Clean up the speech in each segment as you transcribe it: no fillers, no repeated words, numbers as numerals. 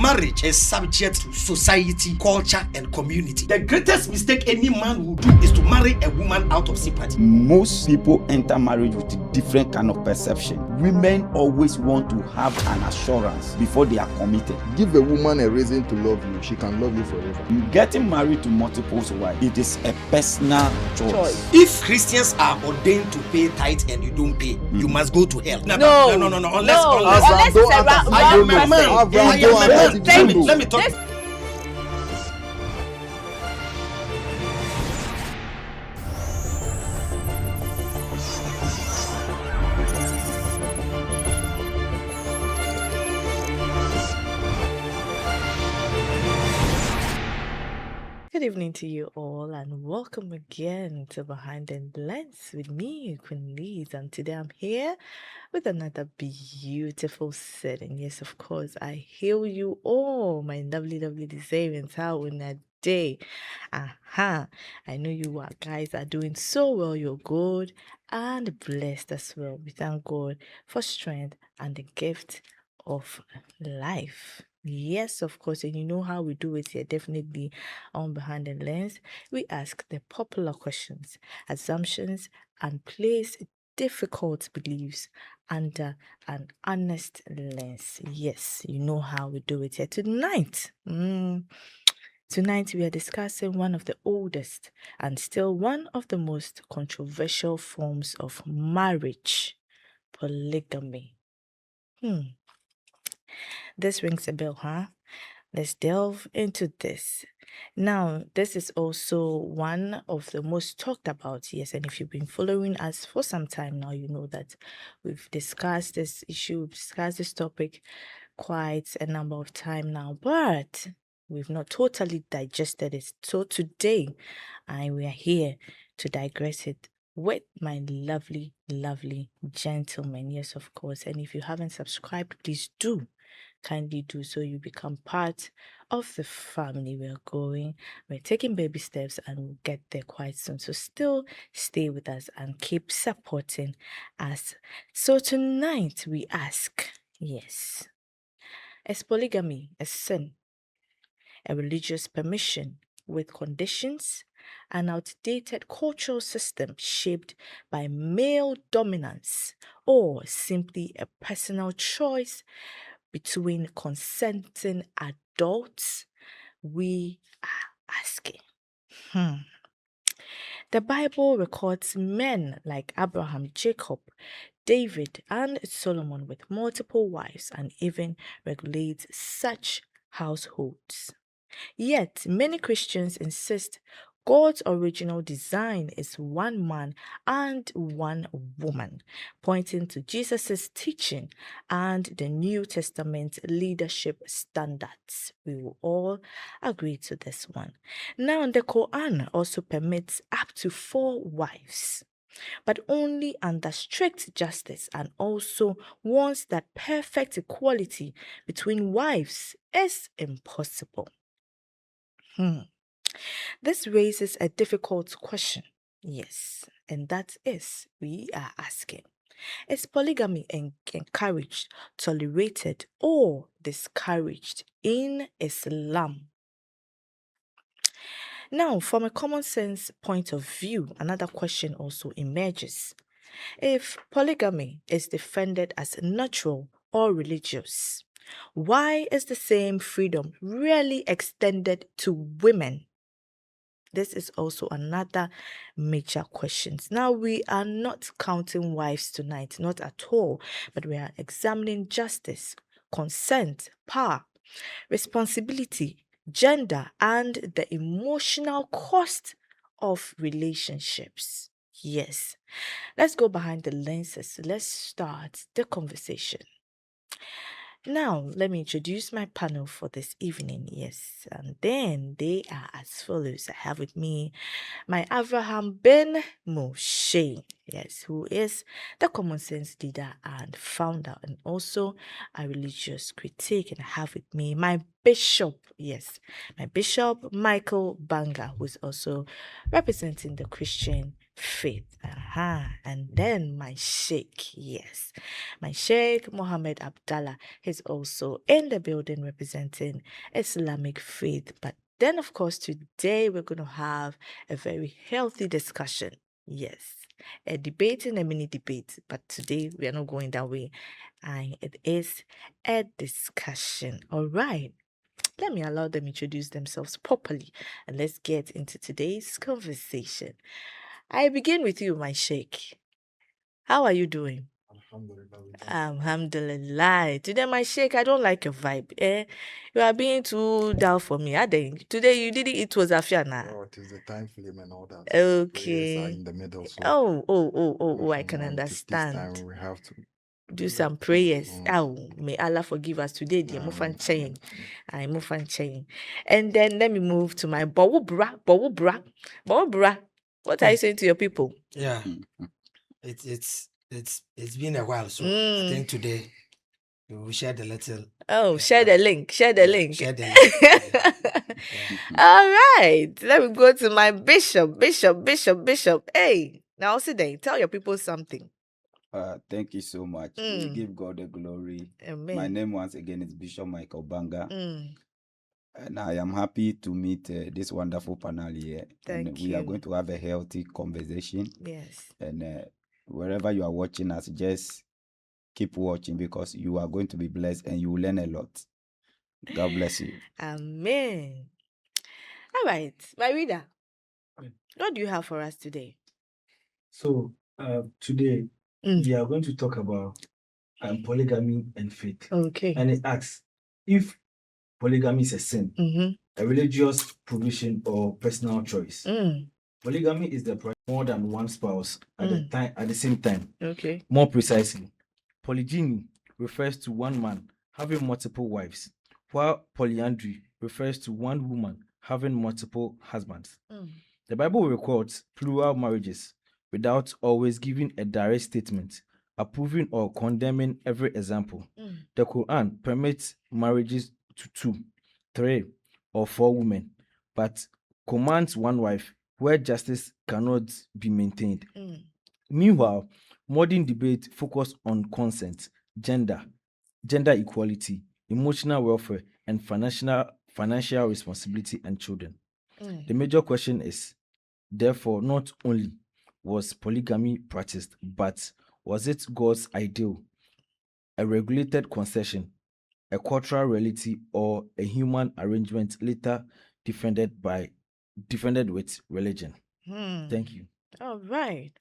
marriage is subject to society, culture, and community. The greatest mistake any man will do is to marry a woman out of sympathy. Most people enter marriage with a different kind of perception. Women always want to have an assurance before they are committed. Give a woman a reason to love you, she can love you forever. Getting married to multiple wives, it is a personal choice. If Christians are ordained to pay tithe and you don't pay, you must go to hell. No. Unless it's a I am a man. Let me talk. Good evening to you all, and welcome again to Behind the Lens with me, Queen Liz. And today I'm here with another beautiful setting. Yes, of course, I hail you all, my lovely Savings. How in a day? I know you guys are doing so well. You're good and blessed as well. We thank God for strength and the gift of life. Yes, of course, and you know how we do it here. Definitely on Behind the Lens, we ask the popular questions, assumptions, and place difficult beliefs under an honest lens. Yes, you know how we do it here. Tonight we are discussing one of the oldest and still one of the most controversial forms of marriage, polygamy. This rings a bell, huh? Let's delve into this. Now, this is also one of the most talked about, yes, and if you've been following us for some time now, you know that we've discussed this issue, we've discussed this topic quite a number of times now, but we've not totally digested it. So today, we are here to digress it with my lovely gentlemen. Yes, of course, and if you haven't subscribed, please do. Kindly do so. You become part of the family. We're taking baby steps and we'll get there quite soon. So still stay with us and keep supporting us. So tonight we ask, yes, is polygamy a sin, a religious permission with conditions, an outdated cultural system shaped by male dominance, or simply a personal choice between consenting adults? We are asking. The Bible records men like Abraham, Jacob, David, and Solomon with multiple wives and even regulates such households. Yet, many Christians insist God's original design is one man and one woman, pointing to Jesus' teaching and the New Testament leadership standards. We will all agree to this one. Now, the Quran also permits up to 4 wives, but only under strict justice, and also warns that perfect equality between wives is impossible. This raises a difficult question, yes, and that is, we are asking, is polygamy encouraged, tolerated, or discouraged in Islam? Now, from a common sense point of view, another question also emerges. If polygamy is defended as natural or religious, why is the same freedom rarely extended to women? This is also another major question. Now, we are not counting wives tonight, not at all, but we are examining justice, consent, power, responsibility, gender, and the emotional cost of relationships. Yes, let's go behind the lenses. Let's start the conversation. Now, let me introduce my panel for this evening, yes, and then they are as follows. I have with me my Abraham Ben Moshe, yes, who is the common sense leader and founder, and also a religious critic. And I have with me my bishop, my bishop Michael Banga, who is also representing the Christian faith. And then my sheikh, yes, my sheikh Mohammed Abdallah is also in the building representing Islamic faith. But then, of course, today we're going to have a very healthy discussion. Yes, a debate and a mini debate, but today we are not going that way. And it is a discussion. All right. Let me allow them introduce themselves properly and let's get into today's conversation. I begin with you, my sheikh. How are you doing? Alhamdulillah. Today, my sheikh, I don't like your vibe. You are being too dull for me. Today you didn't eat was afiana. Oh, it is the time frame and all that. Okay. Prayers are in the middle. So I can understand. This time we have to do some prayers. May Allah forgive us today, dear Mufan chain. And then let me move to my Bawubra. What are you saying to your people? Yeah, it's been a while, so I think today we will share the little. Share the link. Share the link. Yeah. All right. Let me go to my bishop. Hey, now sit there. Tell your people something. Thank you so much. We give God the glory. Amen. My name once again is Bishop Michael Banga. And I am happy to meet this wonderful panel here. Thank we you. are going to have a healthy conversation. Yes. And wherever you are watching us, just keep watching because you are going to be blessed and you will learn a lot. God bless you. Amen. All right, my reader, what do you have for us today? So today we are going to talk about polygamy and faith. Okay. And it asks if polygamy is a sin, a religious provision or personal choice. Polygamy is the more than one spouse at the same time. Okay. More precisely, polygyny refers to one man having multiple wives, while polyandry refers to one woman having multiple husbands. The Bible records plural marriages without always giving a direct statement, approving or condemning every example. The Quran permits marriages to 2, 3, or 4 women, but commands one wife where justice cannot be maintained. Meanwhile, modern debate focuses on consent, gender equality, emotional welfare, and financial responsibility and children. The major question is, therefore, not only was polygamy practiced, but was it God's ideal, a regulated concession, a cultural reality, or a human arrangement later defended with religion? Thank you. All right.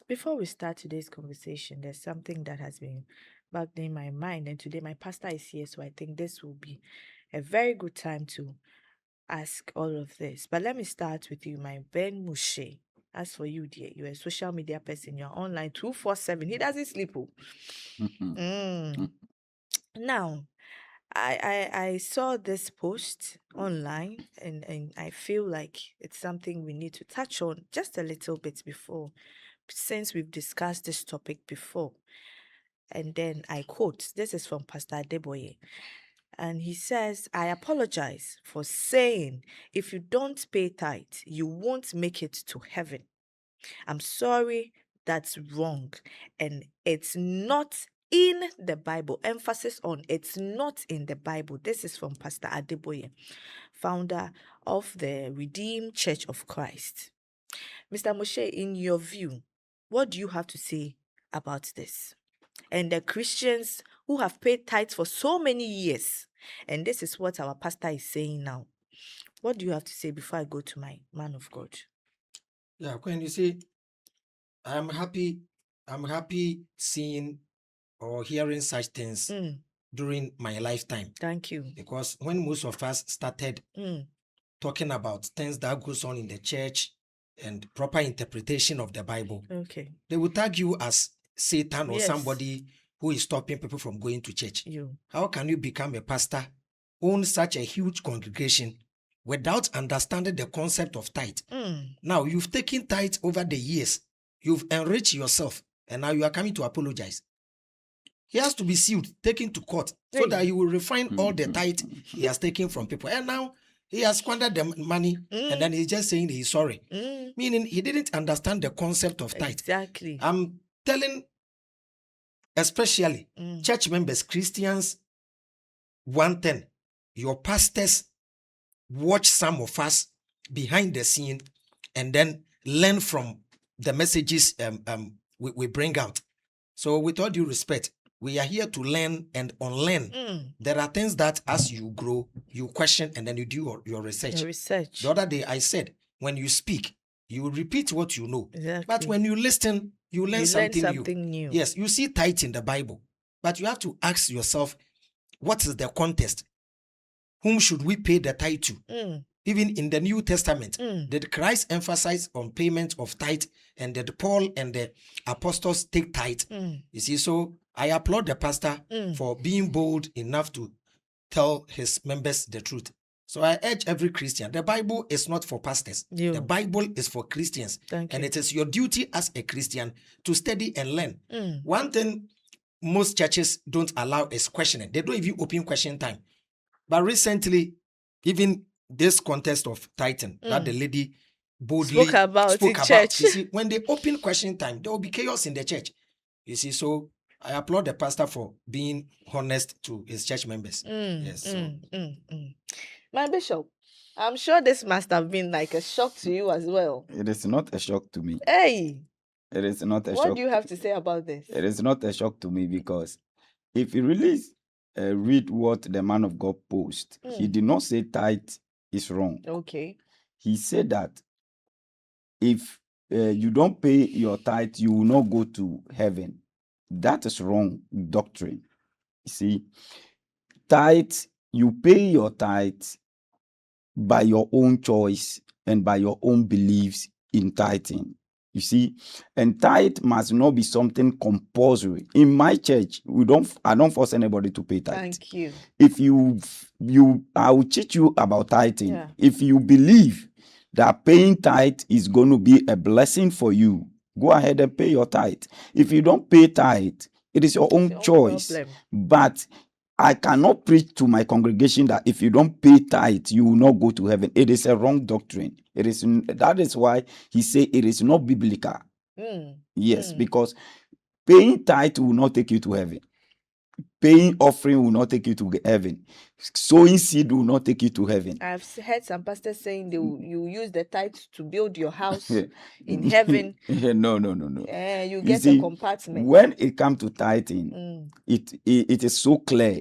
Before we start today's conversation, there's something that has been bugging my mind, and today my pastor is here, so I think this will be a very good time to ask all of this. But let me start with you, my Ben Mushe. As for you, dear, you're a social media person, you're online 247. He doesn't sleep. Now, I saw this post online and I feel like it's something we need to touch on just a little bit before, since we've discussed this topic before. And then I quote, this is from Pastor Adeboye. And he says, I apologize for saying if you don't pay tithe, you won't make it to heaven. I'm sorry, that's wrong. And it's not in the Bible. Emphasis on it's not in the Bible. This is from Pastor Adeboye, founder of the Redeemed Church of Christ. Mr. Moshe, in your view, what do you have to say about this? And the Christians who have paid tithes for so many years. And this is what our pastor is saying now. What do you have to say before I go to my man of God? Yeah, when you see, I'm happy seeing or hearing such things during my lifetime. Thank you. Because when most of us started talking about things that goes on in the church and proper interpretation of the Bible, they will tag you as Satan or somebody who is stopping people from going to church. How can you become a pastor, own such a huge congregation without understanding the concept of tithe? Now, you've taken tithe over the years. You've enriched yourself. And now you are coming to apologize. He has to be sued, taken to court, so that he will refine all the tithe he has taken from people. And now He has squandered the money and then he's just saying he's sorry. Meaning he didn't understand the concept of tithe. Exactly. I'm telling, especially church members, Christians, one thing, your pastors watch some of us behind the scene and then learn from the messages we bring out. So with all due respect, we are here to learn and unlearn. There are things that as you grow, you question and then you do your research. The other day I said, when you speak, you repeat what you know. Exactly. But when you listen, you learn something new. Yes, you see tithe in the Bible, but you have to ask yourself, what is the context? Whom should we pay the tithe to? Even in the New Testament, did Christ emphasize on payment of tithe, and did Paul and the apostles take tithe? You see, so I applaud the pastor for being bold enough to tell his members the truth. So I urge every Christian, the Bible is not for pastors. The Bible is for Christians. And it is your duty as a Christian to study and learn. One thing most churches don't allow is questioning. They don't even open question time. But recently, even this contest of Titan that the lady boldly spoke about church. You see, when they open question time, there will be chaos in the church. You see, so I applaud the pastor for being honest to his church members. Yes. My bishop, I'm sure this must have been like a shock to you as well. It is not a shock to me. Hey! It is not a shock. What do you have to say about this? It is not a shock to me because if you really read what the man of God posted, he did not say tithe is wrong. Okay. He said that if you don't pay your tithe, you will not go to heaven. That is wrong doctrine. You see, tithe, you pay your tithe by your own choice and by your own beliefs in tithing. You see, and tithe must not be something compulsory. In my church, I don't force anybody to pay tithe. Thank you. If I will teach you about tithing. Yeah. If you believe that paying tithe is going to be a blessing for you, go ahead and pay your tithe. If you don't pay tithe, it is your own choice. But I cannot preach to my congregation that if you don't pay tithe, you will not go to heaven. It is a wrong doctrine. That is why he said it is not biblical. Yes, because paying tithe will not take you to heaven. Paying offering will not take you to heaven. Sowing seed will not take you to heaven. I've heard some pastors saying you use the tithe to build your house in heaven. No. You get a compartment. When it comes to tithing, it is so clear.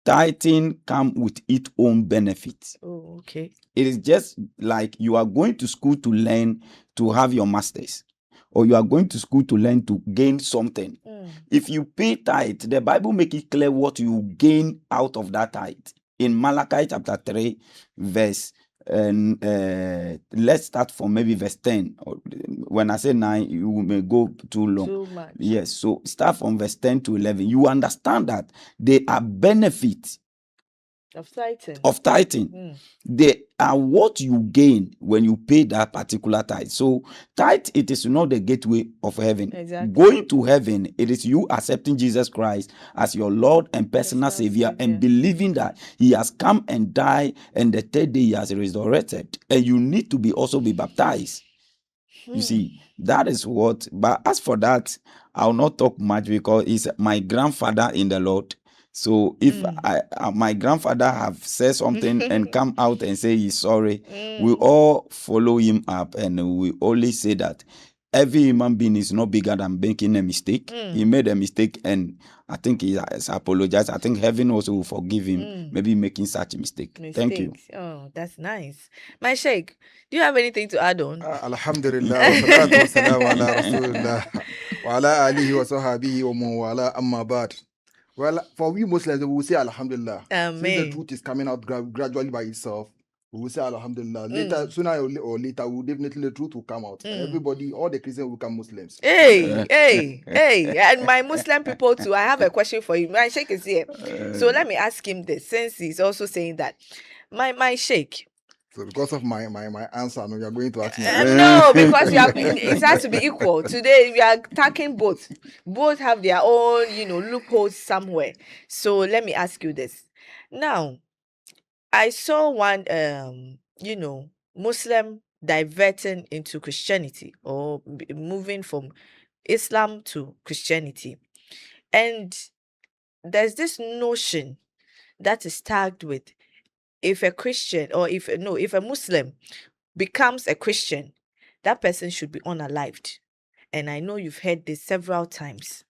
Tithing comes with its own benefits. Oh, okay. It is just like you are going to school to learn to have your masters, or you are going to school to learn to gain something. If you pay tithe, the Bible makes it clear what you gain out of that tithe. In Malachi chapter 3, verse, let's start from maybe verse 10. When I say 9, you may go too long. Too much. Yes, so start from verse 10 to 11. You understand that there are benefits of tithing. They are what you gain when you pay that particular tithe. So tithe, it is not the gateway of heaven. Exactly. Going to heaven, it is you accepting Jesus Christ as your Lord and personal Savior and believing that he has come and died and the third day he has resurrected. And you need to also be baptized. You see, that is what. But as for that, I will not talk much because he's my grandfather in the Lord. So if my grandfather have said something and come out and say he's sorry, we all follow him up and we only say that every human being is not bigger than making a mistake. He made a mistake and I think he has apologized. I think heaven also will forgive him maybe making such a mistake. Thank you. Oh, that's nice. My Sheikh, do you have anything to add on? Alhamdulillah, wa salatu wa salam ala rasulillah wa ala alihi wa sahbihi wa man wala amma ba'd. Well, for we Muslims, we will say Alhamdulillah. Amen. Since the truth is coming out gradually by itself, we will say Alhamdulillah. Later, sooner or later, definitely the truth will come out. Everybody, all the Christians will become Muslims. Hey. And my Muslim people too, I have a question for you. My Sheikh is here. So let me ask him this, since he's also saying that. My Sheikh. So because of my answer, no, you are going to ask me. No, because it has to be equal. Today we are attacking both. Both have their own, loopholes somewhere. So let me ask you this. Now, I saw one, Muslim diverting into Christianity or moving from Islam to Christianity. And there's this notion that is tagged with, if a Christian or if a Muslim becomes a Christian, that person should be unalived. And I know you've heard this several times.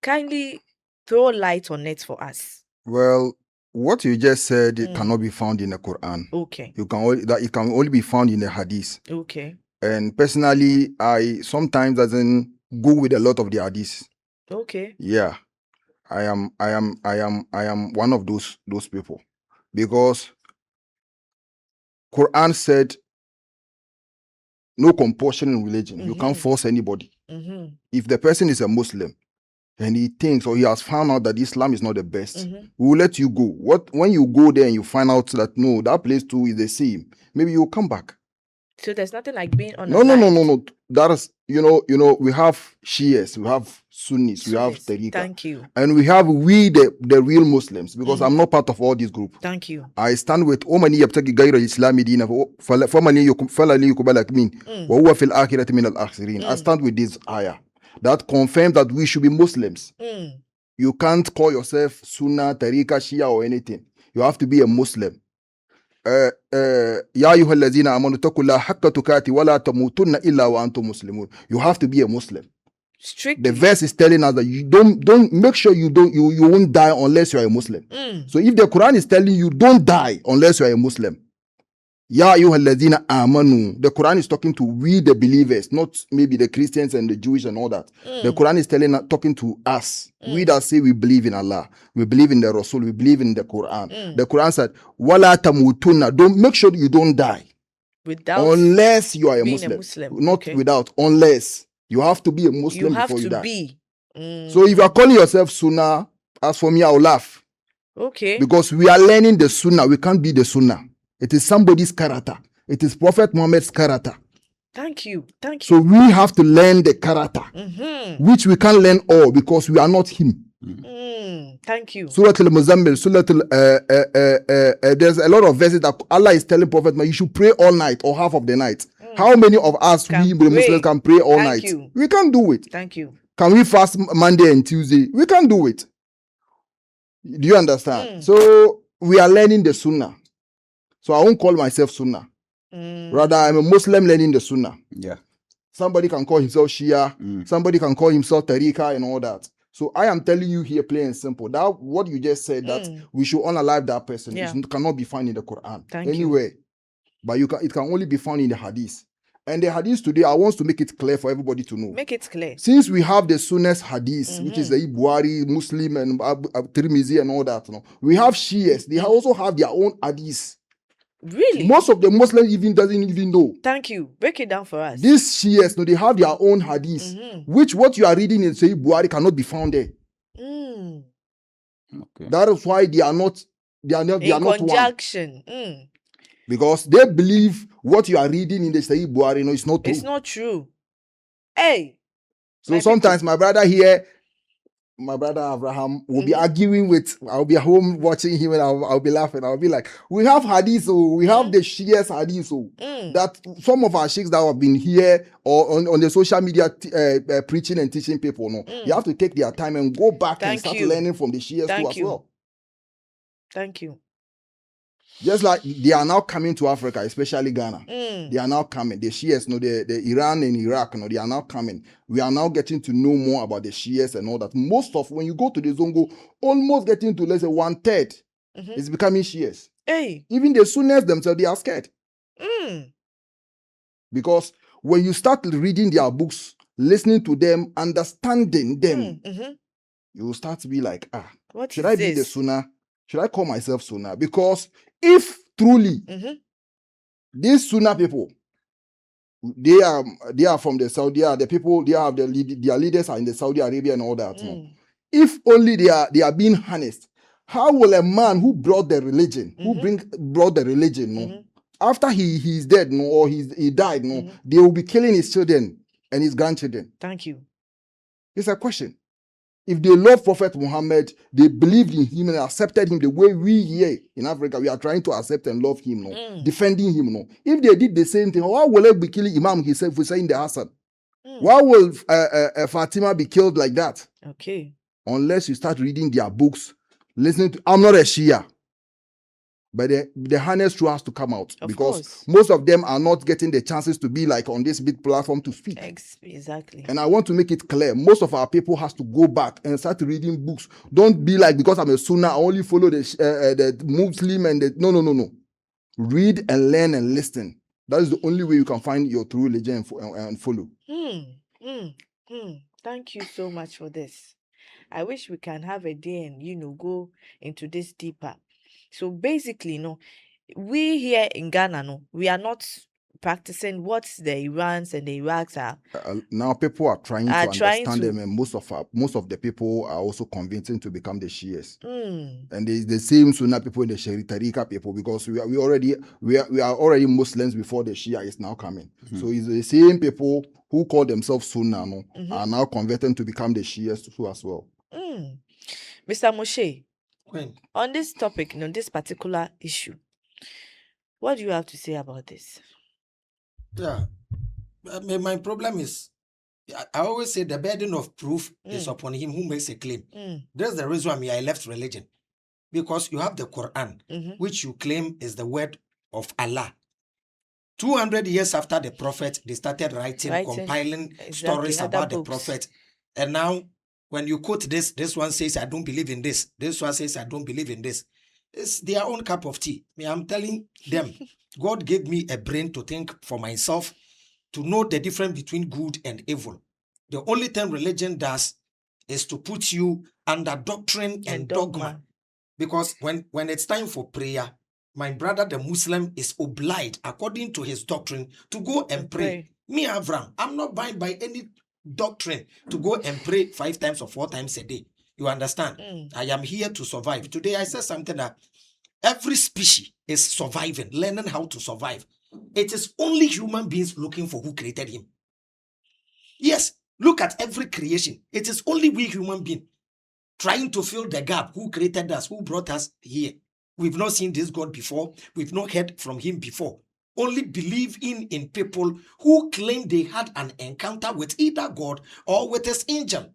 Kindly throw light on it for us. Well, what you just said cannot be found in the Quran. Okay. It can only be found in the Hadith. Okay. And personally, I sometimes doesn't go with a lot of the Hadith. Okay. Yeah, I am one of those people, because Quran said no compulsion in religion. You can't force anybody. If the person is a Muslim and he thinks or he has found out that Islam is not the best, we will let you go. When you go there and you find out that no, that place too is the same, maybe you'll come back. So there's nothing like being on. No. That is, we have Shias, we have Sunnis, we have Tariqa. Thank you. And we have the real Muslims, because I'm not part of all these groups. Thank you. I stand with Omani Yabtaki Gaira Islami Dina Famali Yukubalak min wa huwa fil akhirati min al akhirin. I stand with this ayah that confirms that we should be Muslims. You can't call yourself Sunnah, Tariqa, Shia or anything. You have to be a Muslim. Ya ayyuhallazina amanu taqullaha haqqa tuqati wa la tamutunna illa wa antum muslimun. You have to be a Muslim. Strictly. The verse is telling us that you don't make sure you won't die unless you are a Muslim. So if the Quran is telling you don't die unless you are a Muslim, Ya ayyuhallazina amanu, the Quran is talking to we the believers, not maybe the Christians and the Jewish and all that. The Quran is talking to us, we that say we believe in Allah, we believe in the Rasul, we believe in the Quran. The Quran said, Wala tamutunna, don't make sure you don't die unless you are a Muslim. Not without, unless. You have to be a Muslim before you die. So if you are calling yourself Sunnah, as for me, I will laugh. Okay. Because we are learning the Sunnah, we can't be the Sunnah. It is somebody's character. It is Prophet Muhammad's character. Thank you. So we have to learn the character, which we can't learn all because we are not him. Thank you. Surah Al-Muzammil, there's a lot of verses that Allah is telling Prophet, you should pray all night or half of the night. How many of us, we Muslims, can pray all night? We can't do it. Thank you. Can we fast Monday and Tuesday? We can't do it. Do you understand? So we are learning the Sunnah. So I won't call myself Sunnah. Rather, I'm a Muslim learning the Sunnah. Yeah. Somebody can call himself Shia. Somebody can call himself Tariqa and all that. So I am telling you here, plain and simple, that what you just said, that we should unalive that person, it cannot be found in the Quran anywhere. But it can only be found in the Hadith. And the Hadith today, I want to make it clear for everybody to know. Make it clear. Since we have the Sunnah's Hadith, which is the Buhari, Muslim, and Tirmizi and all that, we have Shias. They also have their own Hadith. Really? Most of the Muslims doesn't even know. Thank you. Break it down for us. These Shias, they have their own Hadith, which what you are reading in Sahih Buhari cannot be found there. Okay. That is why they are not conjunction. One. Because they believe what you are reading in the Sahih Buhari, it's not true. It's not true. Hey. So sometimes my brother Abraham will be arguing with, I'll be at home watching him and I'll be laughing. I'll be like, we have hadith, we have the Shias hadith, that some of our sheikhs that have been here or on the social media preaching and teaching people, you have to take their time and go back and start learning from the Shias too as well. Thank you. Just like they are now coming to Africa, especially Ghana. They are now coming. The Shias, the Iran and Iraq, they are now coming. We are now getting to know more about the Shias and all that. Most of, when you go to the Zongo, almost getting to, let's say, 1/3 is becoming Shias. Hey. Even the Sunnis themselves, they are scared. Because when you start reading their books, listening to them, understanding them, you will start to be like, what should I be the Sunnah? Should I call myself Sunnah? Because if truly these Sunnah people, they are from the Saudi, the people, their leaders are in the Saudi Arabia and all that. If only they are being honest, how will a man who brought the religion, brought the religion, after he's dead, or he died, they will be killing his children and his grandchildren? Thank you. It's a question. If they love Prophet Muhammad, they believed in him and accepted him the way we here in Africa, we are trying to accept and love him, no? Defending him. No? If they did the same thing, why will they be killing Imam himself Hussein the Hassan? Why will Fatima be killed like that? Okay. Unless you start reading their books, listening to, I'm not a Shia. But the honest truth has to come out, because most of them are not getting the chances to be like on this big platform to speak. Exactly. And I want to make it clear, most of our people has to go back and start reading books. Don't be like, because I'm a Sunnah, I only follow the Muslim and the... No. Read and learn and listen. That is the only way you can find your true religion and follow. Thank you so much for this. I wish we can have a day and, go into this deeper. So basically, we here in Ghana, we are not practicing what the Irans and the Iraqs are. Now people are trying to understand them, and most of the people are also convincing to become the Shias. And the same Sunnah people and the Tariqa people, because we are already Muslims before the Shia is now coming. So it's the same people who call themselves Sunnah are now converting to become the Shias too as well. Mr. Moshe, on this topic, this particular issue, what do you have to say about this? Yeah, my problem is, I always say the burden of proof is upon him who makes a claim. That's the reason why I left religion. Because you have the Quran, which you claim is the word of Allah. 200 years after the prophet, they started writing compiling stories about the prophet. And now, when you quote this one says, I don't believe in this. This one says, I don't believe in this. It's their own cup of tea. I'm telling them, God gave me a brain to think for myself, to know the difference between good and evil. The only thing religion does is to put you under doctrine and dogma. Because when it's time for prayer, my brother, the Muslim, is obliged, according to his doctrine, to go and pray. Me, Avram, I'm not bound by any doctrine to go and pray 5 times or 4 times a day. You understand? I am here to survive. Today I said something that every species is surviving, learning how to survive. It is only human beings looking for who created him. Yes, look at every creation. It is only we human beings trying to fill the gap. Who created us? Who brought us here? We've not seen this God before. We've not heard from him before. Only believe in people who claim they had an encounter with either God or with his angel,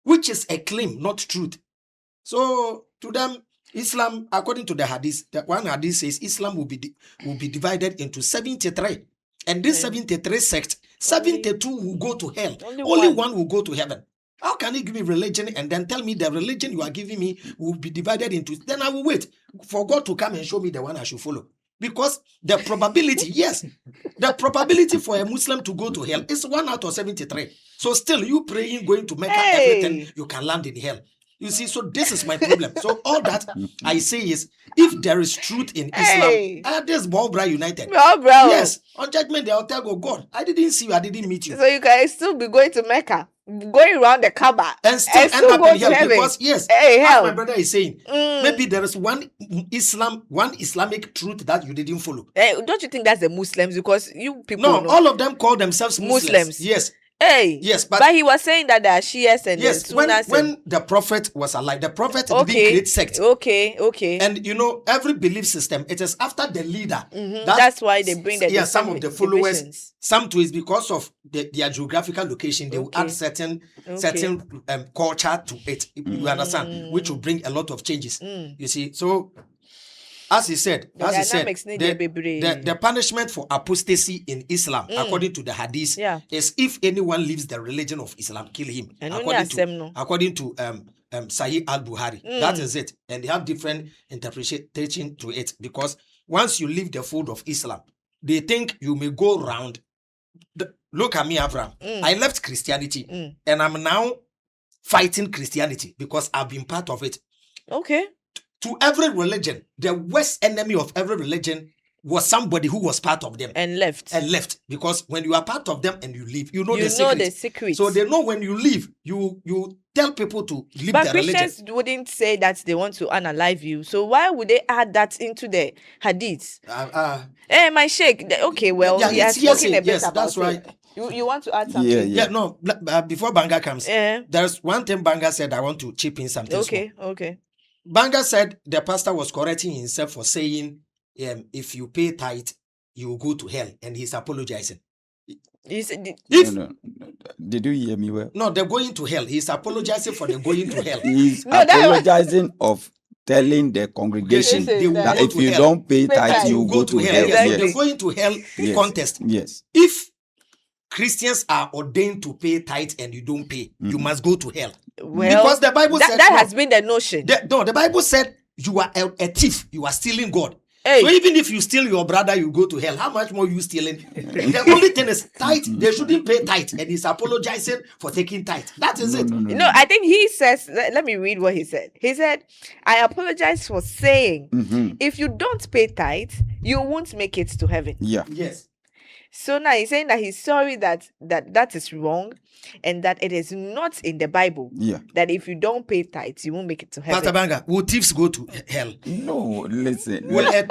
which is a claim, not truth. So to them, Islam, according to the hadith, the one hadith says Islam will be divided into 73. And this 73 sects, 72 will go to hell. Only one will go to heaven. How can you give me religion and then tell me the religion you are giving me will be divided into? Then I will wait for God to come and show me the one I should follow. Because the probability, the probability for a Muslim to go to hell is 1 out of 73. So still, you praying, going to make everything, you can land in hell. You see, so this is my problem. So all that I say is, if there is truth in Islam, this Bobra United. Yes, on judgment day, I'll tell God, I didn't see you, I didn't meet you. So you can still be going to Mecca, going around the Kaaba, and still end up in hell. Because as my brother is saying, maybe there is one Islamic truth that you didn't follow. Don't you think that's the Muslims? Because you people all of them call themselves Muslims. Yes. Yes, but he was saying that there are Shias and when the prophet was alive, the prophet didn't create sect. Okay. And every belief system, it is after the leader. That's why they bring the some of the followers. Divisions. Some too is because of their geographical location. They will add certain culture to it. You understand, which will bring a lot of changes. You see, so. As he said, the punishment for apostasy in Islam, according to the hadith, is if anyone leaves the religion of Islam, kill him. And according to Sahih al-Bukhari. That is it. And they have different interpretation to it. Because once you leave the fold of Islam, they think you may go around. Look at me, Avram. I left Christianity and I'm now fighting Christianity because I've been part of it. Okay. To every religion, the worst enemy of every religion was somebody who was part of them. And left. Because when you are part of them and you leave, you know the secret. So they know when you leave, you tell people to leave the religion. But Christians wouldn't say that they want to unalive you. So why would they add that into the hadith? My sheikh. Okay, well, he has spoken a bit about that's it. right. You want to add something? Yeah, no. Before Banga comes, there's one thing Banga said. I want to chip in something. Okay. Banga said the pastor was correcting himself for saying, if you pay tithe, you will go to hell, and he's apologizing. No. Did you hear me well? No, they're going to hell. He's apologizing for them going to hell. He's apologizing of telling the congregation that if you don't pay tithe, you go to hell. Yes. They're going to hell contest. Yes. If Christians are ordained to pay tithe and you don't pay, you must go to hell. Well, because the Bible said that has been the notion. The Bible said you are a thief. You are stealing God. Hey. So even if you steal your brother, you go to hell. How much more you stealing? The only thing is tithe. They shouldn't pay tithe, and he's apologizing for taking tithe. That is it. No, I think he says. Let me read what he said. He said, "I apologize for saying if you don't pay tithe, you won't make it to heaven." Yeah. Yes. So now he's saying that he's sorry that is wrong, and that it is not in the Bible. Yeah. That if you don't pay tithes, you won't make it to heaven. Pastor Banga, will thieves go to hell? No, listen. Will a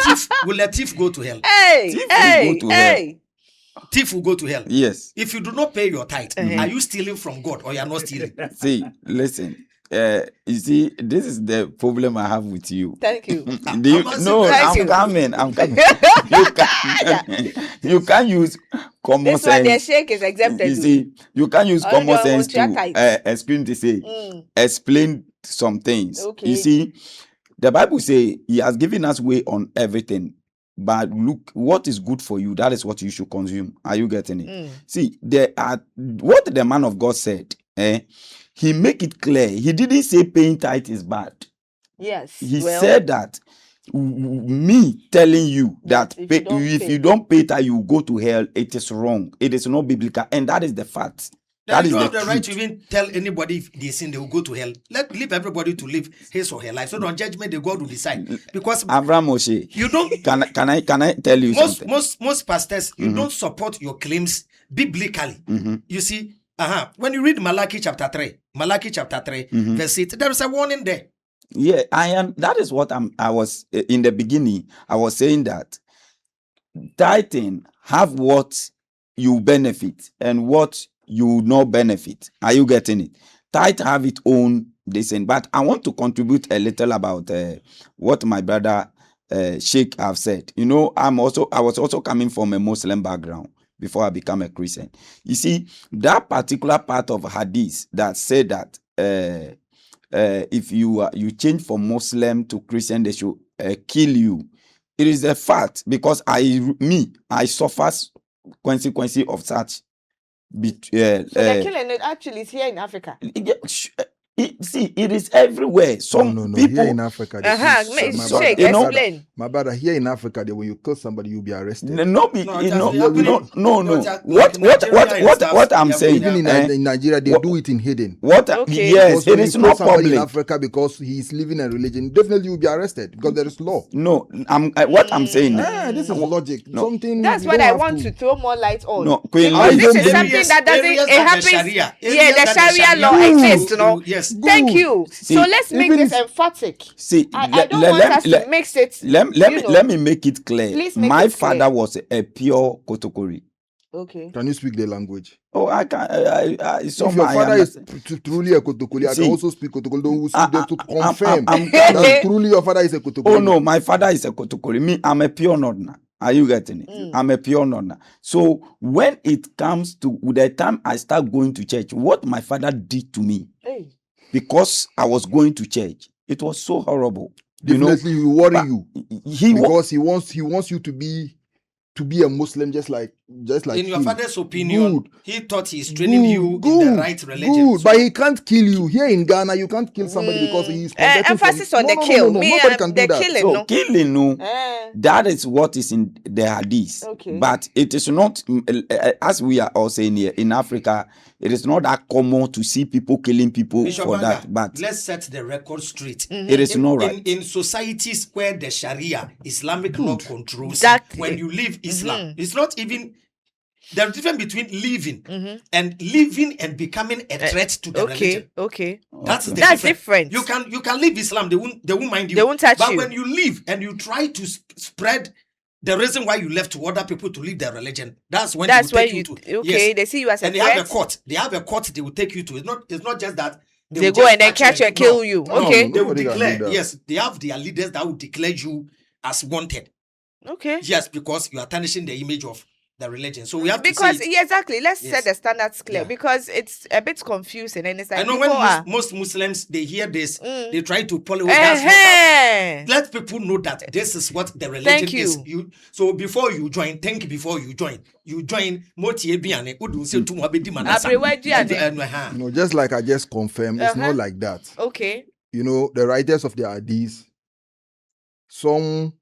thief go to hell? Thief will go to hell. Yes. If you do not pay your tithe, are you stealing from God or you are not stealing? See, listen. You see, this is the problem I have with you. Thank you. I'm coming. You can't use common sense. This one, their shake is exempted. You see, you can't use common sense to explain some things. Okay. You see, the Bible says He has given us way on everything. But look, what is good for you, that is what you should consume. Are you getting it? See, what the man of God said, he make it clear. He didn't say paying tithe is bad. Yes. He said that me telling you that if you don't pay tithe, you go to hell, it is wrong. It is not biblical. And that is the fact. That you is don't have the the right to even tell anybody if they sin, they will go to hell. Leave everybody to live his or her life. So on judgment, the God will decide. Because Abraham Moshe, you don't. Can I tell you something? Most pastors, you don't support your claims biblically. You see, when you read Malachi chapter 3, verse 8, there is a warning there. Yeah, I am. That is what I was in the beginning. I was saying that tithing have what you benefit and what you not benefit. Are you getting it? Tithe have its own descent. But I want to contribute a little about what my brother Sheikh have said. You know, I was also coming from a Muslim background before I became a Christian. You see, that particular part of Hadith that said that if you change from Muslim to Christian, they should kill you. It is a fact because I suffer consequences of such. So the killing it actually is here in Africa. It is everywhere. No. People Here in Africa, explain. My brother, here in Africa, when you kill somebody, you'll be arrested. No. What I'm saying, even in Nigeria, they do it in hidden. Yes, it is not public in Africa because he is living a religion. Definitely, you'll be arrested because there is law. No, what I'm saying. This is logic. No. Something. That's what I want to throw more light on. No, this is something that doesn't. It happens. The Sharia law exists. No. Yes. Thank you. See, so let's make this emphatic. See, I don't want us to mix it. Let me make it clear. My father was a pure Kotokori. Okay. Can you speak the language? Oh, I can. If your father is truly a Kotokoli, I can also speak Kotokoli. Those who to confirm that truly your father is a Kotokoli. Oh no, my father is a Kotokoli. Me, I'm a pure Northerner. Are you getting it? I'm a pure Northerner. So when it comes to the time I start going to church, what my father did to me, because I was going to church, it was so horrible. Definitely, he will worry you because he wants you to be a Muslim, just like in your father's opinion. He thought he's training you in the right religion. Good, but he can't kill you. Here in Ghana, you can't kill somebody because he is emphasis on the kill. Nobody can do that. So killing, that is what is in the Hadith. Okay. But it is not, as we are all saying here in Africa, it is not that common to see people killing people Bishop for Banga, that. But let's set the record straight. It is not right. In societies where the Sharia, Islamic law controls, Exactly. when you leave Islam, it's not even. There's a difference between living and becoming a threat to the religion. Okay. That's different. You can leave Islam, they won't mind you. They won't touch you. But when you leave and you try to spread the reason why you left to other people to leave their religion, that's when That's they why will take you to. okay. Yes. They see you as a And they threat. have a court. They have a court they will take you to. It's not just that They will go just and then catch you and kill you. No, Okay. they will Nobody can do declare. that. Yes, they have their leaders that will declare you as wanted. Okay. Yes, because you are tarnishing the image of the religion. So we have Because to say yeah, exactly. Let's Yes. set the standards clear Yeah. because it's a bit confusing and it's like I know people when are most Muslims they hear this, they try to follow. Eh-heh. Let people know that this is what the religion Thank is. you. So before you join, think before you join. You join. Moti ebiane, udu se tu mabedi manasa. You know, just like I just confirmed, it's not like that. Okay. You know, the writers of the Hadith, some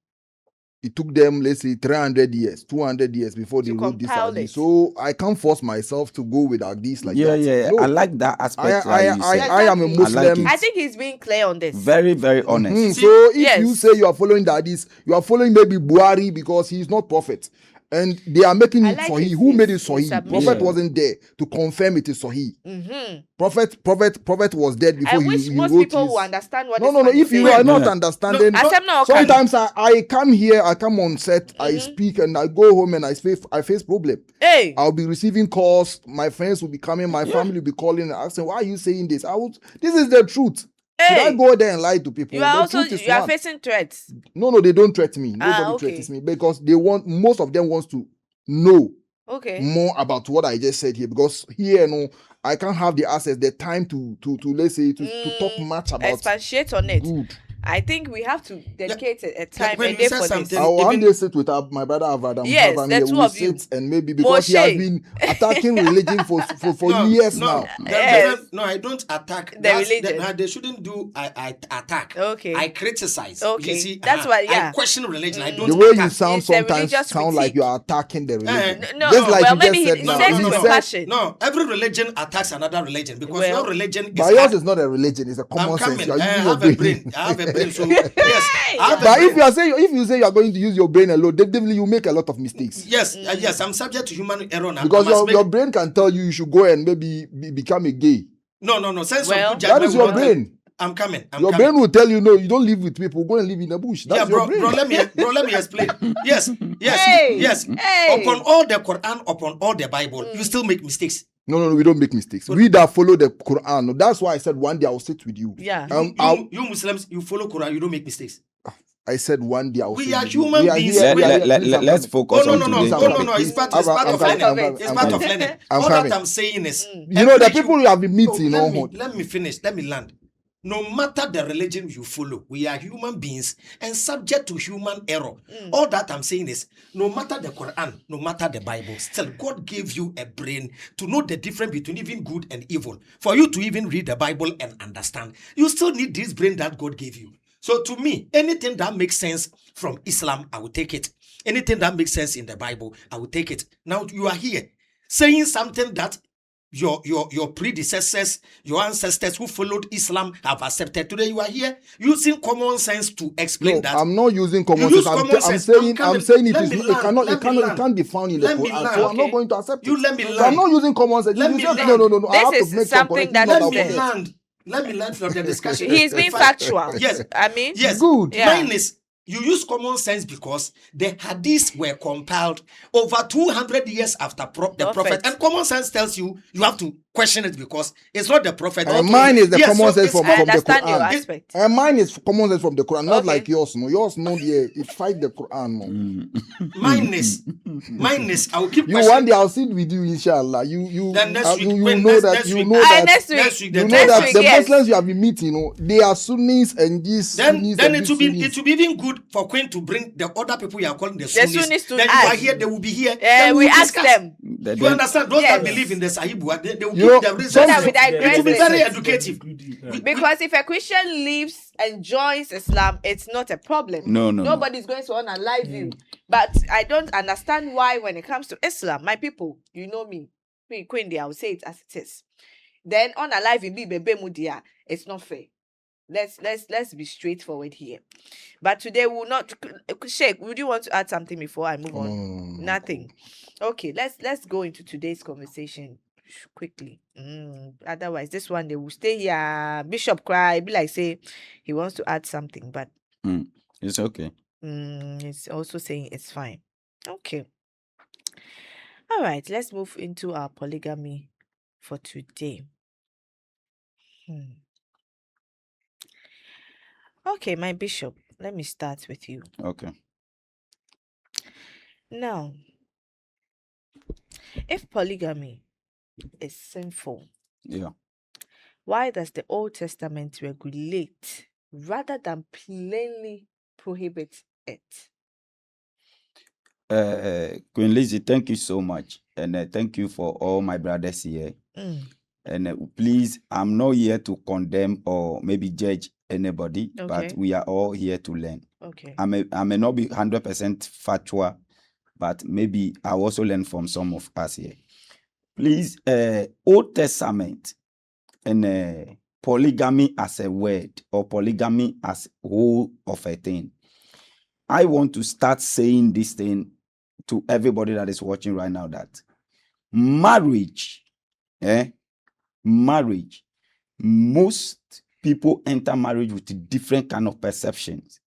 it took them, let's say, 300 years, 200 years before they To wrote this compile Hadith. it. So I can't force myself to go with Hadith like Yeah, that. yeah. No. I like that aspect that you said. I am a Exactly. Muslim. I think he's being clear on this. Very, very honest. So if Yes. you say you are following the Hadith, you are following maybe Buhari because he is not prophet. And they are making I it like Sahih. his- Who made it his Sahih? submission. Prophet Yeah. wasn't there to confirm it is Sahih. Mm-hmm. Prophet was dead before I wish he most wrote people his... will understand what No, this no, no. man is If you saying. are not Yeah. understanding, No, Asem no, sometimes I come here, I come on set, I speak, and I go home and I face problem. Hey. I'll be receiving calls. My friends will be coming. My family will be calling and asking, "Why are you saying this?" This is the truth. Should I Hey. go there and lie to people? You are The also truth is you are one. facing threats. No, they don't threaten me. Ah, Nobody okay. threatens me because most of them wants to know Okay. more about what I just said here because here, I can't have the access, the time to let's say to talk much about Expatiate on it. good. I think we have to dedicate a time when a you day say for something- this. I will one Even- day sit with my brother Avadam. Yes, Have him the here. two We'll of you. sit and maybe because he has Moshe. been attacking religion for years now. Yes. No, I don't attack The That's- religion. They shouldn't do. I attack. Okay. I criticize. Okay. You see, That's what- yeah. I question religion. I don't. The way you attack. sound It's a sometimes religious sound like critique. you are attacking the religion. No, Just like well, you maybe just said he now. says He it with said, passion. No, every religion attacks another religion because Well, your religion is. but yours hard. is not a religion, it's a common I'm sense. coming. You are I using have your a brain. I have a brain. So yes, I have a But brain. if you say you are going to use your brain alone, definitely you make a lot of mistakes. Yes, yes, I'm subject to human error now. Because I must your brain can tell you should go and maybe become a gay. No. Sense Well, of good That judgment is your will not- brain. I'm coming. Your brain will tell you no, you don't live with people. Go and live in the bush. That's Yeah, your bro, brain. let me explain. Yes, Hey, yes. hey. Upon all the Quran, upon all the Bible, you still make mistakes. No, we don't make mistakes. We that follow the Quran. That's why I said one day I will sit with you. Yeah. You Muslims, you follow Quran, you don't make mistakes. I said one day I will We sit are with you. human We are beings. here- we are here. Let's Please, focus Oh, on no, today's no. topic. It's part of I'm learning. coming. It's part of learning. I'm All coming. that I'm saying is, You know the every people you have been meeting. let me finish. Let me land. No matter the religion you follow, we are human beings and subject to human error. All that I'm saying is, no matter the Quran, no matter the Bible, still God gave you a brain to know the difference between even good and evil. For you to even read the Bible and understand, you still need this brain that God gave you. So to me, anything that makes sense from Islam, I will take it. Anything that makes sense in the Bible, I will take it. Now you are here saying something that your predecessors, your ancestors who followed Islam have accepted. Today you are here using common sense to explain No, that. I'm not using common You use sense. common I'm sense. saying I'm I'm saying it let is me it land, cannot let it me cannot it land. can't be found in the Let me Quran. land. So I'm not Okay. going to accept You it. let me So I'm land. not using common sense. Let You me just- land. No. I This have is to make some something correction. that not Let me about it. land. Let me land from the discussion. He's being Fine. factual. Yes. I mean, Yes. Good. Yeah. Mine is you use common sense because the hadiths were compiled over 200 years after the prophet. And common sense tells you have to question it because it's not the prophet. And mine is the Yes, common so sense it's from I the understand your Quran. aspect. And mine is common sense from the Quran, not Okay. like yours. No, yours no, yeah, it fight the Quran. No. Mine is. I will keep You questioning. one day I'll sit with you, inshallah. You Then next week, you when know next- that next you week- know Ah, that next week. Next week, the you know time that Next the week, yes. Muslims you have been meeting, they are Sunnis and these Then Sunnis it and will these be Sunnis. it will be even good for Queen to bring the other people you are calling the Sunnis. Sunnis to Then you are us. here, they will be here. Then we will ask discuss. them. You understand? Those that Yes. believe in the Sahibua, they will You know, give the reason. some- that we digress It will be it. very educative. Because if a Christian leaves and joins Islam, it's not a problem. No. Nobody's going to unalive you. But I don't understand why when it comes to Islam, my people, you know me, Queen, I will say it as it is. Then unaliving me, bebe mudia, it's not fair. Let's be straightforward here. But today we will not. Sheikh, would you want to add something before I move on? Nothing. Okay, let's go into today's conversation quickly. Otherwise, this one they will stay here. Bishop cry, be like say he wants to add something, but It's okay. It's also saying it's fine. Okay. All right, let's move into our polygamy for today. Okay, my bishop, let me start with you. Okay. Now, if polygamy is sinful, Yeah. why does the Old Testament regulate rather than plainly prohibit it? Queen Lizzie, thank you so much. And thank you for all my brothers here. And please, I'm not here to condemn or maybe judge anybody, but we are all here to learn. Okay. I may not be 100% factual, but maybe I also learn from some of us here. Please, Old Testament and polygamy as a word or polygamy as whole of a thing. I want to start saying this thing to everybody that is watching right now, that marriage, most people enter marriage with different kind of perceptions.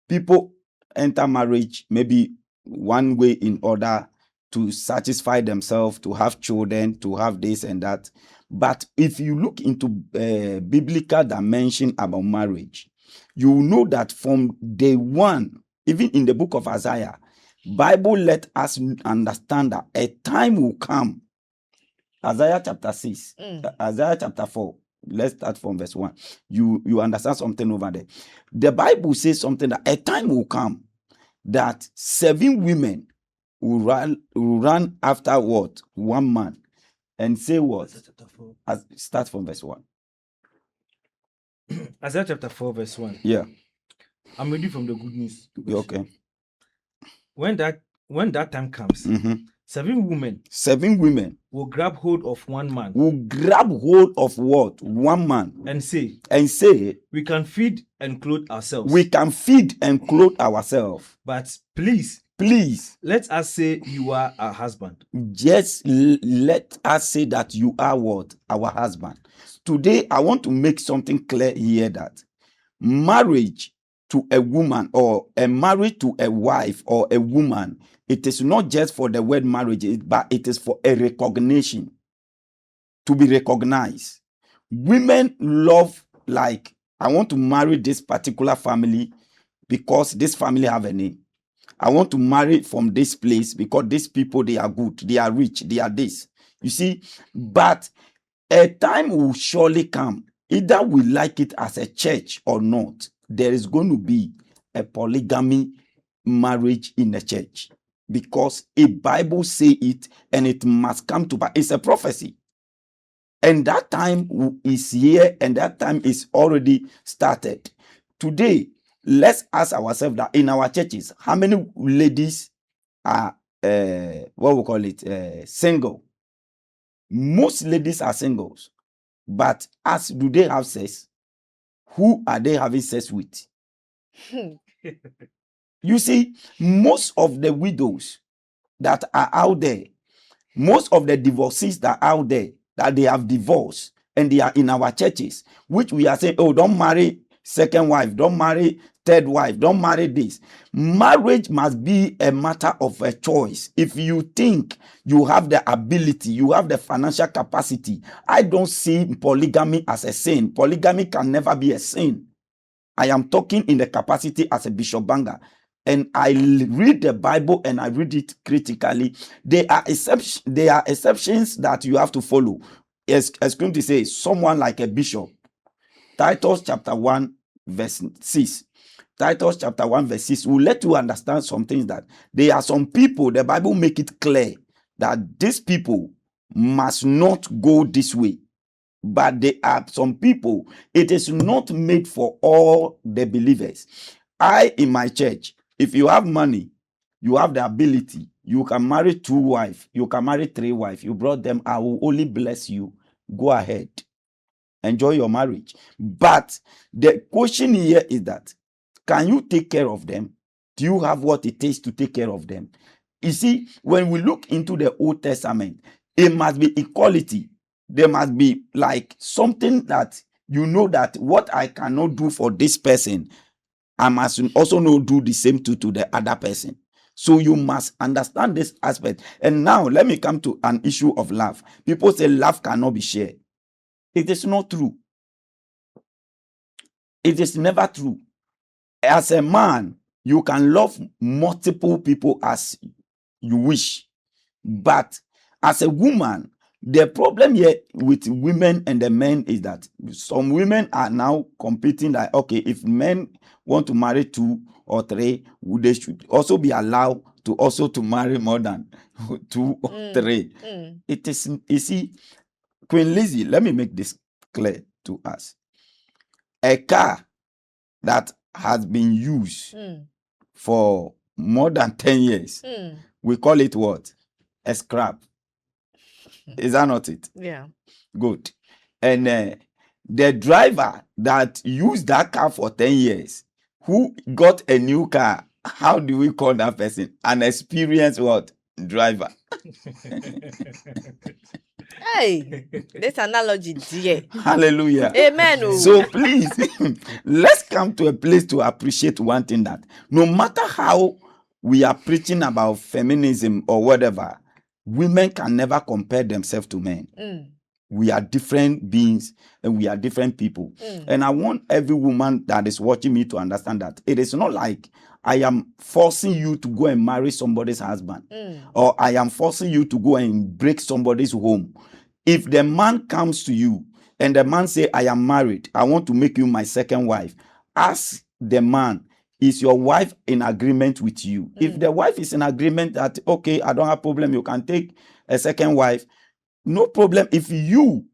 People enter marriage maybe one way in order to satisfy themselves, to have children, to have this and that. But if you look into biblical dimension about marriage, you know that from day one, even in the book of Isaiah, Bible let us understand that a time will come. Isaiah chapter 6, Isaiah chapter 4. Let's start from verse 1. You understand something over there. The Bible says something that a time will come that 7 women will run after what? One man. And say what? Start from verse 1. Isaiah chapter 4, verse 1. Yeah. I'm reading from the Good News. Okay. When that time comes, 7 women will grab hold of one man. Will grab hold of what? One man. And say, we can feed and clothe ourselves. We can feed and clothe ourselves. But please, let us say you are our husband. Just let us say that you are what? Our husband. Today, I want to make something clear here, that marriage to a woman or a marriage to a wife or a woman, it is not just for the word marriage, but it is for a recognition, to be recognized. Women love, like, I want to marry this particular family because this family have a name. I want to marry from this place because these people, they are good, they are rich, they are this. You see, but a time will surely come, either we like it as a church or not, there is going to be a polygamy marriage in the church, because a Bible say it and it must come to pass. It's a prophecy. And that time is here, and that time is already started. Today, let's ask ourselves that in our churches, how many ladies are single? Most ladies are singles. But as do they have sex? Who are they having sex with? You see, most of the widows that are out there, most of the divorcees that are out there, that they have divorced and they are in our churches, which we are saying, oh, don't marry second wife, don't marry third wife, don't marry this. Marriage must be a matter of a choice. If you think you have the ability, you have the financial capacity, I don't see polygamy as a sin. Polygamy can never be a sin. I am talking in the capacity as a Bishop Banga. And I read the Bible and I read it critically. There are exceptions that you have to follow. As going to say, someone like a bishop. Titus chapter 1 verse 6. Titus chapter 1 verse 6 will let you understand some things, that there are some people, the Bible make it clear that these people must not go this way. But there are some people, it is not made for all the believers. In my church, if you have money, you have the ability, you can marry 2 wives, you can marry 3 wives, you brought them, I will only bless you. Go ahead. Enjoy your marriage. But the question here is that, can you take care of them? Do you have what it takes to take care of them? You see, when we look into the Old Testament, it must be equality. There must be like something that you know that what I cannot do for this person, I must also not do the same to the other person. So you must understand this aspect. And now let me come to an issue of love. People say love cannot be shared. It is not true. It is never true. As a man, you can love multiple people as you wish. But as a woman, the problem here with women and the men is that some women are now competing that, okay, if men want to marry 2 or 3, they should also be allowed to also to marry more than 2 or 3. It is, you see, Queen Lizzie, let me make this clear to us. A car that has been used for more than 10 years, we call it what? A scrap. Is that not it? Yeah. Good. And the driver that used that car for 10 years, who got a new car, how do we call that person? An experienced what? Driver. Hey, this analogy, dear. Hallelujah. Amen. So please, let's come to a place to appreciate one thing, that no matter how we are preaching about feminism or whatever, women can never compare themselves to men. We are different beings and we are different people. And I want every woman that is watching me to understand that it is not like I am forcing you to go and marry somebody's husband, or I am forcing you to go and break somebody's home. If the man comes to you and the man say, I am married, I want to make you my second wife, ask the man, is your wife in agreement with you? If the wife is in agreement that, okay, I don't have problem, you can take a second wife, no problem. If you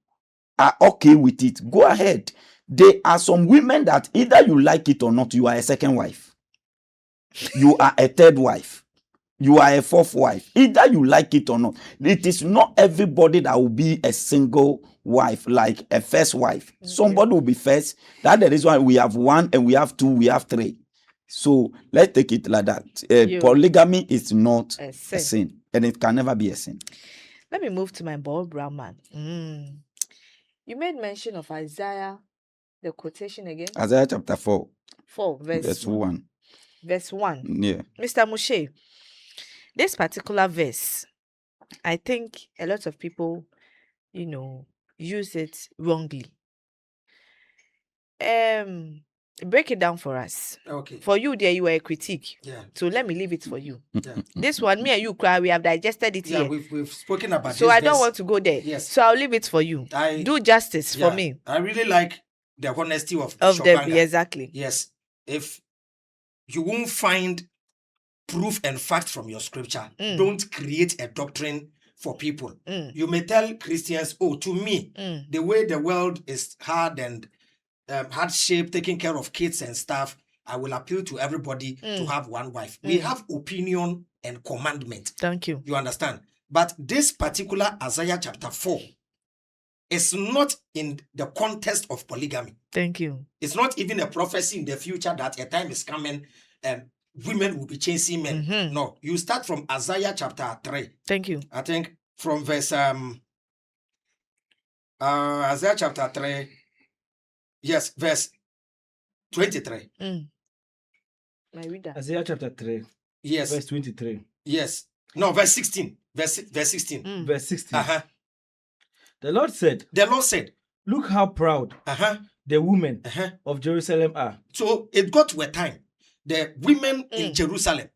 are okay with it, go ahead. There are some women that either you like it or not, you are a second wife. You are a third wife. You are a fourth wife. Either you like it or not. It is not everybody that will be a single wife, like a first wife. Okay. Somebody will be first. That is why we have 1 and we have 2, we have 3. So let's take it like that. Polygamy is not a sin, and it can never be a sin. Let me move to my boy brown man. You made mention of Isaiah, the quotation again. Isaiah chapter 4. 4, verse 1. Verse 1. Yeah. Mr. Moshe, this particular verse, I think a lot of people, use it wrongly. Break it down for us. Okay. For you, there, you were a critique. Yeah. So let me leave it for you. Yeah. This one, me and you, cry. We have digested it Yeah, here. we've spoken about so this. I don't want to go there. Yes. So I'll leave it for you. Do justice for me. I really like the honesty of the exactly. Yes. If you won't find proof and fact from your scripture, don't create a doctrine for people. You may tell Christians, to me, the way the world is hard and hard shape, taking care of kids and stuff, I will appeal to everybody to have one wife. We have opinion and commandment. Thank you. You understand? But this particular Isaiah chapter 4 is not in the context of polygamy. Thank you. It's not even a prophecy in the future that a time is coming and women will be chasing men. No, you start from Isaiah chapter 3. Thank you. I think from verse Isaiah chapter 3. Yes, verse 23. My reader. Isaiah chapter 3. Yes. Verse 23. Yes. No, verse 16. Verse 16. Verse 16. The Lord said, look how proud the women of Jerusalem are. So it got to a time, the women in Jerusalem,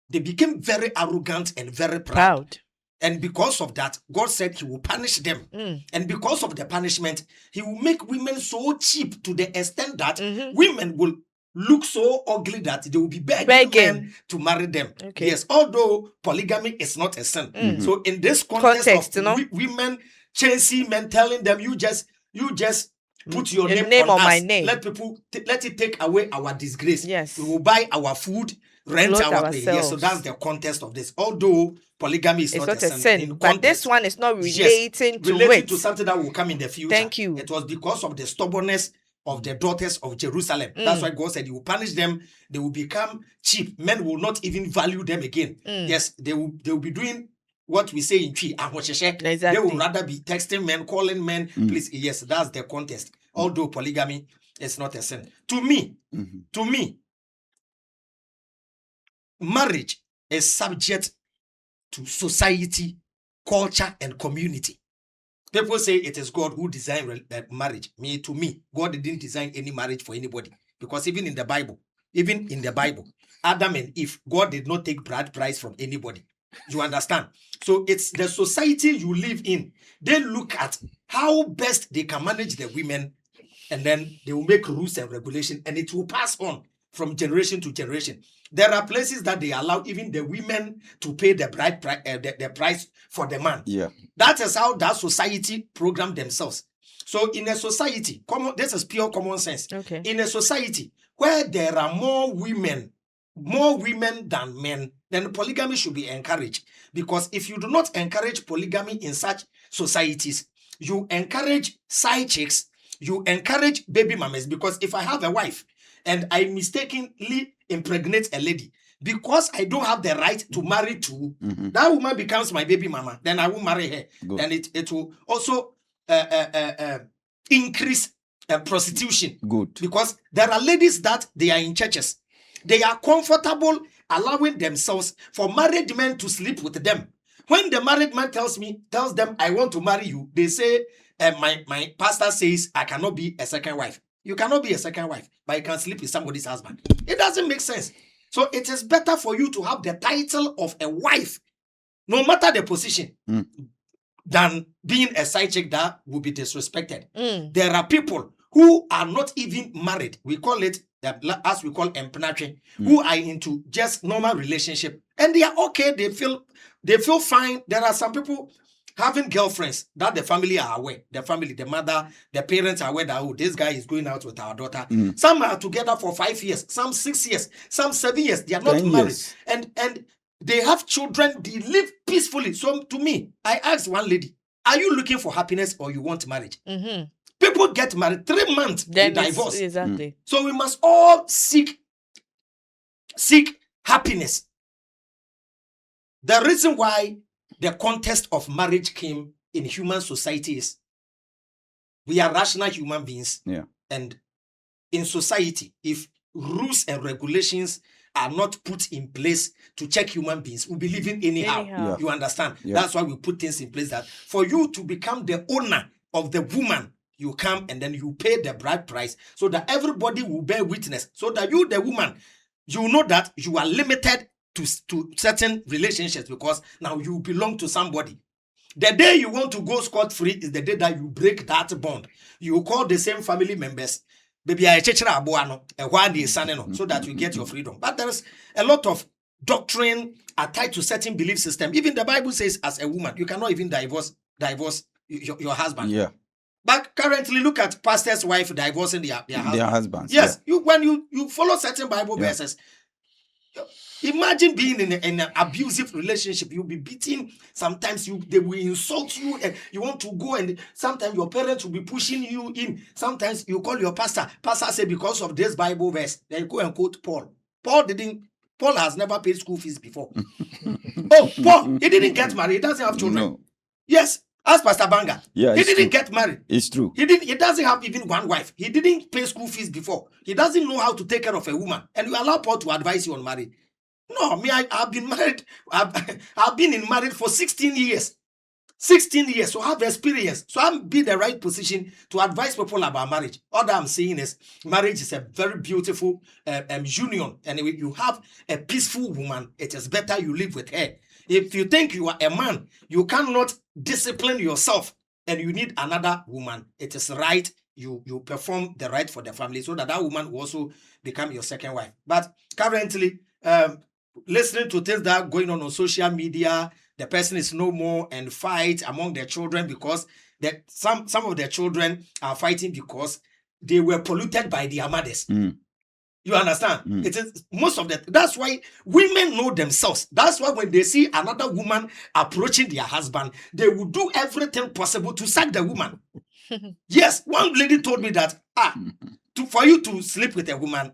they became very arrogant and very proud. And because of that, God said he will punish them. And because of the punishment, he will make women so cheap to the extent that women will look so ugly that they will be begging men to marry them. Okay. Yes, although polygamy is not a sin. So in this context of women chasing men, telling them, you just put your name on us. My name. Let it take away our disgrace. Yes. We will buy our food, rent our place. Yes, so that's the context of this. Although polygamy is not a sin. But this one is not relating to something that will come in the future. Thank you. It was because of the stubbornness of the daughters of Jerusalem. That's why God said he will punish them. They will become cheap. Men will not even value them again. Yes, they will be doing what we say in Twi. Exactly. They will rather be texting men, calling men. Please, yes, that's the context. Although polygamy is not a sin. To me, marriage is subject to society, culture, and community. People say it is God who designed marriage. To me, God didn't design any marriage for anybody. Because even in the Bible, Adam and Eve, God did not take bride price from anybody. You understand? So it's the society you live in. They look at how best they can manage the women, and then they will make rules and regulations, and it will pass on from generation to generation. There are places that they allow even the women to pay the bride the price for the man. Yeah. That is how that society program themselves. So in a society, this is pure common sense. Okay. In a society where there are more women than men, then polygamy should be encouraged. Because if you do not encourage polygamy in such societies, you encourage side chicks, you encourage baby mamas. Because if I have a wife and I mistakenly impregnate a lady, because I don't have the right to marry two, that woman becomes my baby mama. Then I will marry her. Good. And it will also increase prostitution. Good. Because there are ladies that they are in churches. They are comfortable allowing themselves for married men to sleep with them. When the married man tells them, I want to marry you, they say, my pastor says I cannot be a second wife. You cannot be a second wife, but you can sleep with somebody's husband. It doesn't make sense. So it is better for you to have the title of a wife, no matter the position, than being a side chick that will be disrespected. There are people who are not even married. We call it, as we call empenatre, who are into just normal relationship. And they are okay. They feel fine. There are some people having girlfriends that the family are aware. The family, the mother, the parents are aware that, oh, this guy is going out with our daughter. Some are together for 5 years, some 6 years, some 7 years. They are not married. And they have children. They live peacefully. So to me, I asked one lady, are you looking for happiness or you want marriage? People get married 3 months, they divorce. Exactly. So we must all seek happiness. The reason why the context of marriage came in human society is we are rational human beings. Yeah. And in society, if rules and regulations are not put in place to check human beings, we'll be living anyhow. Yeah. You understand? Yeah. That's why we put things in place that for you to become the owner of the woman, you come and then you pay the bride price so that everybody will bear witness. So that you, the woman, you know that you are limited to certain relationships because now you belong to somebody. The day you want to go scot-free is the day that you break that bond. You call the same family members, baby, I so that you get your freedom. But there is a lot of doctrine attached to certain belief system. Even the Bible says, as a woman, you cannot even divorce your husband. Yeah. But currently, look at pastor's wife divorcing their husbands. Yes, yeah. When you follow certain Bible verses, imagine being in an abusive relationship. You'll be beaten. Sometimes they will insult you, and you want to go. And sometimes your parents will be pushing you in. Sometimes you call your pastor. Pastor say because of this Bible verse, then you go and quote Paul. Paul has never paid school fees before. Paul, he didn't get married. He doesn't have children. No. Yes. Ask Pastor Banga. Yeah, he didn't get married. It's true. He doesn't have even one wife. He didn't pay school fees before. He doesn't know how to take care of a woman. And you allow Paul to advise you on marriage. No, me, I've been married. I've been in marriage for 16 years. 16 years. So I have experience. So I'm in the right position to advise people about marriage. All that I'm saying is marriage is a very beautiful union. And if you have a peaceful woman, it is better you live with her. If you think you are a man, you cannot discipline yourself and you need another woman, it is right you perform the right for the family so that woman will also become your second wife. But currently, listening to things that are going on social media, the person is no more and fight among their children because some of their children are fighting because they were polluted by their mothers. You understand? It is most of that. That's why women know themselves. That's why when they see another woman approaching their husband, they will do everything possible to sack the woman. Yes, one lady told me that for you to sleep with a woman,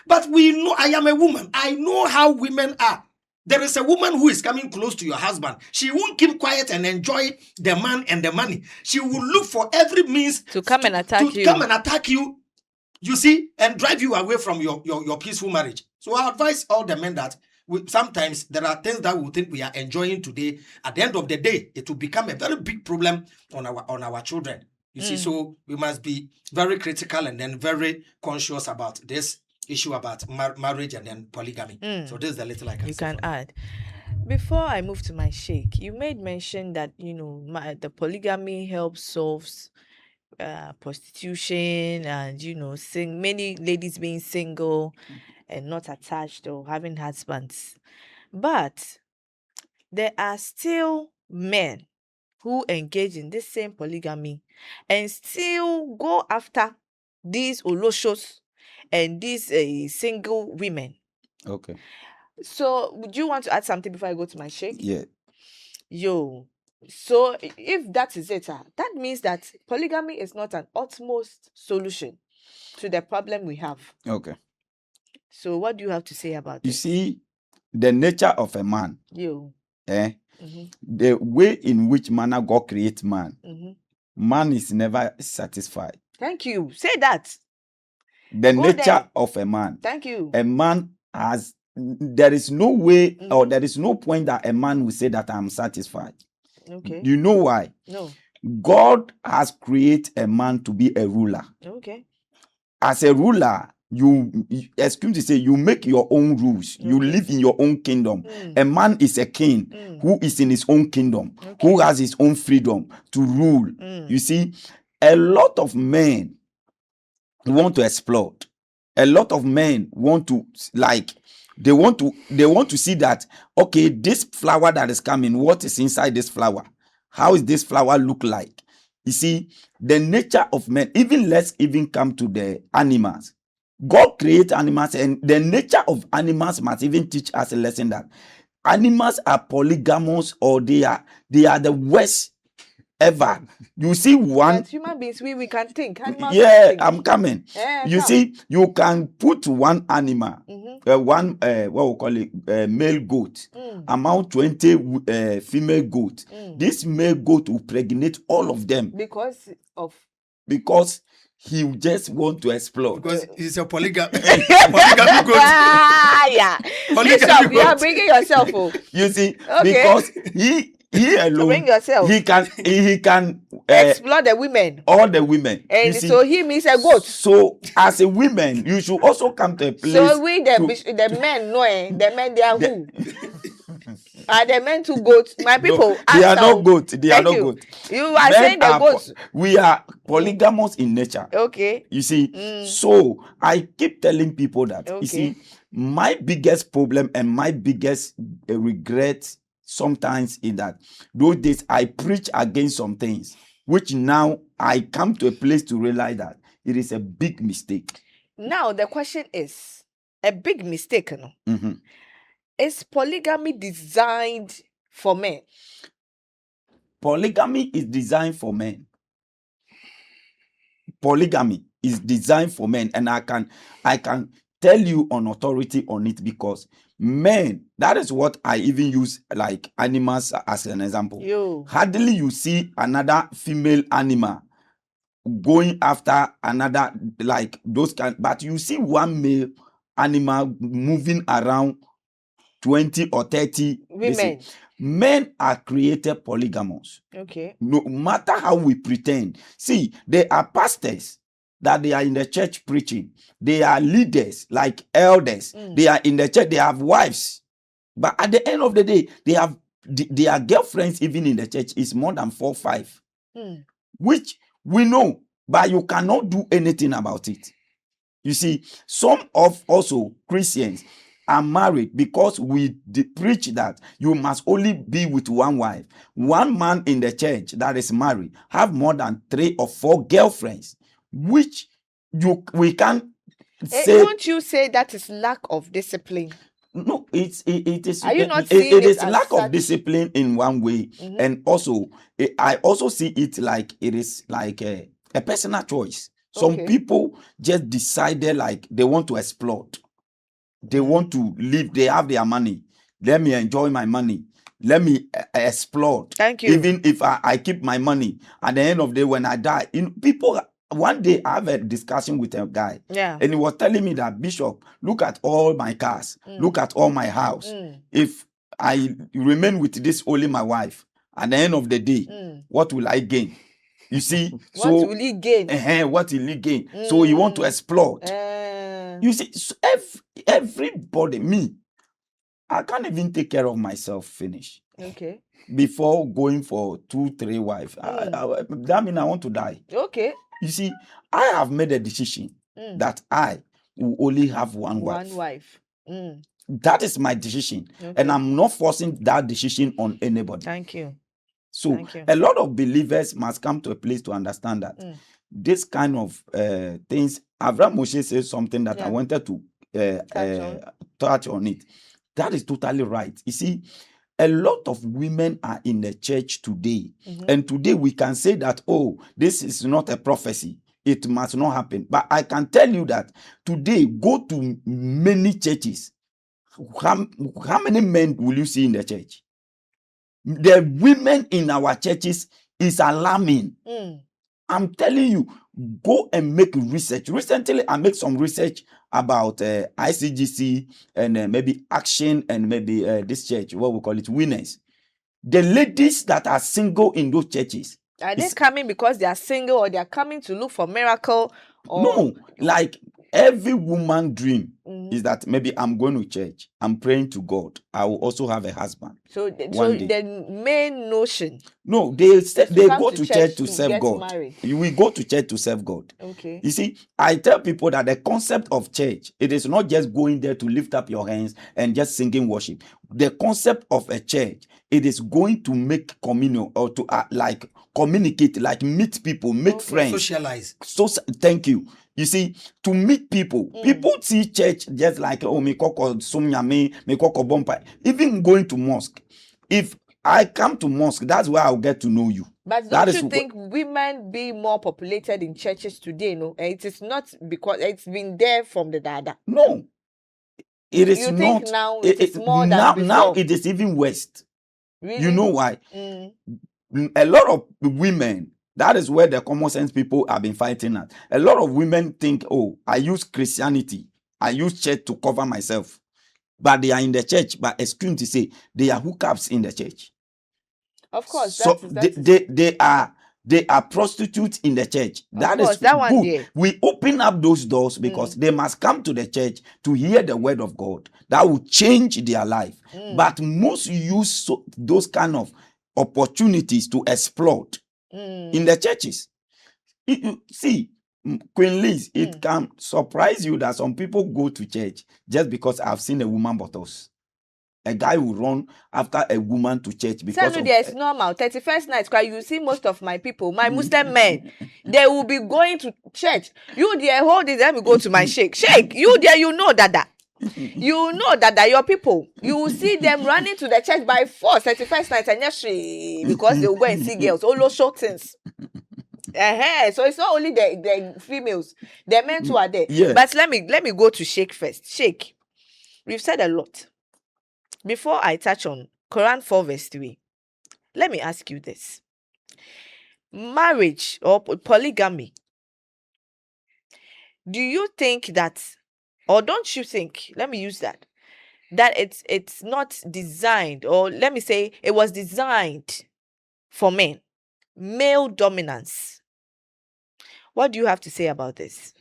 but we know I am a woman. I know how women are. There is a woman who is coming close to your husband. She won't keep quiet and enjoy the man and the money. She will look for every means to come and attack you. Come and attack you. You see, and drive you away from your peaceful marriage. So I advise all the men that sometimes there are things that we think we are enjoying today. At the end of the day, it will become a very big problem on our children. You see, so we must be very critical and then very conscious about this issue about marriage and then polygamy. So this is the little I can you say can add. Before I move to my sheikh, you made mention that the polygamy helps solves prostitution and many ladies being single and not attached or having husbands. But there are still men who engage in this same polygamy and still go after these oloshos and these single women. Okay. So would you want to add something before I go to my sheikh? Yeah. So if that is it, that means that polygamy is not an utmost solution to the problem we have. Okay. So what do you have to say about You this? see, the nature of a man, the way in which manner God creates man, man is never satisfied. Thank you. Say that. The nature of a man. Thank you. A man there is no way or there is no point that a man will say that I'm satisfied. Okay. You know why? No. God has created a man to be a ruler. Okay. As a ruler, you make your own rules. Okay. You live in your own kingdom. A man is a king who is in his own kingdom, who has his own freedom to rule. You see, a lot of men want to exploit. A lot of men want to they want to see that, okay, this flower that is coming, what is inside this flower? How is this flower look like? You see, the nature of men, let's even come to the animals. God created animals, and the nature of animals must even teach us a lesson that animals are polygamous, or they are the worst ever. You see, one. As human beings, we can think. I'm coming. You see, you can put one animal, what we call it, male goat, among 20 female goat. This male goat will pregnate all of them because he just want to explore. Because he's a polygamy goat. Yeah. Bishop, you are bringing yourself. You see, because he alone, he can explore the women, all the women, and so he means a goat. So as a woman, you should also come to a place. So the men know, the men, they are who? Are the men to goats? My people, no, they are not goats. They are not goats. You are men saying the goats. We are polygamous in nature. Okay. You see, so I keep telling people that, you see, my biggest problem and my biggest regret sometimes is that those days I preach against some things, which now I come to a place to realize that it is a big mistake. Now the question is, a big mistake, no? Is polygamy designed for men? Polygamy is designed for men. Polygamy is designed for men, and I can tell you on authority on it, because men, that is what I even use like animals as an example. Hardly you see another female animal going after another, like those kind, but you see one male animal moving around 20 or 30 women. Men are created polygamous. Okay. No matter how we pretend. See, there are pastors that they are in the church preaching. They are leaders, like elders. They are in the church. They have wives. But at the end of the day, their girlfriends, even in the church, is more than 4 or 5. Which we know, but you cannot do anything about it. You see, some of also Christians are married because we preach that you must only be with one wife. One man in the church that is married have more than 3 or 4 girlfriends, which we can't say. Don't you say that is lack of discipline? No, it is. Are you not seeing it is lack of discipline in one way, and also I also see it like it is like a personal choice. Some people just decided like they want to exploit. They want to live. They have their money. Let me enjoy my money. Let me explore. Thank you. Even if I keep my money, at the end of the day, when I die, people one day I have a discussion with a guy, Yeah. and he was telling me that, Bishop, look at all my cars, look at all my house. If I remain with this only my wife, at the end of the day, what will I gain? You see, What will he gain? What will he gain? So he want to exploit. You see, so everybody, me, I can't even take care of myself. Finish. Okay. Before going for 2-3 wives, that means I want to die. Okay. You see, I have made a decision that I will only have one wife. One wife. That is my decision, and I'm not forcing that decision on anybody. Thank you. So a lot of believers must come to a place to understand that this kind of things. Avram Moshe says something that I wanted to touch on it. That is totally right. You see, a lot of women are in the church today, and today we can say that, oh, this is not a prophecy. It must not happen. But I can tell you that today, go to many churches. How many men will you see in the church? The women in our churches is alarming. I'm telling you, go and make research. Recently, I made some research about ICGC and maybe Action and maybe this church, what we call it, Winners. The ladies that are single in those churches. Are they coming because they are single, or they are coming to look for miracle? Or... No, like every woman dream is that maybe I'm going to church, I'm praying to God, I will also have a husband. So the main notion. No, they go to church to serve God. Married. We go to church to serve God. Okay. You see, I tell people that the concept of church, it is not just going there to lift up your hands and just singing worship. The concept of a church, it is going to make communion or to like communicate, like meet people, make friends, socialize. So thank you. You see, to meet people, people see church just like, oh, me koko sumyame, me koko bompa. Even going to mosque, if I come to mosque, that's where I'll get to know you. But don't you think women be more populated in churches today? No, it is not because it's been there from the dada. No, it is you not. Think now it is more than before? Now it is even worse. Really? You know why? A lot of women. That is where the common sense people have been fighting at. A lot of women think, oh, I use Christianity, I use church to cover myself. But they are in the church, but excuse to say, they are hookups in the church. Of course. So they are prostitutes in the church. That is good. We open up those doors because they must come to the church to hear the word of God. That will change their life. But most use those kind of opportunities to exploit in the churches. See, Queen Liz, it can surprise you that some people go to church just because I've seen a woman bottles. A guy will run after a woman to church because it's normal. 31st night, because you see most of my people, my Muslim men, they will be going to church. You there, hold it, let me go to my sheikh. Sheikh, you there, you know that. You know that your people, you will see them running to the church by force 31st night and yes, because they will go and see girls, all those short things. So it's not only the females, the men too are there. Yeah. But let me go to Sheikh first. Sheikh, we've said a lot. Before I touch on Quran 4 verse 3, let me ask you this. Marriage or polygamy, do you think that, or don't you think, let me use that it's not designed, or let me say it was designed for men, male dominance? What do you have to say about this?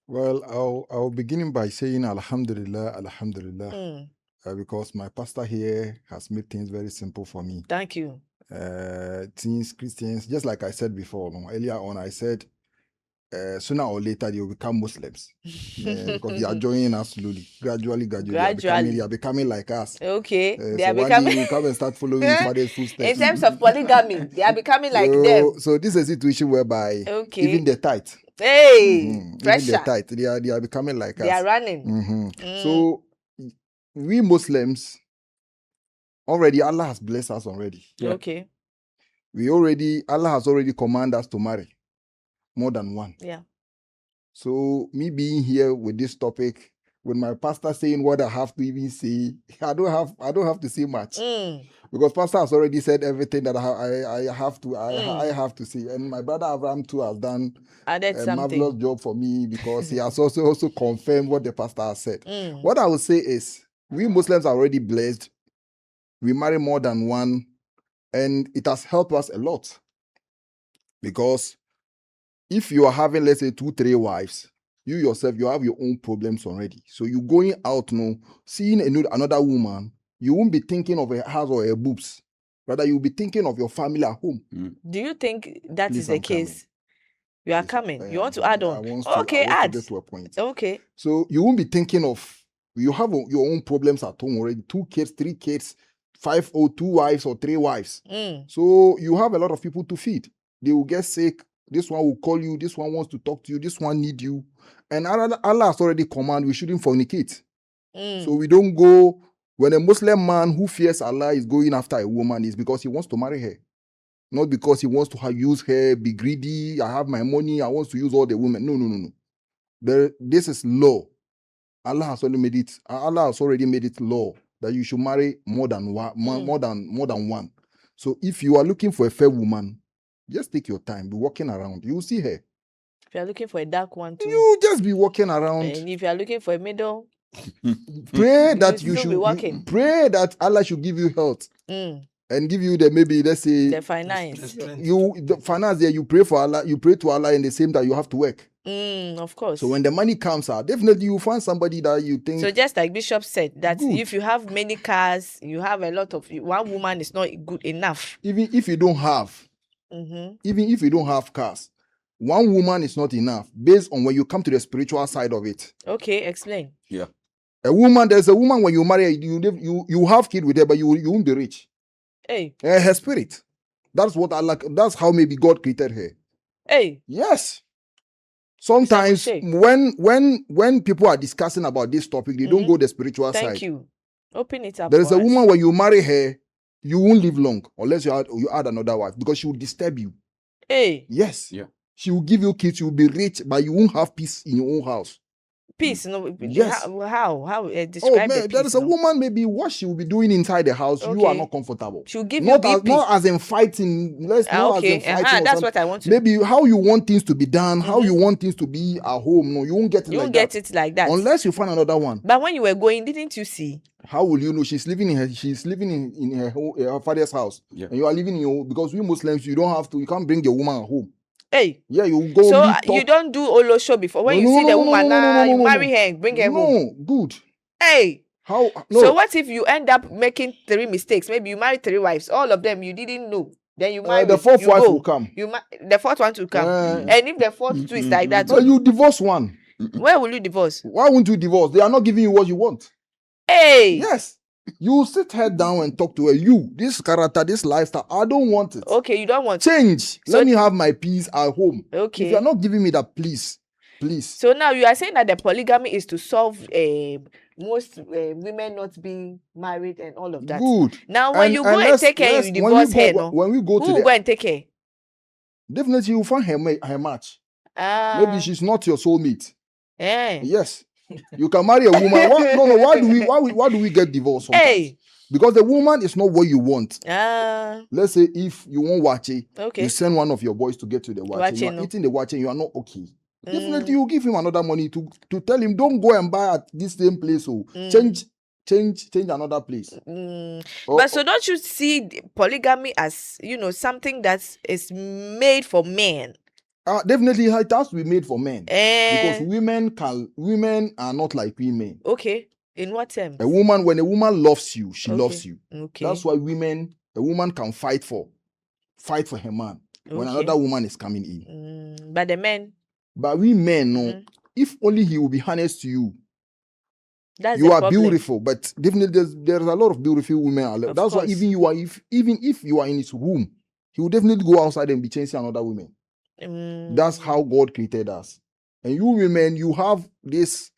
Well, I'll begin by saying Alhamdulillah, Alhamdulillah. Because my pastor here has made things very simple for me. Thank you. Since Christians, just like I said before, earlier on, I said, sooner or later they will become Muslims because they are joining us slowly, gradually. They are becoming like us. Okay, they so are becoming. They will come and start following his father's footsteps. In terms of polygamy, they are becoming like them. So this is a situation whereby even the tithe, pressure. Even the tithe, they are becoming like us. They are running. So we Muslims already, Allah has blessed us already. Yeah. Okay. Allah has already commanded us to marry more than one. Yeah. So me being here with this topic with my pastor saying what I have to even say, I don't have to say much. Because pastor has already said everything that I have to say. And my brother Abraham too has done a marvelous job for me, because he has also confirmed what the pastor has said. What I will say is, we Muslims are already blessed. We marry more than one, and it has helped us a lot. Because if you are having, let's say, 2-3 wives, you yourself, you have your own problems already. So you going out now, seeing another woman, you won't be thinking of her house or her boobs. Rather, you'll be thinking of your family at home. Do you think that is the case? You are coming. You want to add on? Okay, add. To get to a point. Okay. So you won't be thinking of, you have your own problems at home already. 2 kids, 3 kids, 5 or 2 wives or 3 wives. So you have a lot of people to feed. They will get sick. This one will call you. This one wants to talk to you. This one need you. And Allah has already commanded we shouldn't fornicate. So we don't go. When a Muslim man who fears Allah is going after a woman, is because he wants to marry her. Not because he wants to use her, be greedy, I have my money, I want to use all the women. No. This is law. Allah has already made it law that you should marry more than one, more than one. So if you are looking for a fair woman, just take your time, be walking around. You will see her. If you are looking for a dark one too, you just be walking around. And if you are looking for a middle, pray that pray that Allah should give you health. And give you let's say the finance. The finance there, you pray for Allah, you pray to Allah, in the same time you have to work. Of course. So when the money comes out, definitely you find somebody that you think. So just like Bishop said, that if you have many cars, you have a lot of, one woman is not good enough. Even if you don't have, cars, one woman is not enough, based on when you come to the spiritual side of it. Okay, explain. Yeah. There's a woman, when you marry, you have kids with her, but you won't be rich. Hey. Her spirit. That's how maybe God created her. Hey. Yes. Sometimes when people are discussing about this topic, they don't go the spiritual side. Thank you. Open it up. There is a woman, when you marry her, you won't live long unless you add another wife, because she will disturb you. Hey. Yes. Yeah. She will give you kids, you will be rich, but you won't have peace in your own house. Peace? No. Yes. How? Describe the peace, there is a woman, maybe what she will be doing inside the house, you are not comfortable. She'll give you BP. Not as in fighting. That's what I want to. Maybe how you want things to be done, how you want things to be at home. No, you won't get it. You won't get it like that unless you find another one. But when you were going, didn't you see? How will you know? She's living in her father's house, and you are living in your. Because we Muslims, you can't bring your woman at home. Hey. Yeah, you go. So you don't do Olo show before. When you see the woman now, you marry her, bring her home. No, good. Hey. How? No. So what if you end up making 3 mistakes? Maybe you marry 3 wives, all of them you didn't know. Then you marry the 4th wife will come. The 4th one to come. And if the 4th twist like that, so you divorce one. Where will you divorce? Why won't you divorce? They are not giving you what you want. Hey. Yes. You sit her down and talk to her. This character, this lifestyle, I don't want it. Okay, you don't want change. Let me have my peace at home. Okay. If you are not giving me that, please. So now you are saying that the polygamy is to solve most women not being married and all of that. Good. Now when you go and take her, you divorce her. When we go who will go and take her? Definitely you will find her match. Maybe she's not your soulmate. Yes. You can marry a woman. Why do we get divorced sometimes? Hey. Because the woman is not what you want. Let's say if you want wache, you send one of your boys to get to the wache. You are eating the wache, you are not okay. Definitely you give him another money to tell him, don't go and buy at this same place. Change another place. But so don't you see polygamy as, something that is made for men? Definitely it has to be made for men. Because women are not like women. Okay. In what terms? When a woman loves you, she loves you. Okay. That's why a woman can fight for her man when another woman is coming in. But the men? But we men, no. If only he will be honest to you. That's you are beautiful, but definitely there's a lot of beautiful women. That's why even if you are in his room, he will definitely go outside and be chasing another woman. That's how God created us. And you women, you have this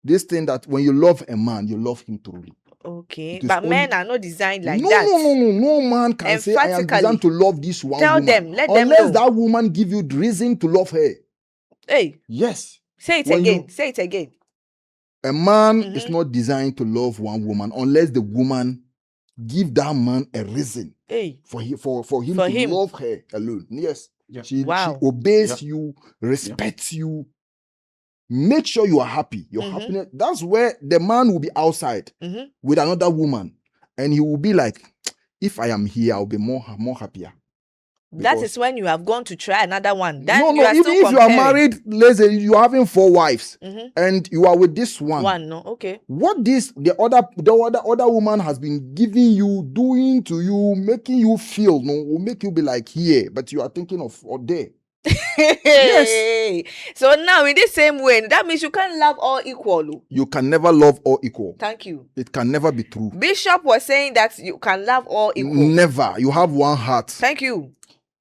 thing that when you love a man, you love him truly. Okay, but men are not designed like that. No man can say I am designed to love this one woman. Let them know. Unless that woman give you the reason to love her. Hey. Yes. Say it again. Say it again. A man is not designed to love one woman unless the woman give that man a reason for him to love her alone. Yes. Yeah. She Wow. obeys you, respects you, make sure you are happy. Your happiness. That's where the man will be outside with another woman, and he will be like, if I am here, I'll be more happier. That is when you have gone to try another one. Then No, you are even still if you are comparing. married, let's say you are having 4 wives, and you are with this one. No, okay. What the other woman has been giving you, doing to you, making you feel, will make you be like here, but you are thinking of or there. Yes. So now in the same way, that means you can't love all equal. You can never love all equal. Thank you. It can never be true. Bishop was saying that you can love all equal. Never. You have one heart. Thank you.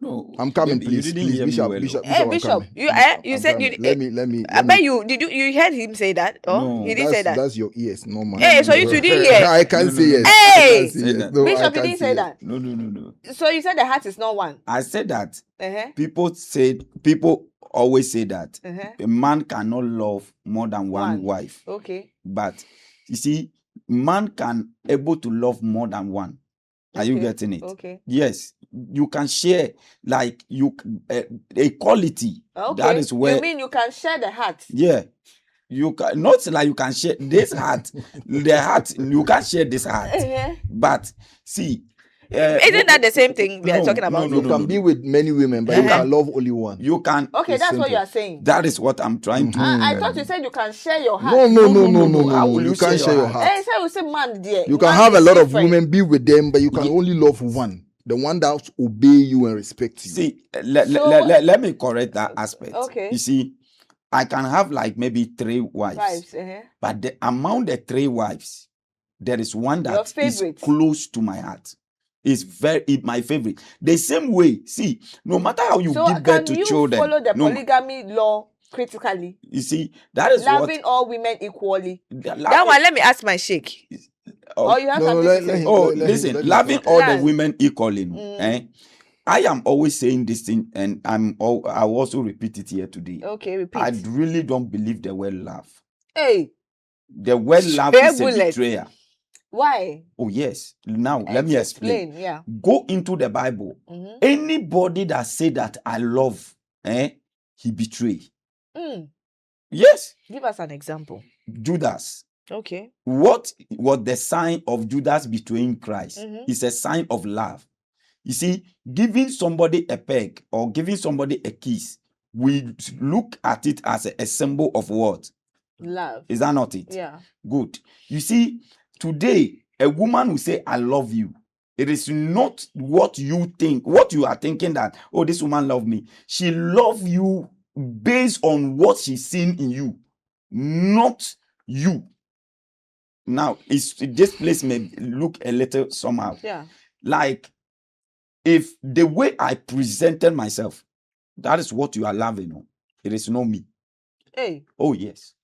No, I'm coming, maybe you please. didn't hear me well. Bishop, Hey, I'm Bishop, coming. you I'm said coming. you. Let me. I bet you heard him say that? Oh, No. he didn't say that. That's your ears, no man. Hey, so you two didn't hear? I can't say yes. Hey! I can't say yes. No, I Bishop, you can't didn't say yes. that. No. So you said the heart is not one. I said that. Uh-huh. People always say that Uh-huh. a man cannot love more than one wife. Okay. But you see, man can able to love more than one. Are you getting it? Okay. Yes, you can share like equality. Okay. That is where you mean you can share the heart. Yeah, you can not like you can share this heart. The heart you can't share this heart. But see, isn't that the same thing we are talking about? You can be with many women, but you can love only one. You can. Okay, that's simple. what you are saying. That is what I'm trying to. I thought you said you can share your heart. No. How will You can't share your heart. Hey, so you say man, dear. You can have a lot of women, be with them, but you can only love one. The one that obey you and respect you. See, let me correct that aspect. Okay. You see, I can have like maybe 3 wives. But among the 3 wives, there is one that is close to my heart. Is my favorite. The same way, see, no matter how you give birth to children. Follow the polygamy law critically? You see, that is loving all women equally. That one, let me ask my sheik. You have something to say? Listen, loving all the women equally. I am always saying this thing, and I'll also repeat it here today. Okay, repeat. I really don't believe the word love. Hey. The word love is a betrayal. Why? Oh, yes. Now, let me explain. Yeah. Go into the Bible. Anybody that say that I love, he betray. Yes. Give us an example. Judas. Okay. What was the sign of Judas betraying Christ? It's a sign of love. You see, giving somebody a peg or giving somebody a kiss, we look at it as a symbol of what? Love. Is that not it? Yeah. Good. You see, today, a woman will say, I love you. It is not what you think, what you are thinking that, oh, this woman loves me. She loves you based on what she's seen in you, not you. Now, this place may look a little somehow. Yeah. Like, if the way I presented myself, that is what you are loving. It is not me. Hey. Oh, yes.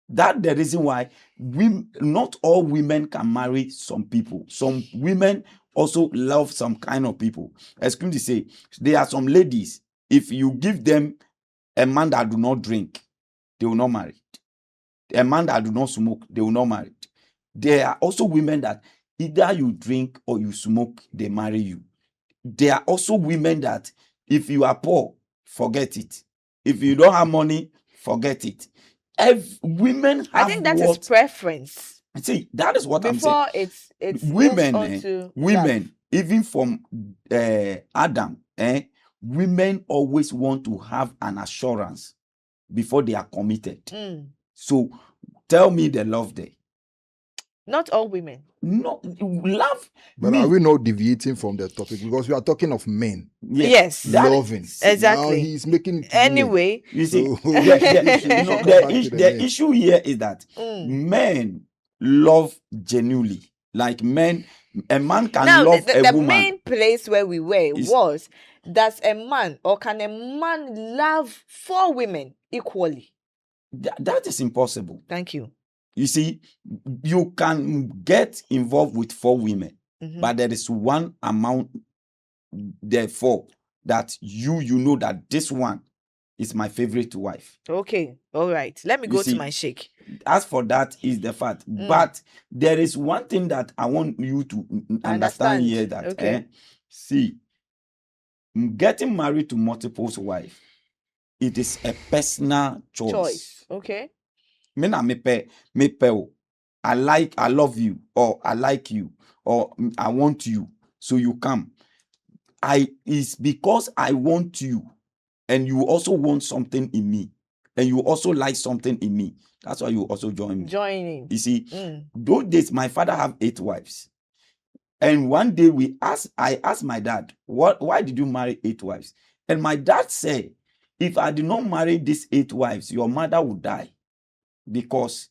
That's the reason why not all women can marry some people. Some women also love some kind of people. Excuse me to say, there are some ladies, if you give them a man that do not drink, they will not marry. A man that do not smoke, they will not marry. There are also women that either you drink or you smoke, they marry you. There are also women that if you are poor, forget it. If you don't have money, forget it. Women have, I think that is preference. See, that is what I'm saying. Before it's women, even from Adam, women always want to have an assurance before they are committed. So tell me the love there. Not all women. No, love. But are we not deviating from the topic? Because we are talking of men. Yes. Loving. Exactly. Now he's making it anyway. You see, the issue here is that men love genuinely. Like a man can love a woman. The main place where we were was, does a man or can a man love 4 women equally? That is impossible. Thank you. You see, you can get involved with 4 women, but there is one amount, therefore, that you know that this one is my favorite wife. Okay, all right. Let me You go see, to my shake. As for that is the fact. But there is one thing that I want you to understand here that Okay. see, getting married to multiple wives, it is a personal choice. Okay. Me na me pe o. I love you, or I like you, or I want you, so you come. It's because I want you, and you also want something in me, and you also like something in me. That's why you also join me. Joining. You see, those days my father have 8 wives, and one day I asked my dad, why did you marry 8 wives? And my dad said, if I did not marry these 8 wives, your mother would die, because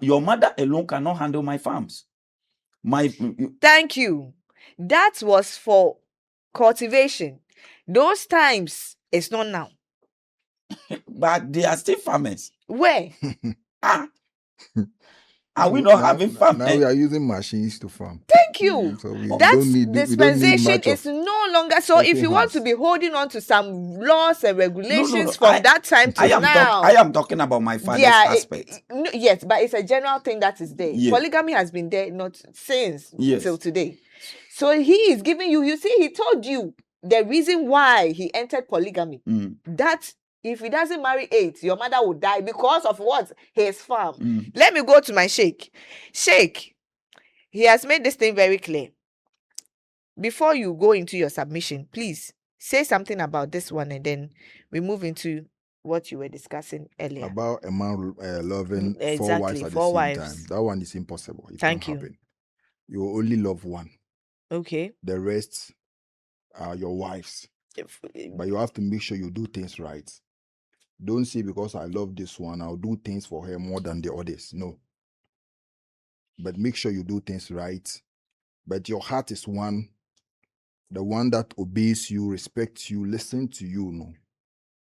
your mother alone cannot handle my farms. Thank you. That was for cultivation. Those times, it's not now. But they are still farmers. Where? Are we not having farm? Now we are using machines to farm. Thank you. So That dispensation is no longer. So if you want to be holding on to some laws and regulations from that time to now. I am talking about my father's aspect. Yes, but it's a general thing that is there. Yeah. Polygamy has been there not since till today. So he is giving you, see, he told you the reason why he entered polygamy. That if he doesn't marry 8, your mother will die because of what? His farm. Let me go to my sheikh. Sheikh, he has made this thing very clear. Before you go into your submission, please say something about this one, and then we move into what you were discussing earlier. About a man loving Exactly, 4 wives at the same time. That one is impossible. It Thank can't you. happen. You will only love one. Okay. The rest are your wives. But you have to make sure you do things right. Don't say because I love this one, I'll do things for her more than the others. No. But make sure you do things right. But your heart is one. The one that obeys you, respects you, listens to you. No.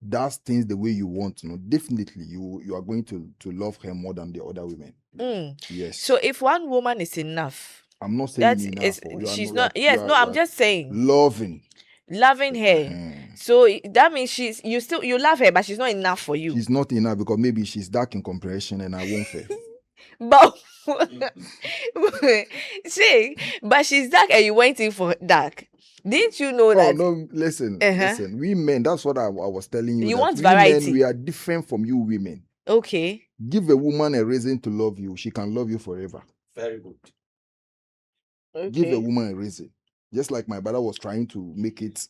Does things the way you want. No. Definitely, you are going to love her more than the other women. Yes. So if one woman is enough. I'm not saying enough. She's not. Yes, no, I'm just saying. Loving her. So that means you love her, but she's not enough for you. She's not enough because maybe she's dark in comparison and I won't fail. But see, but she's dark and you went in for dark. Didn't you know that? No, listen. We men, that's what I was telling you. You want variety. Men, we are different from you women. Okay. Give a woman a reason to love you. She can love you forever. Very good. Okay. Give a woman a reason. Just like my brother was trying to make it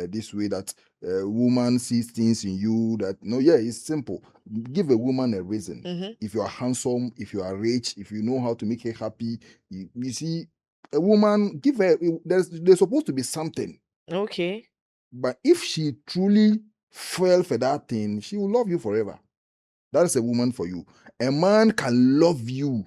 this way, that a woman sees things in you that, it's simple. Give a woman a reason. If you are handsome, if you are rich, if you know how to make her happy, you see, a woman, give her, there's supposed to be something. Okay. But if she truly fell for that thing, she will love you forever. That's a woman for you. A man can love you,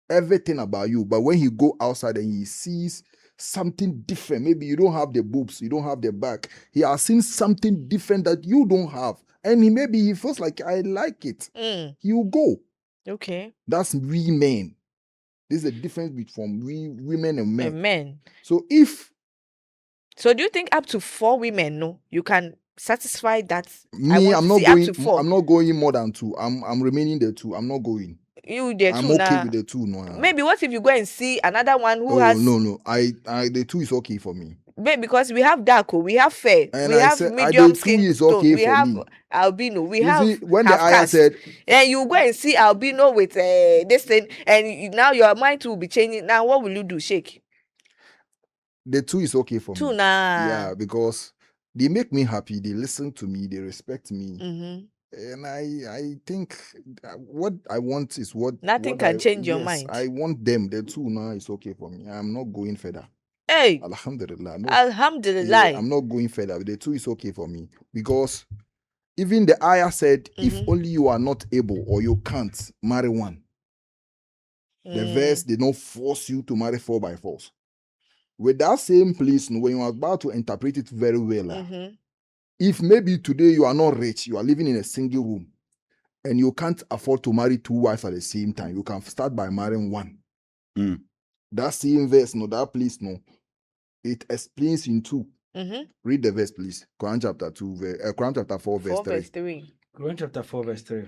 everything about you, but when he go outside and he sees something different, maybe you don't have the boobs, you don't have the back, he has seen something different that you don't have, and he feels like, I like it. He will go. Okay. That's we men. This is the difference between we women and men. Men. So do you think up to 4 women, no, you can satisfy that? Me, I'm not going. I'm not going more than 2. I'm remaining the 2. I'm not going. You there I'm too okay now. with the 2. No. Maybe what if you go and see another one who has? No. I the 2 is okay for me. Because we have dark, we have fair, and we have medium skin tone, we have albino, we have when the ayah said, and you go and see albino with this thing, and now your mind will be changing. Now what will you do, Sheikh? The 2 is okay for me. 2 now. Yeah, because they make me happy, they listen to me, they respect me. And I think what I want is nothing can change your mind. I want them. The 2 now is okay for me. I'm not going further. Hey, Alhamdulillah. No, Alhamdulillah. Yeah, I'm not going further. The 2 is okay for me, because even the ayah said, if only you are not able or you can't marry one. The verse did not force you to marry 4 by force. With that same place, when you are about to interpret it very well, if maybe today you are not rich, you are living in a single room, and you can't afford to marry 2 wives at the same time, you can start by marrying 1. That same verse, that place, it explains in 2 Read the verse, please. Quran chapter 4, verse 3. Quran chapter 4, verse 3.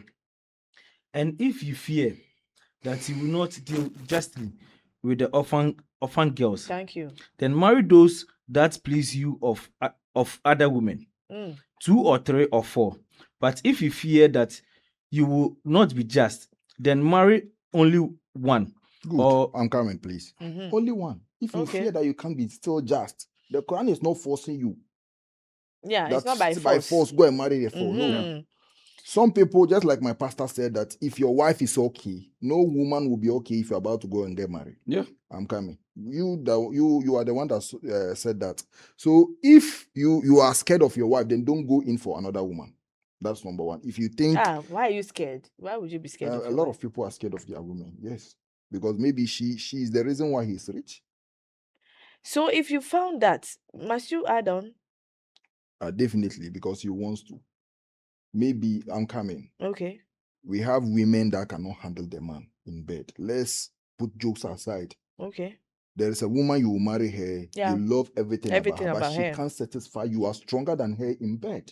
And if you fear that you will not deal justly with the orphan girls, thank you, then marry those that please you of other women, 2 or 3 or 4. But if you fear that you will not be just, then marry only one. Good. I'm coming, please. Only one. If you fear that you can't be still just, the Quran is not forcing you. Yeah, That's it's not by force. By force, go and marry the four. No. Some people, just like my pastor said, that if your wife is okay, no woman will be okay if you're about to go and get married. Yeah. I'm coming. You are the one that said that. So if you are scared of your wife, then don't go in for another woman. That's number one. If you think... why are you scared? Why would you be scared of a lot of people are scared of their women, yes. Because maybe she is the reason why he's rich. So if you found that, must you add on? Definitely, because he wants to. Maybe I'm coming. Okay. We have women that cannot handle the man in bed. Let's put jokes aside. Okay. There is a woman, you will marry her. Yeah. You love everything about her, but she her. can't satisfy you. Are stronger than her in bed.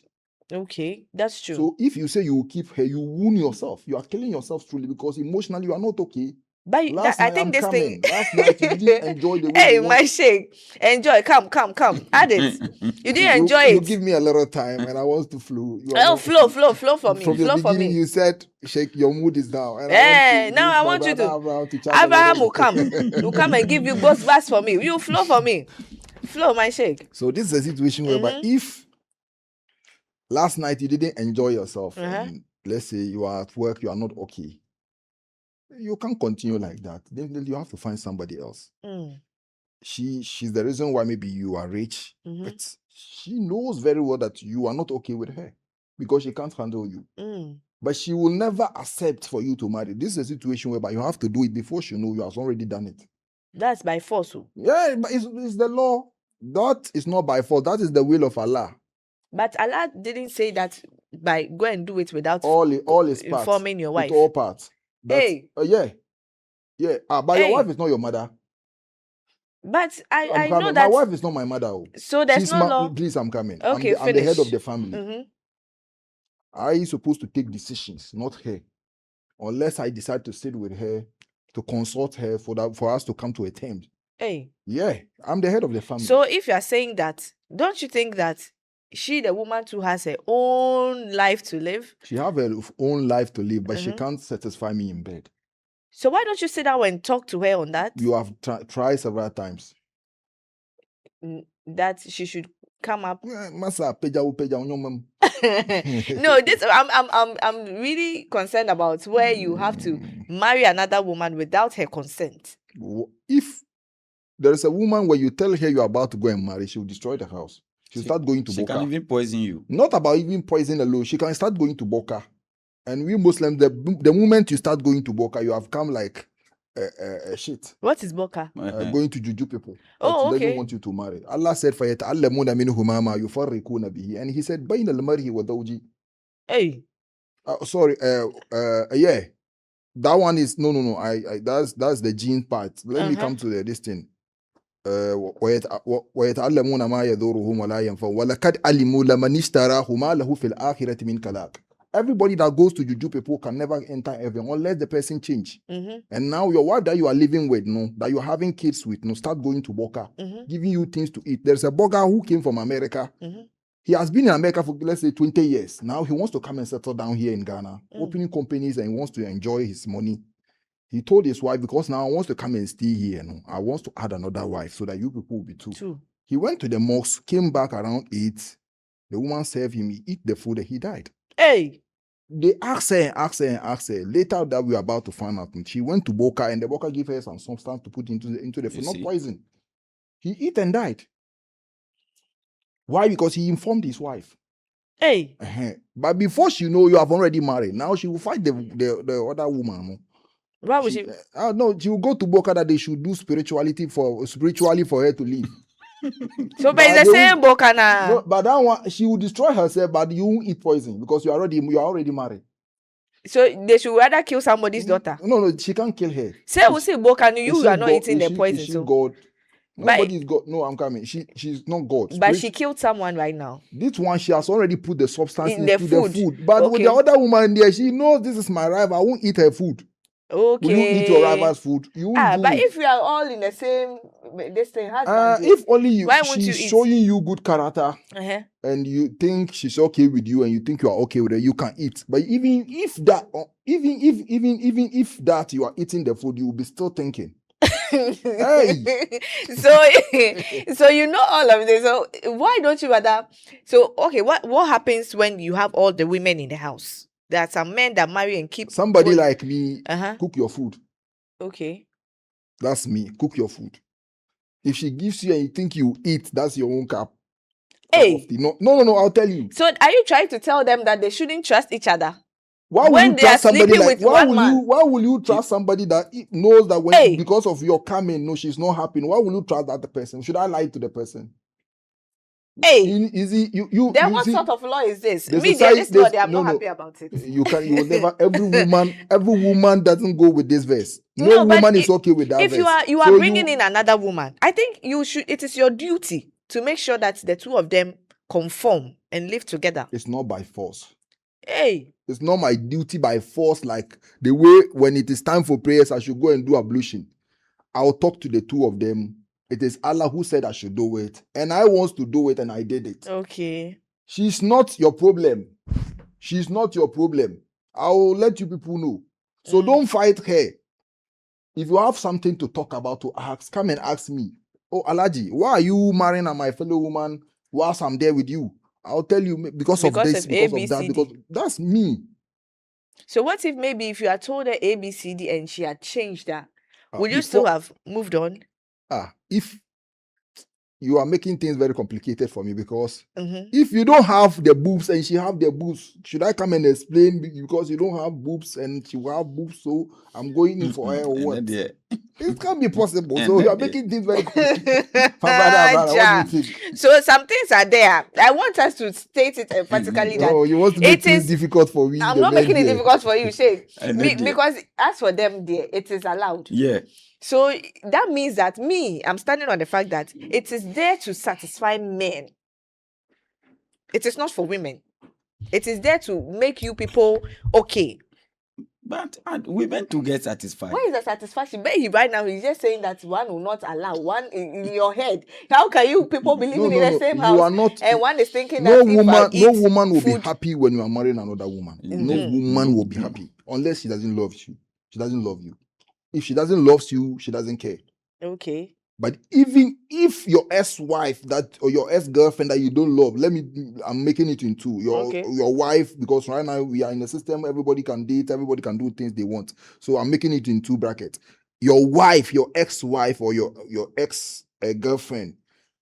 Okay, that's true. So if you say you will keep her, you wound yourself. You are killing yourself truly because emotionally you are not okay. But I think this thing. Last night you didn't enjoy the way. Hey, my sheikh, enjoy. Come. Add it. You didn't enjoy it. You give me a little time, and I want to flow. Flow for me. From flow the for me. You said, "Sheikh, your mood is down." And I want you to. Abraham will come. Will come and give you both verse for me. You flow for me. Flow, my sheikh. So this is a situation whereby if last night you didn't enjoy yourself, and let's say you are at work, you are not okay. You can't continue like that. Then you have to find somebody else. She's the reason why maybe you are rich, but she knows very well that you are not okay with her because she can't handle you. But she will never accept for you to marry. This is a situation whereby you have to do it before she knows you have already done it. That's by force. Yeah, but it's the law. That is not by force. That is the will of Allah. But Allah didn't say that by go and do it without all his parts, informing your wife. With all parts. Hey. Yeah. But your wife is not your mother. But I know that my wife is not my mother. So there's no law. Please, I'm coming. Okay, I'm the head of the family. I'm supposed to take decisions, not her. Unless I decide to sit with her, to consult her for us to come to a terms. Hey. Yeah, I'm the head of the family. So if you are saying that, don't you think that she, the woman too, has her own life to live? She have her own life to live, but she can't satisfy me in bed. So why don't you sit down and talk to her on that? You have tried several times. That she should come up. No, this I'm really concerned about where you have to marry another woman without her consent. If there is a woman where you tell her you are about to go and marry, she will destroy the house. She'll start going to Boka. She can even poison you. Not about even poison alone. She can start going to Boka. And we Muslims, the moment you start going to Boka, you have come like a shit. What is Boka? Going to juju people. Oh, okay. They don't want you to marry. Allah said, فَيَتَعَلَّمُونَ مِنْهُمَا مَا يُفَرِّقُونَ بِهِ. And he said, بَيْنَ الْمَرْءِ وَزَوْجِهِ. Hey. Sorry. Yeah. That one is no. That's the gene part. Let me come to this thing. ويتعلمون ما يضرهم ولا ينفعهم ولقد علموا لمن اشتراه ما له في الآخرة من خلاق. Everybody that goes to juju people can never enter heaven unless the person change. And now your wife that you are living with, that you're having kids with, start going to Boka, giving you things to eat. There's a burger who came from America. He has been in America for, let's say, 20 years. Now he wants to come and settle down here in Ghana, opening companies, and he wants to enjoy his money. He told his wife, because now I want to come and stay here. I want to add another wife so that you people will be two. He went to the mosque, came back around 8. The woman served him, he ate the food, and he died. Hey! They asked her. Later that we were about to find out, she went to Boka, and the Boka gave her some substance to put into the food, not poison. He ate and died. Why? Because he informed his wife. Hey! But before she know you have already married, now she will fight the other woman. Why would she? No, she will go to Boka that they should do spiritually for her to live. So, but it's the same Boka now. No, but that one, she will destroy herself, but you won't eat poison because you are already married. So they should rather kill somebody's daughter. No, she can't kill her. Say we see Boka, you are not eating the poison. So God, Nobody is God. No, I'm coming. She's not God. But she killed someone right now. This one, she has already put the substance In into the the food. But with the other woman there, she knows this is my rival. I won't eat her food. Okay. Will you eat your rival's food? You won't do but it. if you are all in the same this thing, if only you, why won't you she's eat? showing you good character, and you think she's okay with you, and you think you are okay with her, you can eat. But even if that you are eating the food, you will be still thinking. Hey. So you know all of this. So why don't you rather? So okay, what happens when you have all the women in the house? There are some men that marry and keep somebody like me. Cook your food. Okay. That's me. Cook your food. If she gives you and you think you eat, that's your own cup. Hey. No. I'll tell you. So are you trying to tell them that they shouldn't trust each other? Why will you trust somebody like? Why will you trust somebody that knows that when because of your coming, no, she's not happy? Why will you trust that person? Should I lie to the person? Hey, you then what sort of law is this? Me, this law, I'm not happy about it. You will never. Every woman doesn't go with this verse. No woman is okay with that verse. If you are bringing in another woman, I think you should. It is your duty to make sure that the two of them conform and live together. It's not by force. Hey, it's not my duty by force. Like the way when it is time for prayers, I should go and do ablution. I'll talk to the two of them. It is Allah who said I should do it. And I want to do it and I did it. Okay. She's not your problem. She's not your problem. I'll let you people know. So don't fight her. If you have something to talk about, to ask, come and ask me. Oh, Alaji, why are you marrying my fellow woman whilst I'm there with you? I'll tell you because of this, because of that, because that's me. So what if maybe if you had told her A, B, C, D and she had changed that, would you still have moved on? If you are making things very complicated for me, because if you don't have the boobs and she have the boobs, should I come and explain because you don't have boobs and she will have boobs, so I'm going in for her or what? It can't be possible. So you are making things very complicated. What do you think? So some things are there. I want us to state it emphatically that you want to make things difficult for me. I'm not making it difficult for you, Shay. Because as for them, dear, it is allowed. Yeah. So that means that I'm standing on the fact that it is there to satisfy men. It is not for women. It is there to make you people okay. But women to get satisfied. Where is the satisfaction? But right now he's just saying that one will not allow one in your head. How can you people be living in the same house? You are not, and one is thinking no that woman will be happy when you are marrying another woman. No woman will be happy unless she doesn't love you. She doesn't love you. If she doesn't love you, she doesn't care. Okay. But even if your ex-wife or your ex-girlfriend that you don't love, I'm making it in two. Your wife, because right now we are in a system, everybody can date, everybody can do things they want. So I'm making it in two brackets. Your wife, your ex-wife or your ex-girlfriend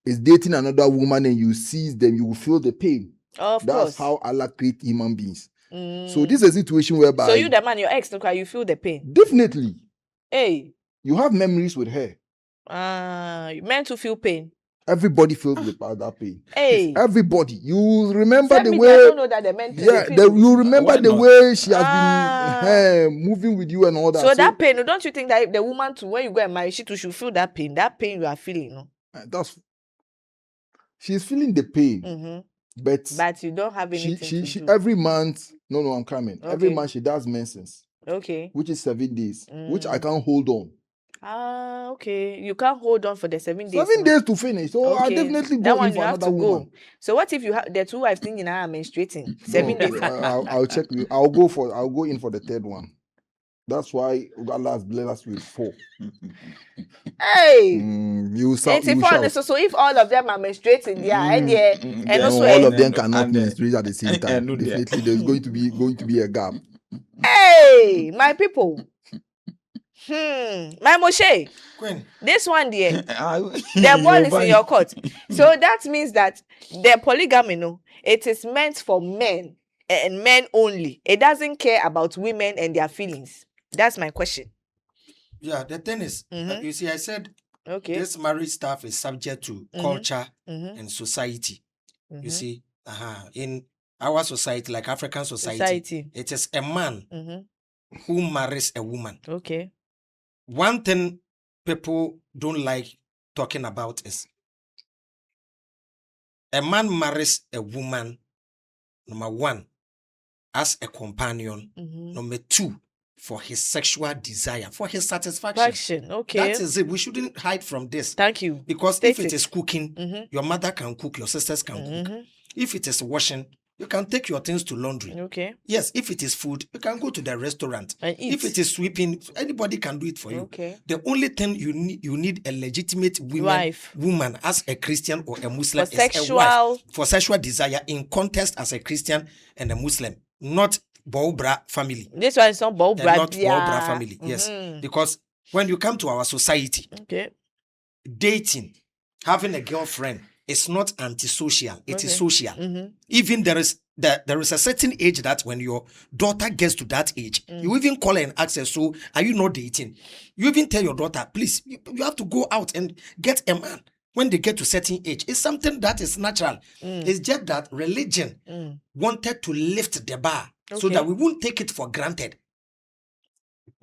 is dating another woman and you see them, you will feel the pain. That's how Allah creates human beings. So this is a situation whereby... So you, the man, your ex, you feel the pain? Definitely. Hey. You have memories with her. You meant to feel pain. Everybody feels that pain. Hey. Everybody. You remember the way... I don't know that they meant to you remember the way she has been moving with you and all that. So that pain, don't you think that the woman, when you go and marry, she too should feel that pain? That pain you are feeling, no? She's feeling the pain. But you don't have anything to do. Every month... No, I'm coming. Okay. Every month she does menses. Okay. Which is 7 days. Which I can't hold on. Okay. You can't hold on for the 7 days. 7 days to finish. So I'll definitely go in for another woman. So what if you have the two wives thinking I'm menstruating? 7 days. I'll check you. I'll go in for the third one. That's why Allah has blessed us with 4. Hey! So if all of them are menstruating, and also all of them cannot menstruate at the same time. Definitely, there's going to be a gap. Hey, my people. My Moshe. Queen. This one there, the ball is in your court. So that means that the polygamy, it is meant for men and men only. It doesn't care about women and their feelings. That's my question. Yeah, the thing is, you see, I said this marriage stuff is subject to culture and society. You see, in our society, like African society, it is a man who marries a woman. Okay. One thing people don't like talking about is a man marries a woman, number one, as a companion, number two, for his sexual desire, for his satisfaction. Okay. That is it. We shouldn't hide from this. Thank you. Because if it is cooking, your mother can cook, your sisters can cook. If it is washing, you can take your things to laundry. Okay. Yes, if it is food, you can go to the restaurant. And eat. If it is sweeping, anybody can do it for you. Okay. The only thing you need a legitimate woman as a Christian or a Muslim is a wife for sexual desire in context as a Christian and a Muslim, not Baobra family. This one is not Baobra. Not Baobra family. Yes, because when you come to our society, dating, having a girlfriend, it's not antisocial. It is social. Even there is a certain age that when your daughter gets to that age, you even call her and ask her, so are you not dating? You even tell your daughter, please, you have to go out and get a man when they get to a certain age. It's something that is natural. It's just that religion wanted to lift the bar so that we won't take it for granted.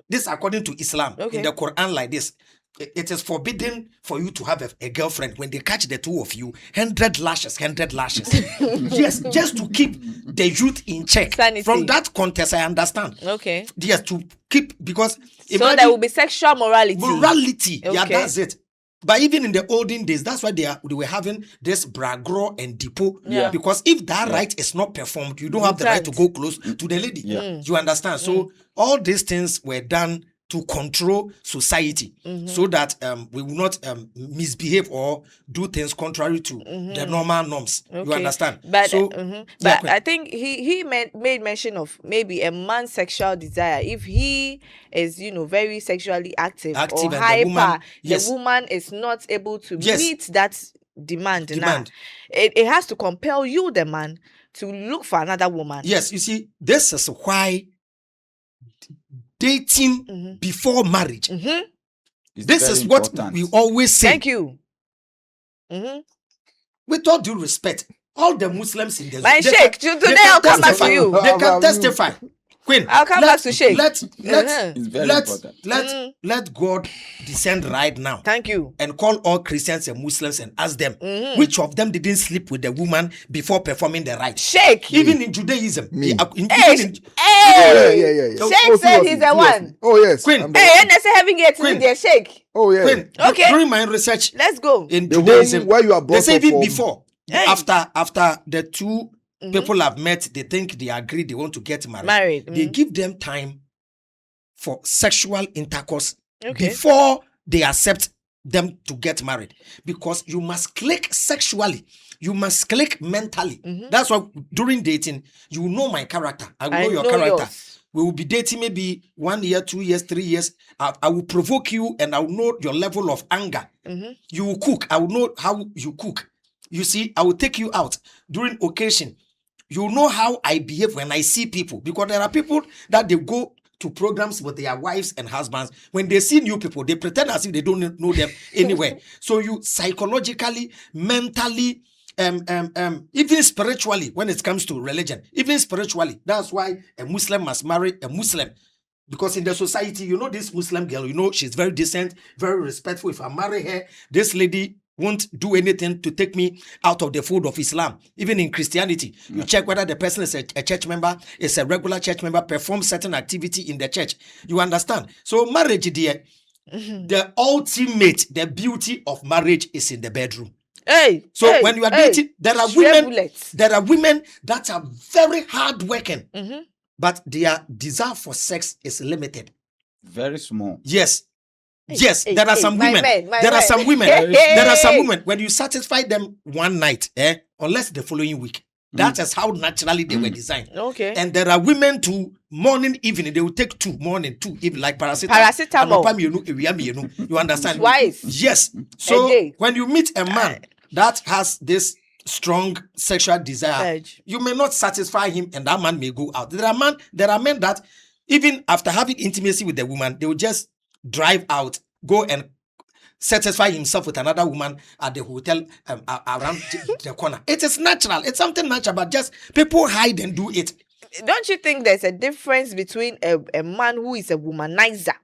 This according to Islam. In the Quran like this. It is forbidden for you to have a girlfriend. When they catch the two of you, 100 lashes. Yes, just to keep the youth in check. Sanity. From that context, I understand. Okay. Yes, to keep, because so there will be sexual morality. Yeah, that's it. But even in the olden days, that's why they were having this bragro and depot. Yeah. Because if that right is not performed, you don't have the right to go close to the lady. You understand? So all these things were done to control society so that we will not misbehave or do things contrary to the normal norms. You understand? But, but I think he made mention of maybe a man's sexual desire. If he is, very sexually active or hyper, the woman is not able to meet that demand. Now, it has to compel you, the man, to look for another woman. Yes, you see, this is why dating before marriage. This is what we always say. Thank you. With all due respect, all the Muslims in the my Sheikh, today I'll come back to you. They can testify. Queen, I'll come back to Sheikh. Let God descend right now. Thank you. And call all Christians and Muslims and ask them which of them didn't sleep with the woman before performing the rite. Sheikh. Even in Judaism. Sheikh Oh, said he's the one. Oh yes. Queen. And I say having it with their Sheikh. Oh yeah. Queen, okay. During my research, let's go. In Judaism, where you are brought they say up even from. before, after the two people have met, they think they agree they want to get married. They give them time for sexual intercourse before they accept them to get married, because you must click sexually, you must click mentally. That's why during dating, you will know my character, I will know your character. Yours. We will be dating maybe 1 year, 2 years, 3 years. I will provoke you and I will know your level of anger. You will cook, I will know how you cook. You see, I will take you out during occasion. You know how I behave when I see people, because there are people that they go to programs with their wives and husbands. When they see new people, they pretend as if they don't know them anywhere. So you psychologically, mentally, even spiritually, when it comes to religion, even spiritually, that's why a Muslim must marry a Muslim. Because in the society, this Muslim girl, she's very decent, very respectful. If I marry her, this lady won't do anything to take me out of the fold of Islam. Even in Christianity, you check whether the person is a church member, is a regular church member, performs certain activity in the church. You understand? So marriage, dear, the ultimate, the beauty of marriage is in the bedroom. When you are dating, there are women that are very hardworking, but their desire for sex is limited. Very small. Yes. There are some women. There are some women. When you satisfy them one night, unless the following week. That is how naturally they were designed. Okay. And there are women to morning, evening. They will take 2 morning, 2 evening, like paracetamol. You understand? Twice. Yes. So when you meet a man that has this strong sexual desire, you may not satisfy him, and that man may go out. There are men that even after having intimacy with the woman, they will just drive out, go and satisfy himself with another woman at the hotel around the corner. It is natural. It's something natural, but just people hide and do it. Don't you think there's a difference between a man who is a womanizer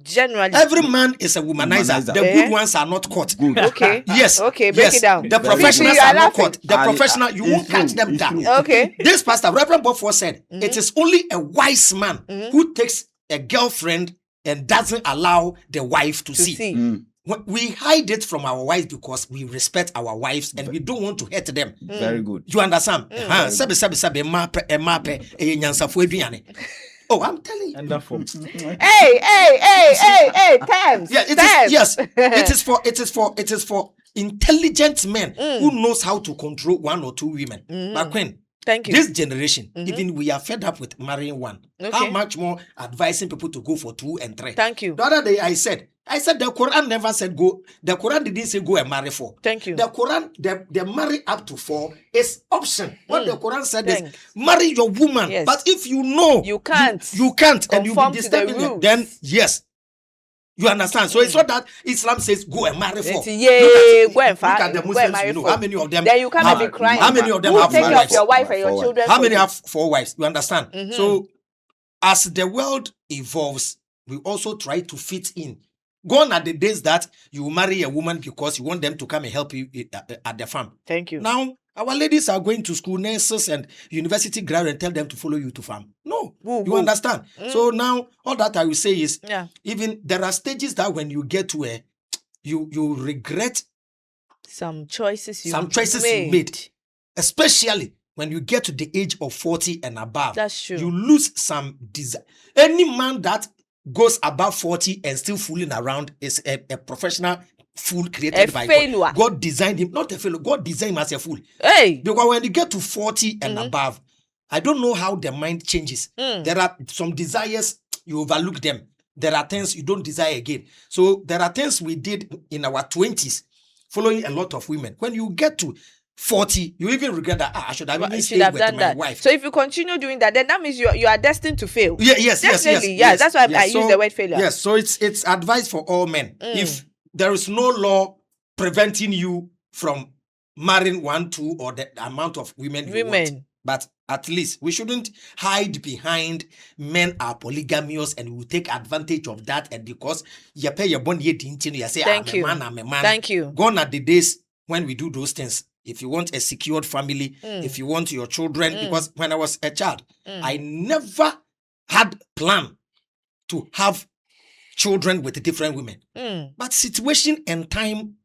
Generally. Every man is a womanizer. The good ones are not caught. Good. Okay. Yes. Okay, break it down. The Very professionals good. are not laughing. caught. The professional, you won't catch them it's down. true. Okay. This pastor, Reverend Bofor, said, it is only a wise man who takes a girlfriend and doesn't allow the wife to see. We hide it from our wives because we respect our wives and we don't want to hurt them. Very good. You understand? Oh, I'm telling you. And that form. Hey, terms. Yeah, it is for intelligent men who knows how to control one or two women. But Queen, thank you. This generation, even we are fed up with marrying one. Okay. How much more advising people to go for 2 and 3? Thank you. The other day I said the Quran never said go. The Quran didn't say go and marry 4. Thank you. The Quran, the marry up to 4 is option. What the Quran said is marry your woman. Yes. But if you know You can't. you can't, and you be conform to the disturbing them, rules. then yes. You understand? So it's not that Islam says go and marry 4. Go and Look at the go and Muslims, marry you know, 4. how many of them Then you can't have, be crying. how many of them Who have take 4 care of wives? your wife and your children? How for many you? have 4 wives? You understand? So as the world evolves, we also try to fit in. Gone are the days that you marry a woman because you want them to come and help you at the farm. Thank you. Now, our ladies are going to school, nurses and university graduates, and tell them to follow you to farm. No, you understand? So now, all that I will say is, even there are stages that when you get to you regret some choices you made, especially when you get to the age of 40 and above. That's true. You lose some desire. Any man that goes above 40 and still fooling around is a professional fool created by God. God designed him, not a failure. God designed him as a fool. Hey, because when you get to 40 and above, I don't know how the mind changes. There are some desires, you overlook them. There are things you don't desire again. So there are things we did in our 20s, following a lot of women. When you get to 40, you even regret that I should have even stayed with my wife. So if you continue doing that, then that means you are destined to fail. Yes. That's why I use the word failure. Yes, so it's advice for all men. If there is no law preventing you from marrying 1, 2, or the amount of women you want, but at least we shouldn't hide behind men are polygamous and we will take advantage of that. And because you pay your bond, you say, I'm a man. Thank you. Gone are the days when we do those things. If you want a secured family, if you want your children, because when I was a child, I never had plan to have children with different women. But situation and time,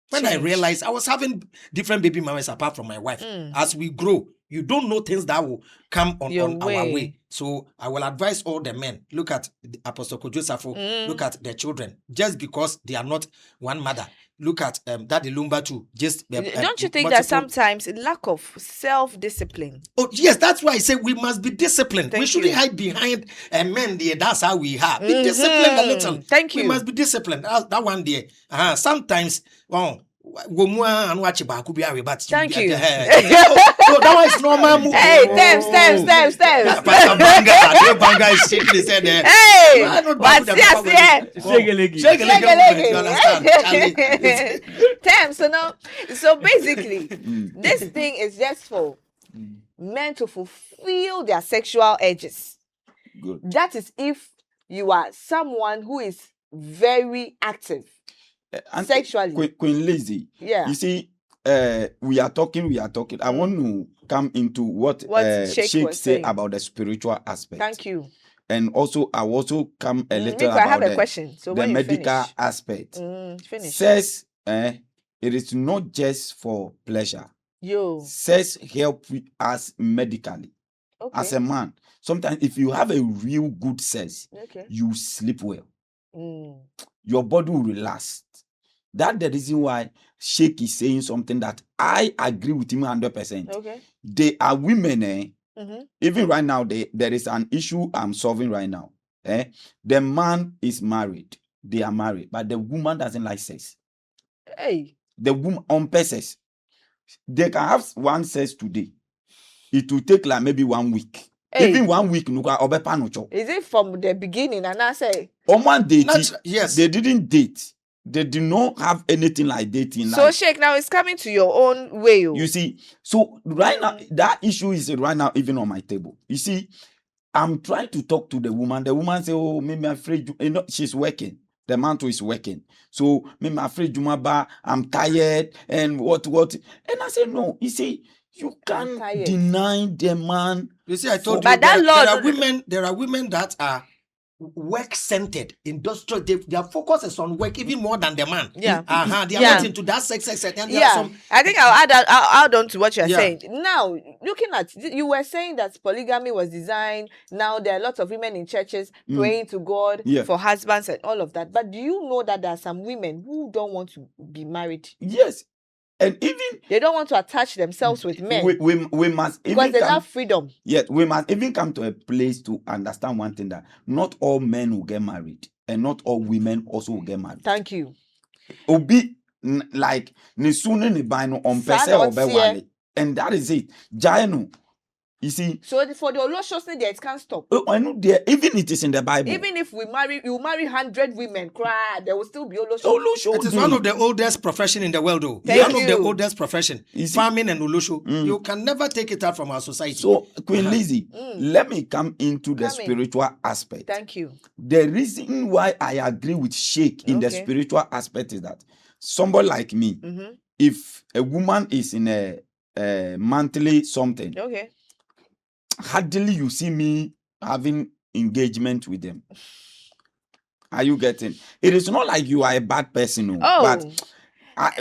when I realized I was having different baby mamas apart from my wife, as we grow, you don't know things that will come on our way. So I will advise all the men, look at the Apostle Kojosafo, look at their children. Just because they are not one mother, look at Daddy Lumba too. Don't you think that sometimes lack of self-discipline? Oh yes, that's why I say we must be disciplined. We shouldn't hide behind men there. That's how we have. Be disciplined a little. Thank you. We must be disciplined. That one there. Sometimes, thank you. So that one is normal. Hey, steps. Pastor Banga is shaking his head there. Hey, but so basically, this thing is just for men to fulfill their sexual urges. Good. That is if you are someone who is very active sexually. Queen Lizzie, you see, we are talking. I want to come into what Sheikh say about the spiritual aspect. Thank you. And also, I also come a little about I have a question. So the medical aspect. Finish. Says, it is not just for pleasure. Sex help us medically. Okay. As a man, sometimes if you have a real good sex, you sleep well. Your body will relax. That's the reason why Sheikh is saying something that I agree with him 100%. Okay. They are women, even right now, there is an issue I'm solving right now. The man is married. They are married, but the woman doesn't like sex. Hey. The woman on purpose. They can have one sex today. It will take like maybe 1 week. Hey. Even 1 week. Is it from the beginning? And I say, on one date, yes, they didn't date. They do not have anything like dating. So, Sheikh, now it's coming to your own way. You see, so right now, that issue is right now even on my table. You see, I'm trying to talk to the woman. The woman say, "Oh, me afraid." You know, she's working. The man too is working. So me afraid Jumaba. I'm tired and what. And I said, no. You see, you can't deny the man. You see, I told but you that there are women that are work-centered, industrial. Their focus is on work even more than the man. Yeah. They are not into that sex. And there are some, I think I'll add on to what you're saying. Now, looking at, you were saying that polygamy was designed. Now there are lots of women in churches praying to God for husbands and all of that. But do you know that there are some women who don't want to be married? Yes. And even they don't want to attach themselves with men. We must, because they love freedom. Yes, we must even come to a place to understand one thing, that not all men will get married, and not all women also will get married. Thank you. Obi like ni sunu ni bano on pese obewale, and that is it. Jainu. You see, so for the Olosho, it can't stop. I know there, even it is in the Bible. Even if you marry 100 women, cry, there will still be Olosho. It is one of the oldest profession in the world, though. One of the oldest profession. Farming and Olosho. You can never take it out from our society. So, Queen Lizzie, let me come into the spiritual aspect. Thank you. The reason why I agree with Sheikh in the spiritual aspect is that somebody like me, if a woman is in a monthly something, hardly you see me having engagement with them. Are you getting? It is not like you are a bad person, but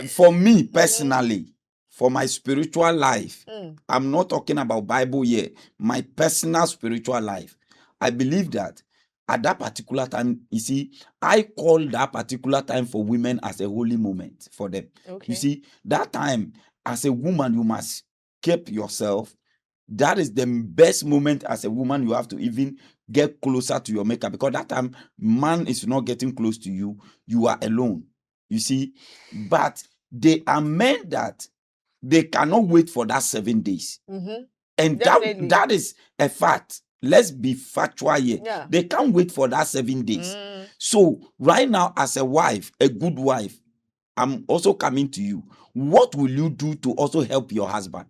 for me personally, for my spiritual life, I'm not talking about Bible here. My personal spiritual life, I believe that at that particular time, you see, I call that particular time for women as a holy moment for them. You see, that time as a woman, you must keep yourself. That is the best moment as a woman. You have to even get closer to your maker, because that time man is not getting close to you. You are alone. You see, but they are men that they cannot wait for that 7 days. And that is a fact. Let's be factual here. Yeah. They can't wait for that 7 days. So right now, as a wife, a good wife, I'm also coming to you. What will you do to also help your husband?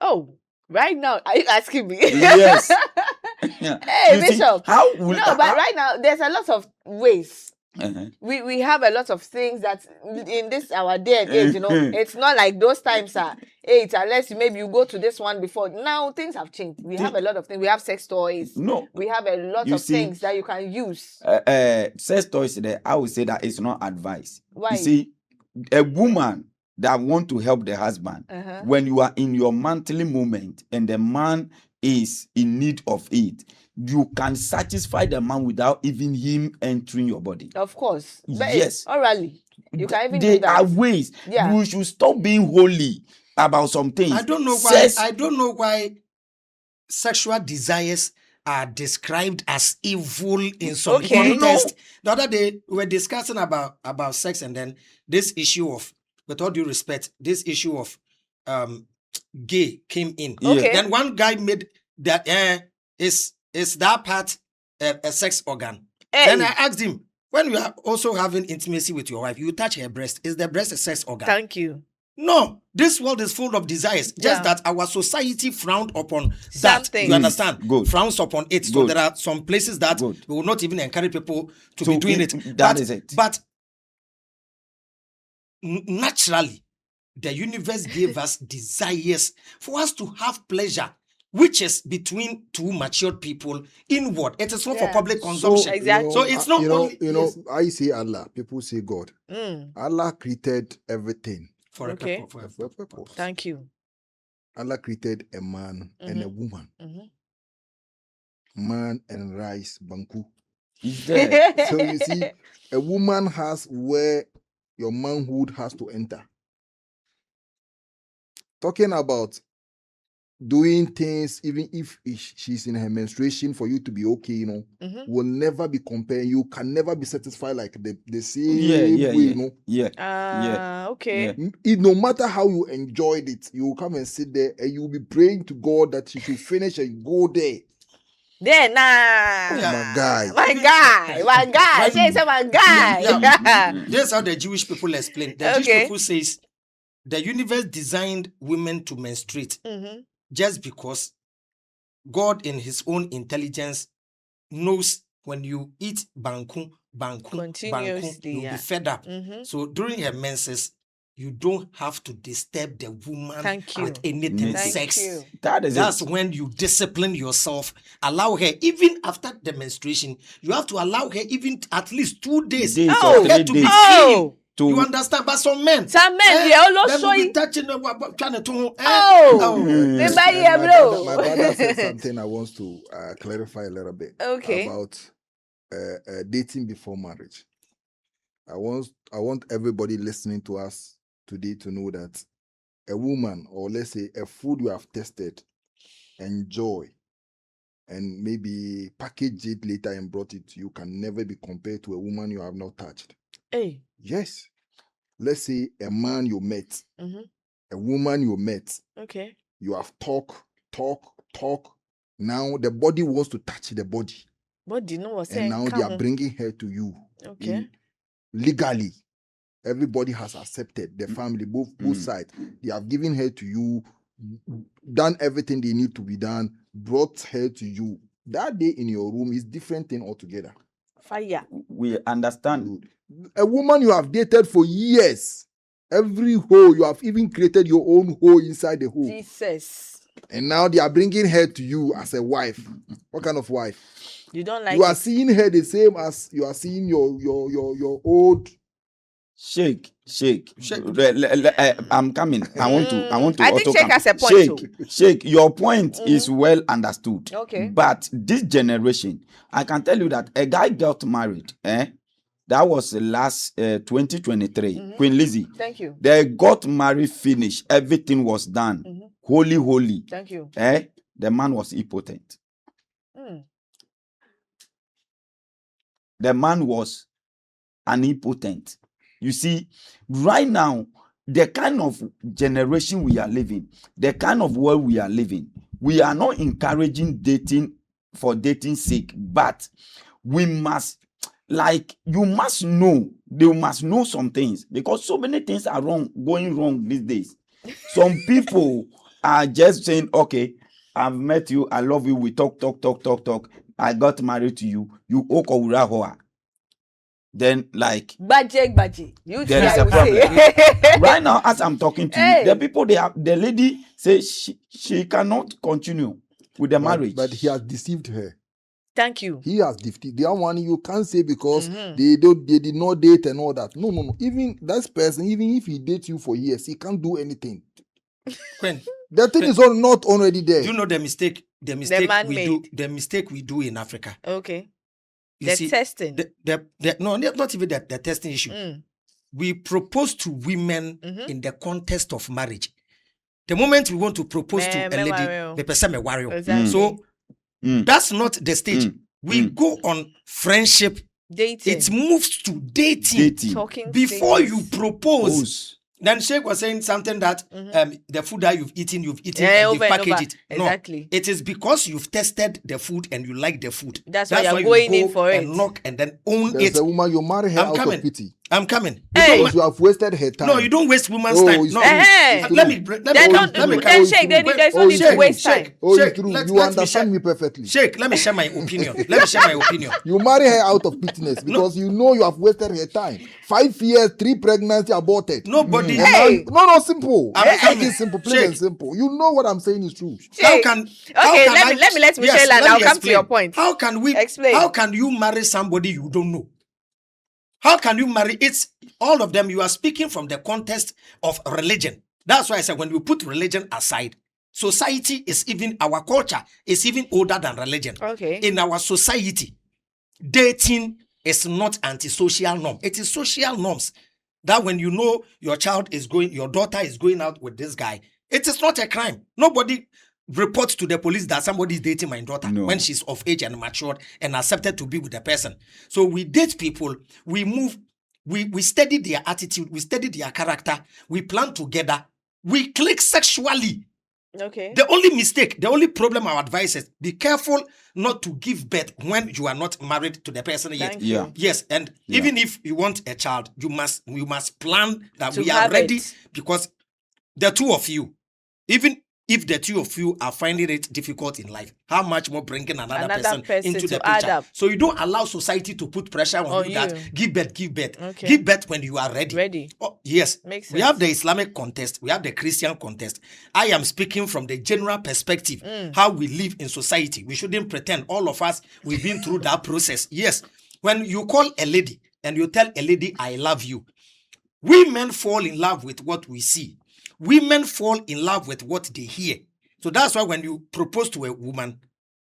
Oh, right now, are you asking me? Yes. Hey, Bishop. But right now, there's a lot of ways. We have a lot of things that in this our day and age, it's not like those times are 8, unless maybe you go to this one before. Now things have changed. We have a lot of things. We have sex toys. No, we have a lot of things that you can use. Sex toys, I would say that it's not advice. Why? You see, a woman that want to help the husband, when you are in your monthly moment and the man is in need of it, you can satisfy the man without even him entering your body. Of course. But yes. Orally. You can even do that. There are ways. Yeah. You should stop being holy about some things. I don't know why sexual desires are described as evil in some context. The other day we were discussing about sex, and then this issue of, with all due respect, this issue of gay came in. Then one guy made that is that part a sex organ? Then I asked him, when you are also having intimacy with your wife, you touch her breast. Is the breast a sex organ? Thank you. No, this world is full of desires. Just that our society frowned upon that. Something. You understand? Good. Frowns upon it. So there are some places that we will not even encourage people to be doing it. That is it. But naturally, the universe gave us desires for us to have pleasure, which is between two matured people inward. It is not for public consumption. So, exactly. So it's not only... I say Allah, people say God. Allah created everything for a purpose. Thank you. Allah created a man and a woman. Man and rice, banku. So you see, a woman has where your manhood has to enter. Talking about doing things, even if she's in her menstruation, for you to be okay, will never be compared. You can never be satisfied like the same way, okay. No matter how you enjoyed it, you will come and sit there and you will be praying to God that she should finish and go there. There my guy. She said my guy. That's how the Jewish people explain. The Jewish people says the universe designed women to menstruate just because God in his own intelligence knows when you eat banku, Continuously, you'll yeah. be fed up. Mhm. So during her menses, you don't have to disturb the woman Thank you. with anything Thank sex. you. That's it. when you discipline yourself. Allow her, even after the menstruation, you have to allow her even at least 2 days Days for or her 3 to be days. clean. To You understand? But some men, they all them show will be you. touching trying to They buy you a blow. My brother said something I want to clarify a little bit Okay. about dating before marriage. I want everybody listening to us today to know that a woman, or let's say a food you have tested, enjoy, and maybe package it later and brought it to you, can never be compared to a woman you have not touched. Hey. Yes. Let's say a man you met, a woman you met. Okay. You have talk. Now the body wants to touch the body. What do you know? And now they are bringing her to you. Okay. Legally. Everybody has accepted, the family, both sides. They have given her to you, done everything they need to be done, brought her to you. That day in your room is different thing altogether. Fire. We understand. A woman you have dated for years, every hole, you have even created your own hole inside the hole. Jesus. And now they are bringing her to you as a wife. What kind of wife? You don't like You are it. seeing her the same as you are seeing your old. Shake. I'm coming. I want to. I think Shake has a point too. Shake. Your point is well understood. Okay. But this generation, I can tell you that a guy got married. That was last 2023. Queen Lizzie. Thank you. They got married, finished. Everything was done. Holy. Thank you. The man was impotent. The man was an impotent. You see, right now, the kind of generation we are living, the kind of world we are living, we are not encouraging dating for dating's sake, but we must, you must know, they must know some things, because so many things are going wrong these days. Some people are just saying, okay, I've met you, I love you, we talk. I got married to you, you okowura. Then Baji. There is a problem. Right now, as I'm talking to you, the people the lady says she cannot continue with the marriage. But he has deceived her. Thank you. He has deceived. The other one you can't say because they did not date and all that. No. Even that person, even if he dates you for years, he can't do anything. Queen, the thing is not already there. Do you know the mistake we do in Africa? Okay. You see, testing. No, not even the testing issue. We propose to women in the context of marriage. The moment we want to propose to a lady, the person may worry. Exactly. So that's not the stage. We go on friendship. Dating. It moves to dating. Talking before things. you propose. Then Sheikh was saying something that the food that you've eaten and you've packaged it. Exactly. No, it is because you've tested the food and you like the food. That's why you're going in for it. And knock and then own There's it. a woman, you marry her out of pity. I'm coming. Because you have wasted her time. No, you don't waste woman's time. No, let me Then Sheikh, there's no need to waste time. It's true. You understand me perfectly. Sheikh, let me share my opinion. You marry her out of pityness because you know you have wasted her time. 5 years, 3 pregnancy aborted. Nobody. No, simple. It's simple, plain and Sheikh. simple. You know what I'm saying is true. Let Michelle and I'll come to your point. How can we explain? How can you marry somebody you don't know? How can you marry? It's all of them. You are speaking from the context of religion. That's why I said when we put religion aside, society is even, our culture is even older than religion. Okay. In our society, dating is not anti-social norm. It is social norms. That when you know your daughter is going out with this guy, it is not a crime. Nobody reports to the police that somebody is dating my daughter when she's of age and matured and accepted to be with the person. So we date people, we move, we study their attitude, we study their character, we plan together, we click sexually. Okay. The only problem our advice is be careful not to give birth when you are not married to the person yet. Yeah. Yes, and even if you want a child, you must plan that we are ready because the two of you, even If the two of you are finding it difficult in life, how much more bringing another person into the add picture? up. So you don't allow society to put pressure on you that give birth. Okay. Give birth when you are ready. Oh, yes. Makes sense. We have the Islamic context. We have the Christian context. I am speaking from the general perspective, how we live in society. We shouldn't pretend all of us, we've been through that process. Yes. When you call a lady and you tell a lady, I love you, women fall in love with what we see. Women fall in love with what they hear. So that's why when you propose to a woman,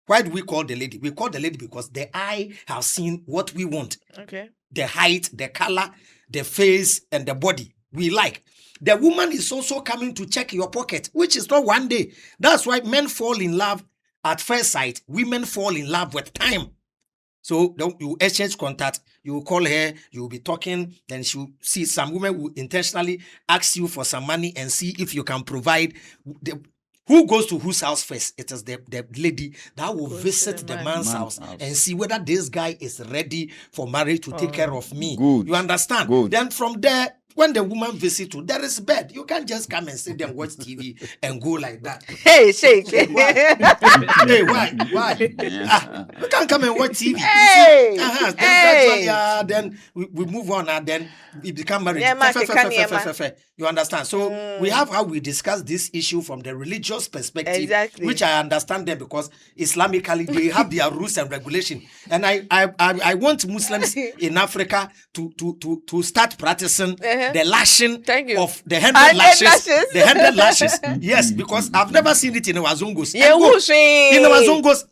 why do we call the lady? We call the lady because the eye has seen what we want. Okay. The height, the color, the face, and the body we like. The woman is also coming to check your pocket, which is not one day. That's why men fall in love at first sight. Women fall in love with time. So you exchange contact, you will call her, you will be talking, then she will see. Some women will intentionally ask you for some money and see if you can provide. Who goes to whose house first? It is the lady that will visit the man's house and see whether this guy is ready for marriage to take care of me. Good. You understand? Good. Then from there, when the woman visits you, there is bed. You can't just come and sit there and watch TV and go like that. Hey, shake. Hey, why? You can't come and watch TV. Hey, Then we move on and then we become married. Yeah, you understand? So we have how we discuss this issue from the religious perspective, exactly, which I understand them because Islamically they have their rules and regulation. And I want Muslims in Africa to start practicing the lashing of the 100 lashes. The 100 lashes. Yes, because I've never seen it in our Zongos. In our Zongos,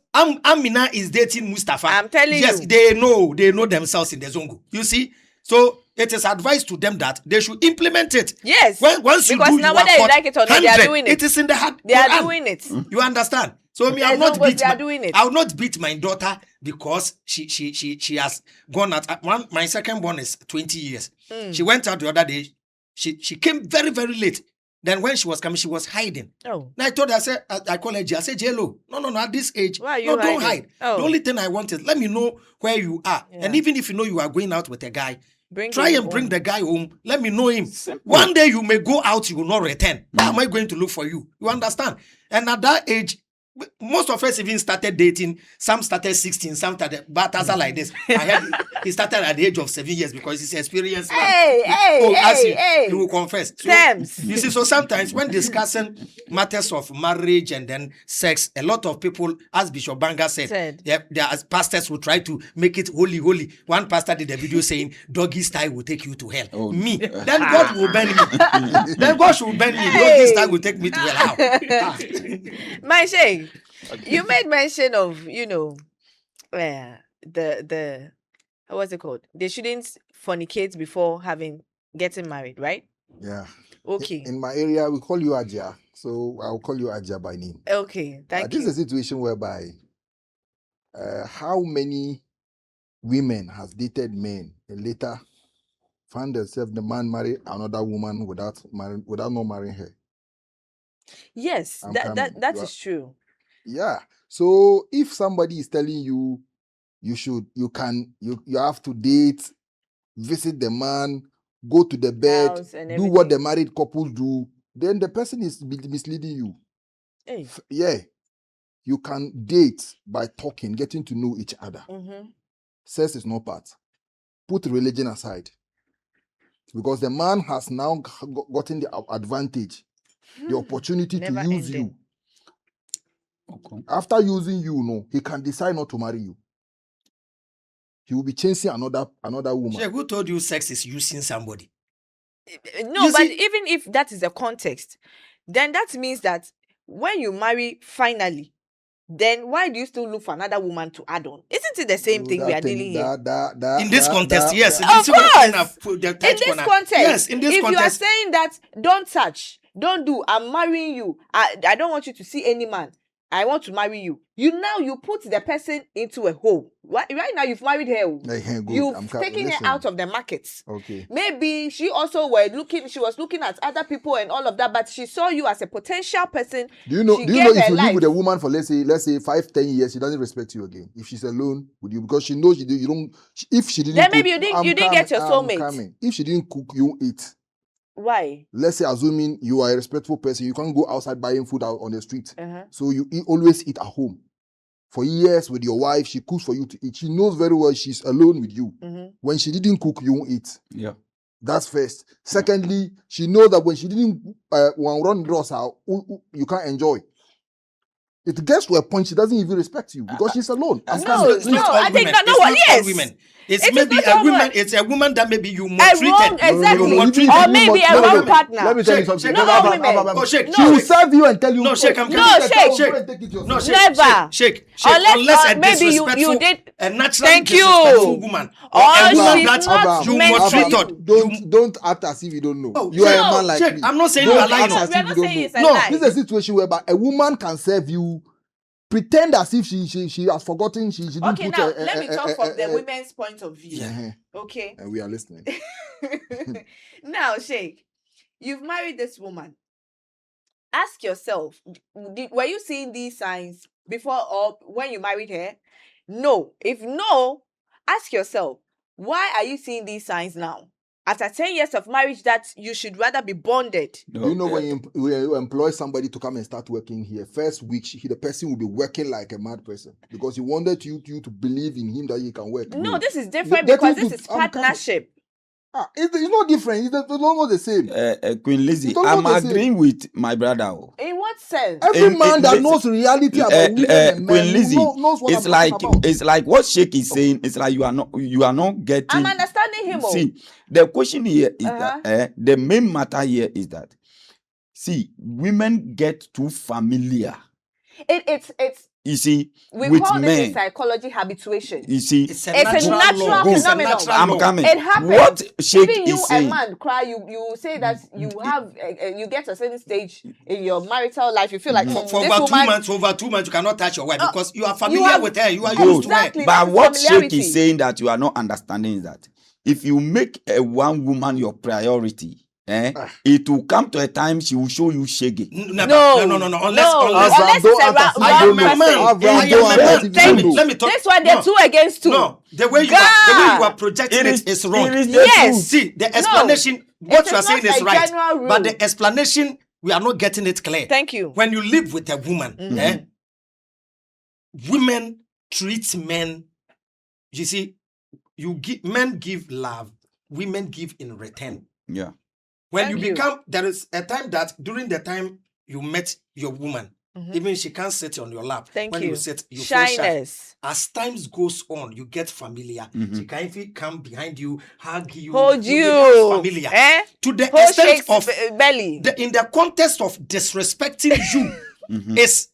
Amina is dating Mustafa. I'm telling you. Yes, they know themselves in the Zongo. You see? So it is advised to them that they should implement it. Yes. Once you because do, now whether you like it or not, they are doing it. It is in the heart. They are doing it. You understand? So me, I will not beat my daughter because she has gone out. My second born is 20 years. She went out the other day. She came very, very late. Then when she was coming, she was hiding. Oh. And I told her, I called her, I said, JLo, no, at this age, why are you don't hide. Oh. The only thing I want is let me know where you are. Yeah. And even if you know you are going out with a guy, try and bring the guy home. Let me know him. Simple. One day you may go out, you will not return. How am I going to look for you? You understand? And at that age, most of us even started dating. Some started 16, some started, but as like this. I heard he started at the age of 7 years because he's experienced. He will confess. So, you see, so sometimes when discussing matters of marriage and then sex, a lot of people, as Bishop Banga said, their pastors will try to make it holy. One pastor did a video saying, doggy style will take you to hell. Oh. Me. Then God will burn me. Then God should burn me. Doggy style will take me to hell. How? My Sheikh. Okay. You made mention of, the what's it called? They shouldn't fornicate before getting married, right? Yeah. Okay. In my area, we call you Aja, so I'll call you Aja by name. Okay, thank you. This is a situation whereby how many women have dated men and later found themselves the man married another woman without not marrying her. Yes, that is true. Yeah. So if somebody is telling you you have to date, visit the man, go to the bed, do what the married couple do, then the person is misleading you. Hey. Yeah. You can date by talking, getting to know each other. Mm-hmm. Sex is not part. Put religion aside. Because the man has now gotten the advantage, the opportunity to use you. Okay. After using you, he can decide not to marry you. He will be chasing another woman. Who told you sex is using somebody? No, but even if that is the context, then that means that when you marry finally, then why do you still look for another woman to add on? Isn't it the same thing we are dealing here? In this context, yes. Of course. In this context. Yes, in this context. If you are saying that, don't touch, don't do, I'm marrying you, I don't want you to see any man, I want to marry you. You put the person into a hole. Right now, you've married her. You've taken her out of the market. Okay. Maybe she also she was looking at other people and all of that, but she saw you as a potential person. Do you know if you live with a woman for let's say 5-10 years, she doesn't respect you again? If she's alone with you, because she knows you don't. If she didn't, then maybe you didn't get your soulmate. If she didn't cook, you eat. Why? Let's say, assuming you are a respectful person, you can't go outside buying food out on the street. So you always eat at home. For years with your wife, she cooks for you to eat. She knows very well she's alone with you. When she didn't cook, you won't eat. Yeah. That's first. Secondly, she knows that when she didn't run draws out, you can't enjoy. It gets to a point she doesn't even respect you because she's alone. I think that no one. Yes, women. It's maybe a woman. It's a woman that maybe you maltreated. Exactly. Or maybe a wrong partner. Let me tell you something. No, Oh, shake. She will serve you and tell you. No, shake. No, shake. Shake. Unless maybe you did a natural disrespectful woman or a woman that you maltreated. Don't act as if you don't know. You are a man like me. I'm not saying you are lying. No, this is a situation where a woman can serve you. Pretend as if she has forgotten she didn't okay, put now let me talk from the women's point of view. Yeah. Okay. And we are listening. Now, Sheikh, you've married this woman. Ask yourself, were you seeing these signs before or when you married her? No. If no, ask yourself, why are you seeing these signs now? After 10 years of marriage, that you should rather be bonded. You know, when you employ somebody to come and start working here, first week, the person will be working like a mad person because he wanted you to believe in him that he can work. No, this is different because this is partnership. It's not different. It's almost the same. Queen Lizzie, I'm agreeing with my brother. In what sense? Every man that knows reality about women and men Queen Lizzie, knows what it's like what Sheikh is saying. It's like you are not getting. I'm understanding him. See, the question here is that the main matter here is that women get too familiar. It's you see, we with call men, this in psychology habituation. You see, it's a natural phenomenon. I'm coming. It happens. What Sheikh even you, is saying, a man, cry. You say that you have you get to a certain stage in your marital life. You feel like for over 2 months, you cannot touch your wife because you are familiar with her. You are used to her. But what Sheikh is saying that you are not understanding is that if you make a one woman your priority, it will come to a time she will show you shaggy. No. Unless it's a wrong person. Let me talk. This one, they're 2 against 2. No, the way you are projecting it is wrong. Yes. See, the explanation, what you are saying is right. But the explanation, we are not getting it clear. Thank you. When you live with a woman, women treat men, you see, men give love, women give in return. Yeah. When there is a time that during the time you met your woman, even she can't sit on your lap. When you sit, you feel shy. As times goes on, you get familiar. She can even come behind you, hug you, hold you. Familiar. To the Hold extent of belly. In the context of disrespecting you is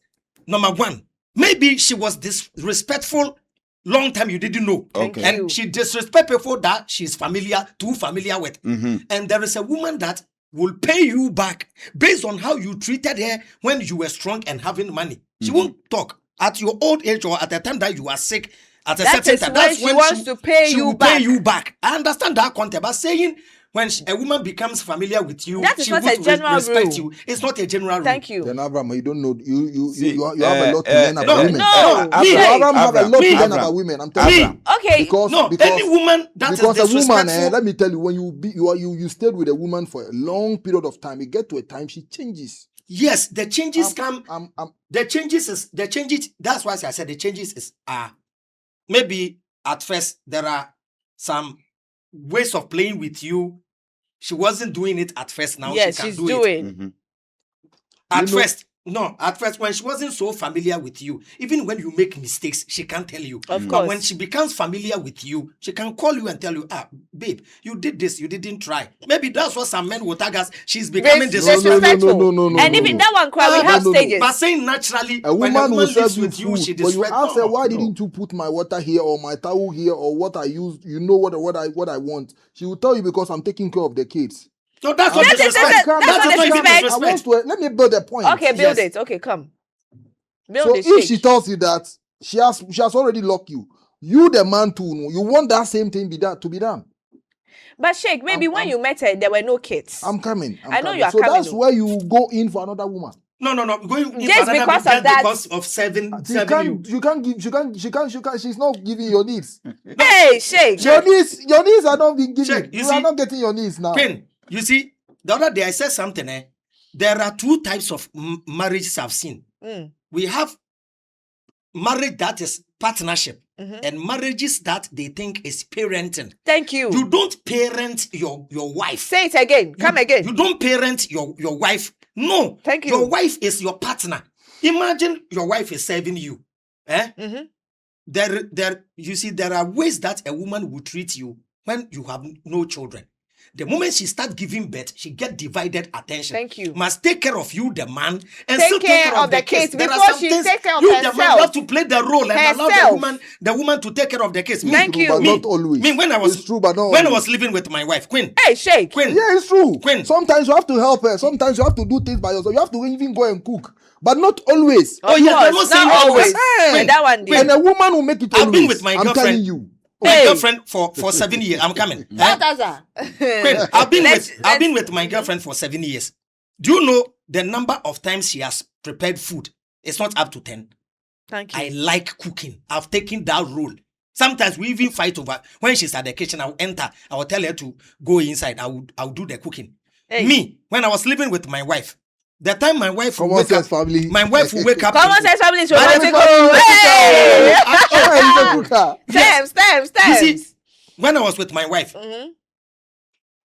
number one. Maybe she was disrespectful long time you didn't know. Okay. And she disrespect people that she's too familiar with. And there is a woman that will pay you back based on how you treated her when you were strong and having money. She won't talk. At your old age or at the time that you are sick, at a certain time, that's when she wants to pay you back. Pay you back. I understand that concept, but saying when a woman becomes familiar with you, that is she not would a general respect rule. you. It's not a general rule. Thank you. Then Abraham, you don't know. You have a lot to learn about women. Abraham have a lot to learn about women. I'm telling you. Okay. Because any woman that is disrespectful. A woman, let me tell you, when you stayed with a woman for a long period of time, it get to a time she changes. Yes, the changes come. The changes. That's why I said the changes is maybe at first there are some ways of playing with you. She wasn't doing it at first. Now yes, she can she's do doing. it. At first, when she wasn't so familiar with you, even when you make mistakes, she can't tell you. Of course. But when she becomes familiar with you, she can call you and tell you, babe, you did this, you didn't try. Maybe that's what some men will tag us. She's becoming disrespectful. No. And even that one, we have stages. But saying naturally, a woman will lives serve with you, she disrespects. When you ask her, why didn't you put my water here or my towel here or what I used? You know what I want. She will tell you because I'm taking care of the kids. No, that's not disrespect. That's disrespect. Let me build a point. Okay, build it. Okay, come. Build it. So if she tells you that she has already locked you, you the man too, you want that same thing to be done. But Sheikh, maybe when you met her, there were no kids. I'm coming. I know you are coming. So that's where you go in for another woman. No. Going in just because of that. Because of seven. She can't. She's not giving your needs. Hey, Sheikh. Your needs are not being given. You are not getting your needs now. Ken, you see, The other day I said something. There are two types of marriages I've seen. We have marriage that is partnership and marriages that they think is parenting. Thank you. You don't parent your wife. Say it again. Come again. You don't parent your wife. No. Thank you. Your wife is your partner. Imagine your wife is serving you. You see, there are ways that a woman will treat you when you have no children. The moment she starts giving birth, she gets divided attention. Thank you. Must take care of you, the man, and take still care of the kids There before she takes care of you, herself. The man, you have to play the role and herself. allow the woman to take care of the kids. Thank you. But not always. When I was it's true, but not when I always. was living with my wife, Queen. Hey, Sheikh. Queen. Yeah, it's true. Queen. Sometimes you have to help her. Sometimes you have to do things by yourself. You have to even go and cook, but not always. Of yeah, I'm course, not saying not always. Queen. That one did. And a woman will make it always. I've been with my I'm girlfriend. telling you. My girlfriend for 7 years. I'm coming. Queen, I've been with my girlfriend for 7 years. Do you know the number of times she has prepared food? It's not up to 10. Thank you. I like cooking. I've taken that role. Sometimes we even fight over when she's at the kitchen. I'll enter. I will tell her to go inside. I'll do the cooking. Hey. Me, when I was living with my wife, the time my wife will wake up, family. my wife will wake up. Common sense family is By the romantic. time- Hey! Stems. You see, when I was with my wife,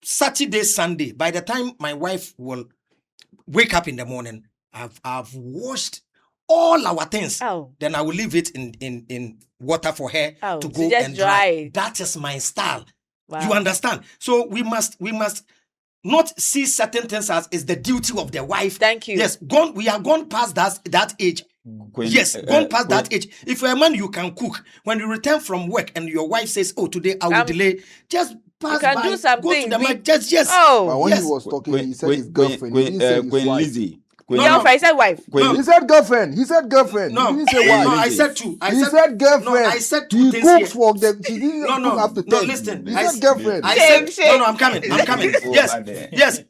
Saturday, Sunday, by the time my wife will wake up in the morning, I've washed all our things. Oh. Then I will leave it in water for her to go just and dry. dry. That is my style. Wow. You understand? So we must not see certain things as is the duty of the wife. Thank you. Yes, we are gone past that age. Queen, Yes, gone past Queen. that age. If you're a man, you can cook. When you return from work and your wife says, "Oh, today I will delay," just pass can by, do go something. to the man. Just yes. Oh. But when Yes. he was talking, Queen, he said his girlfriend. He didn't say his Queen wife. Lizzie. Queen, No, Girlfriend, he said wife. Queen, He said girlfriend. He said girlfriend. No, He didn't say no, wife. I said two. He said girlfriend. No, I said two he things cooks here. for the. She didn't No, have to no, take. listen. He I said girlfriend. I Shame, said, shame. no, I'm coming. Yes.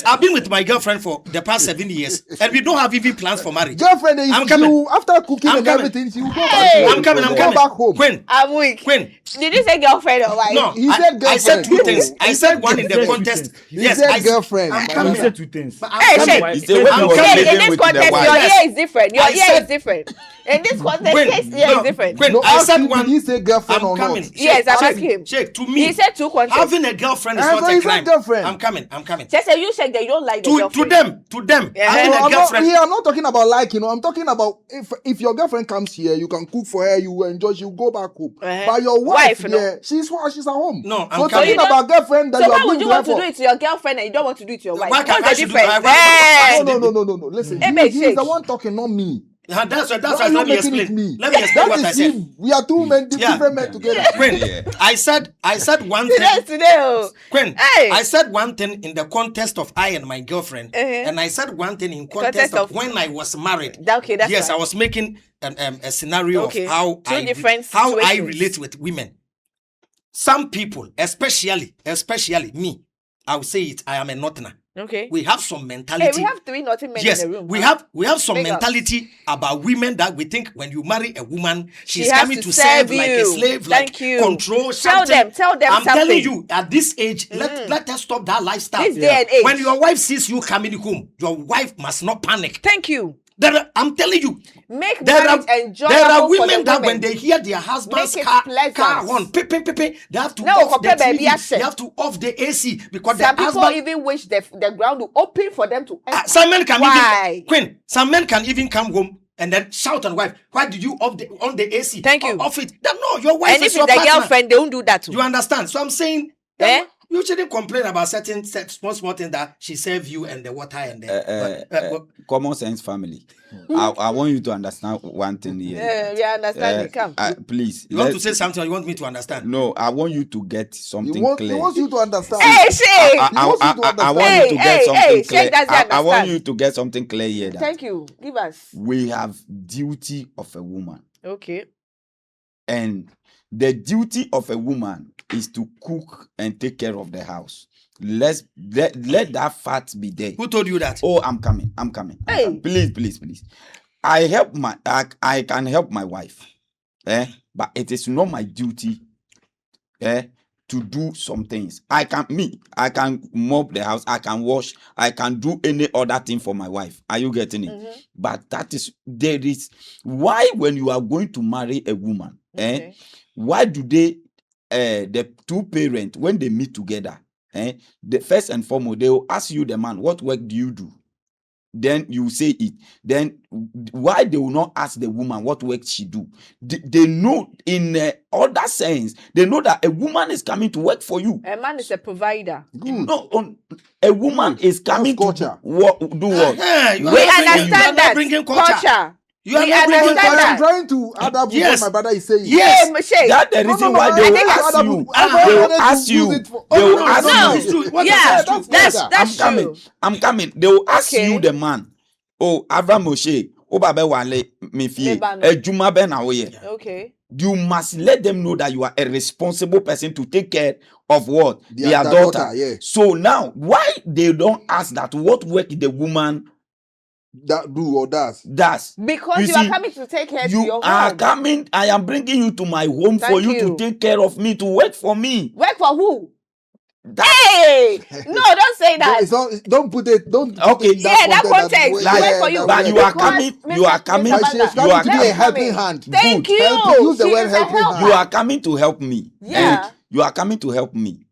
I've been with my girlfriend for the past 7 years, and we don't have even plans for marriage. Girlfriend is I'm coming. you after cooking I'm and coming. everything. She will go Hey. back. I'm coming. Go back home. Queen. I'm weak. Queen. Did you say girlfriend or wife? No, He said I said two girlfriend. things. I said one in the said two contest. things. He Yes, said I girlfriend. I'm He coming. said two things. But I'm Hey, coming. Sheikh. He said when I'm he was coming. Shake, in living this with the contest, wife. your Yes. ear is different. Your I ear said- is different. In this contest, Queen, his ear no, is different. Queen, No, I ask said him, one. did he say girlfriend I'm or coming. not? Yes, I'm Shake, asking him. Shake, to me. He said two contest. Having a girlfriend is And not so a he said crime. girlfriend. I'm coming. Just say you said that you don't like the To girlfriend. them. Yeah. Having No, a I'm girlfriend. not talking about liking. I'm talking about if your girlfriend comes here, you can cook for her, you will enjoy, she'll go back home. Uh-huh. But your wife, Wife, no. yeah, she's at home. No, I'm so coming. talking You don't- about girlfriend that So you why are would being you there want to for. do it to your girlfriend and you don't want to do it to your wife? Why can't What's I the should do difference? it? Why- No. Listen, Hey, babe, he's shake. the one talking, not me. That's Why right. are you Let me making it explain. me? Let me explain That what I is said. him. We are two men, different men together. Queen, Yeah. I said one Today, thing. today. Queen, Hey. I said one thing in the contest of I and my girlfriend, Uh-huh. and I said one thing in Contest contest of of- when I was married. Okay, that's Yes, right. I was making a scenario Okay. of how Two different how I situations. relate with women. Some people, especially me, I will say it. I am a northerner. Okay. We have some Hey, mentality. we have three naughty men Yes, in the room. we huh? have some Big ups. mentality about women that we think when you marry a woman, she's has coming to to serve serve like a you. slave, Thank like you. control Tell something. them I'm something. telling you, at this age, let us stop that lifestyle. This day and age. When your wife sees you coming home, your wife must not panic. Thank you. I'm telling you, Make there are marriage enjoyable there are for women the that women. when they hear their husband's Make it car pleasant. on, they have to No, off the compare baby, TV, accent. they have to off the AC because Some the people husband. even wish the ground will open for them to enter. Some men can Why? even Queen. Some men can even come home and then shout on wife. Why did you off the AC? Thank you. Off it. No, your wife And is if your it's the partner. girlfriend, they won't do that too. You understand? So I'm saying. Eh? You shouldn't complain about certain small things that she serve you and the water and the. Common sense family. I want you to understand one thing here. Yeah, we understand. Come. Please. You want to say something or you want me to understand? No, I want you to get something He clear. wants you to understand. Hey, Shay. I want you to get Hey, something clear. Sheikh doesn't I want understand. you to get something clear here. That Thank you. Give us. we have duty of a woman, Okay. and the duty of a woman is to cook and take care of the house. Let that fact be there. Who told you that? Oh, I'm coming. Hey. Please. I can help my wife, but it is not my duty, to to do some things. I can mop the house, I can wash, I can do any other thing for my wife. Are you getting it? But there is why when you are going to marry a woman, why do they the two parents, when they meet together, the first and foremost, they will ask you, the man, what work do you do? Then you say it. Then why they will not ask the woman what work she do? They know in other sense, they know that a woman is coming to work for you. A man is a provider. No, a woman is coming to do what? We understand that. Culture. You are not bringing culture. I'm trying to add up what my brother is saying. Yes, that's the reason why they will ask you. They will ask you. That's true. I'm coming. They will ask you, the man. Oh, Avram Moshe. Okay. You must let them know that you are a responsible person to take care of what? Their daughter. Yeah. So now, why they don't ask that what work the woman that do or does? Because you are coming to take care of your home. You are coming. I am bringing you to my home for you to take care of me, to work for me. Work for who? Hey! No, don't say that. Don't put it. Don't. Okay. That context. Work for you. But you are coming. You are coming. You are coming to be a helping hand. Thank you. Use the word helping hand. You are coming to help me. Yeah. You are coming to help me.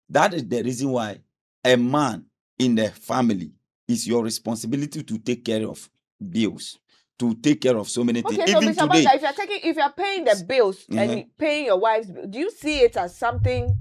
That is the reason why a man in the family is your responsibility to take care of bills, to take care of so many things. Okay, even so Mr. today, Banda, if you're paying the bills and paying your wife's, do you see it as something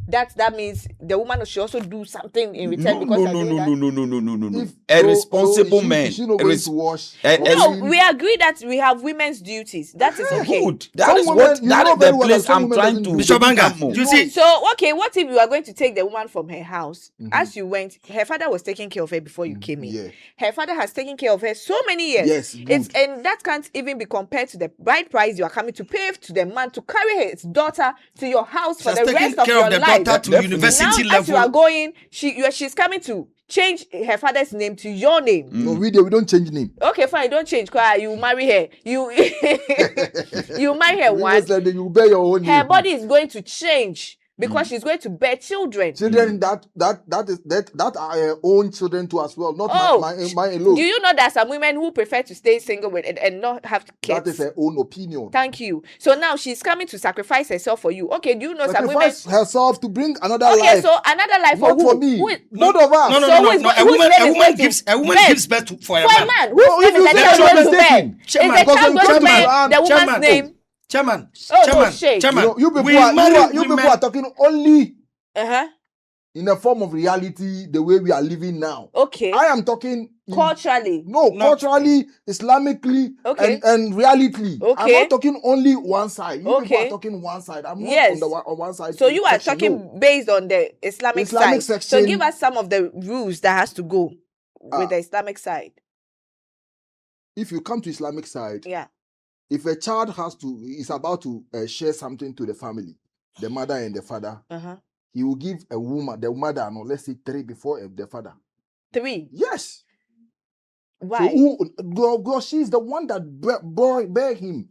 that means the woman should also do something in return? No. A responsible man. She's not going to wash. We agree that we have women's duties. That is okay. Good. That is the place I'm trying to. Mr. Banga, you see. So okay, what if you are going to take the woman from her house? As you went, her father was taking care of her before you came in. Yeah. Her father has taken care of her so many years. Yes, and that can't even be compared to the bride price you are coming to pay to the man to carry his daughter to your house for the rest of your life. To university now, level. as you are going, she's coming to change her father's name to your name. No, we don't change name. Okay, fine, don't change. You marry her. You marry her once. You bear your own name. Her body is going to change because she's going to bear children. Children that are her own children too as well, not my alone. Do you know that some women who prefer to stay single and not have kids? That is her own opinion. Thank you. So now she's coming to sacrifice herself for you. Okay, do you know some women sacrifice herself to bring another life? Okay, so another life not for me. Both of us. No. A woman gives birth for a man. Whose name is the child going to bear? Is the child going to bear the woman's name? Chairman. You people are talking only in a form of reality, the way we are living now. Okay. I am talking culturally. Culturally, Islamically, and reality. Okay. I'm not talking only one side. You people are talking one side. I'm not on one side. So you are talking based on the Islamic side. Section. So give us some of the rules that has to go with the Islamic side. If you come to Islamic side, if a child is about to share something to the family, the mother and the father, he will give the mother, let's say 3 before the father. 3? Yes. Why? So she's the one that bear him.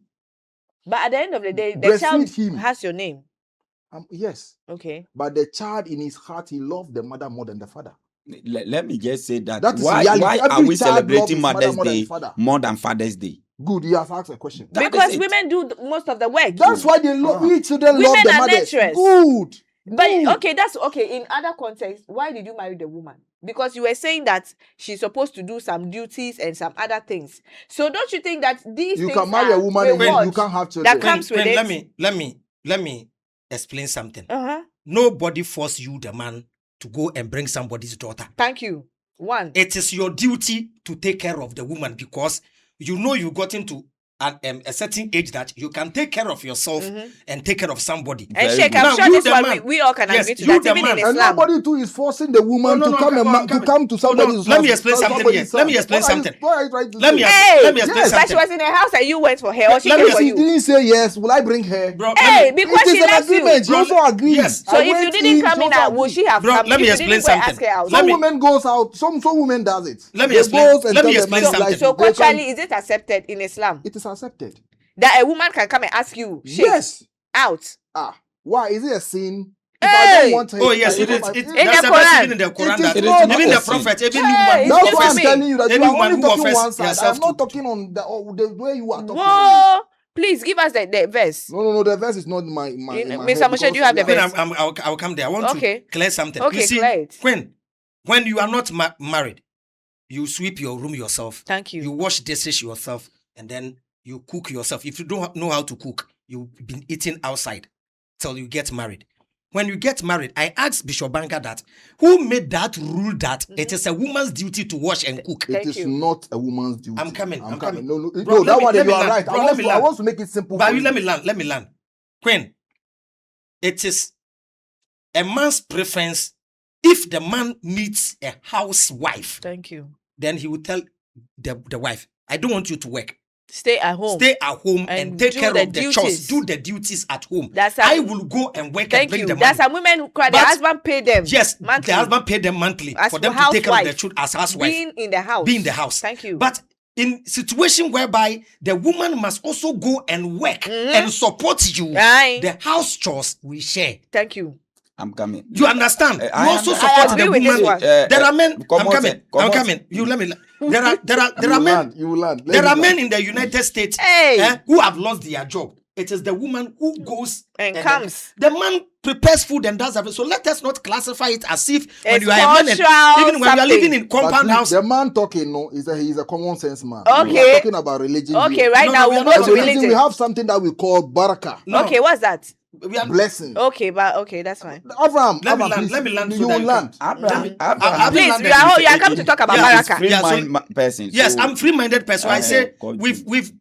But at the end of the day, the child has your name. Yes. Okay. But the child in his heart, he loves the mother more than the father. Let me just say that why are we celebrating Mother's Day more than Father's Day? Good, you have asked a question. Because women do most of the work. That's why they love we children love the mothers. Good. But okay, that's okay. In other contexts, why did you marry the woman? Because you were saying that she's supposed to do some duties and some other things. So don't you think that these things can marry a woman and you can't have children? That comes with it. Let me explain something. Nobody force you, the man, to go and bring somebody's daughter. Thank you. 1. It is your duty to take care of the woman because you know you got into a certain age that you can take care of yourself and take care of somebody. And Sheikh, I'm sure this one we all can agree to that. Even in Islam. And nobody too is forcing the woman to come to somebody's house. Let me explain something here. Let me explain something. Let me explain something. But she was in her house and you went for her or she came for you. She didn't say yes. Will I bring her? Bro, because she loves you. She also agreed. Yes. So if you didn't come in, would she have come? Let me explain something. Some women goes out. Some women does it. Let me explain something. So culturally, is it accepted in Islam? It is accepted. That a woman can come and ask you, yes, out. Why is it a sin If I don't want her, Oh yes, I it don't is. want- It, In that's the the best Quran. even in the Quran. It is That not even the a sin. prophet, even Hey, woman who That's why offers, I'm telling you that you any are woman only who talking offers one side. herself I'm not to- talking on the way you are talking. Whoa! Please give us the verse. No. The verse is not in my Miss head Amusha, do you because have the we are- verse? I'll come there. I want Okay. to clear something. Okay, You see, clear it. when you are not married, you sweep your room yourself. Thank you. You wash dishes yourself, and then you cook yourself. If you don't know how to cook, you've been eating outside till you get married. When you get married, I asked Bishop Banker that who made that rule that it is a woman's duty to wash and cook. It is not a woman's duty. I'm coming. No, Bro, that one let you me are land. right. Bro, I want to make it simple. But for you. let me land. Queen, it is a man's preference. If the man needs a housewife, Thank you. then he will tell the wife, I don't want you to work. Stay at home. Stay at home and take do care the of the duties. chores. Do the duties at home. That's how- I will go and work and Thank bring you. the money. That's how women who cry. The But- husband pay them. Yes, monthly. the husband paid them monthly As for them to take care of the children as housewife. Being in the house. Be in the house. Thank you. But in situation whereby the woman must also go and work and support you, Aye. the house chores we share. Thank you. I'm coming. You understand? You I also understand. support I the agree with this woman. one. There are men. come I'm on, coming. sir. Come I'm on. coming. You let me. There are men. You will land. There are men in the United States Hey. who have lost their job. It is the woman who goes And comes. The man prepares food and does everything. So let us not classify it as if when It's you are a man, and cultural even when you are something. living in compound house. The man talking, no, he's a common sense man. Okay. We are talking about religion. Okay, here. right No, now we are we'll not go to talking- religion. We have something that we call baraka, No. Okay, what's that? We are, blessing. Okay, but okay, that's fine. Abraham, Let me land, please, let me land so you that will you land. Abraham, I've Please, landed. you are come to talk about Yeah, baraka. free Yeah, so- mind person. Yes, so- I'm free-minded person. I say continue.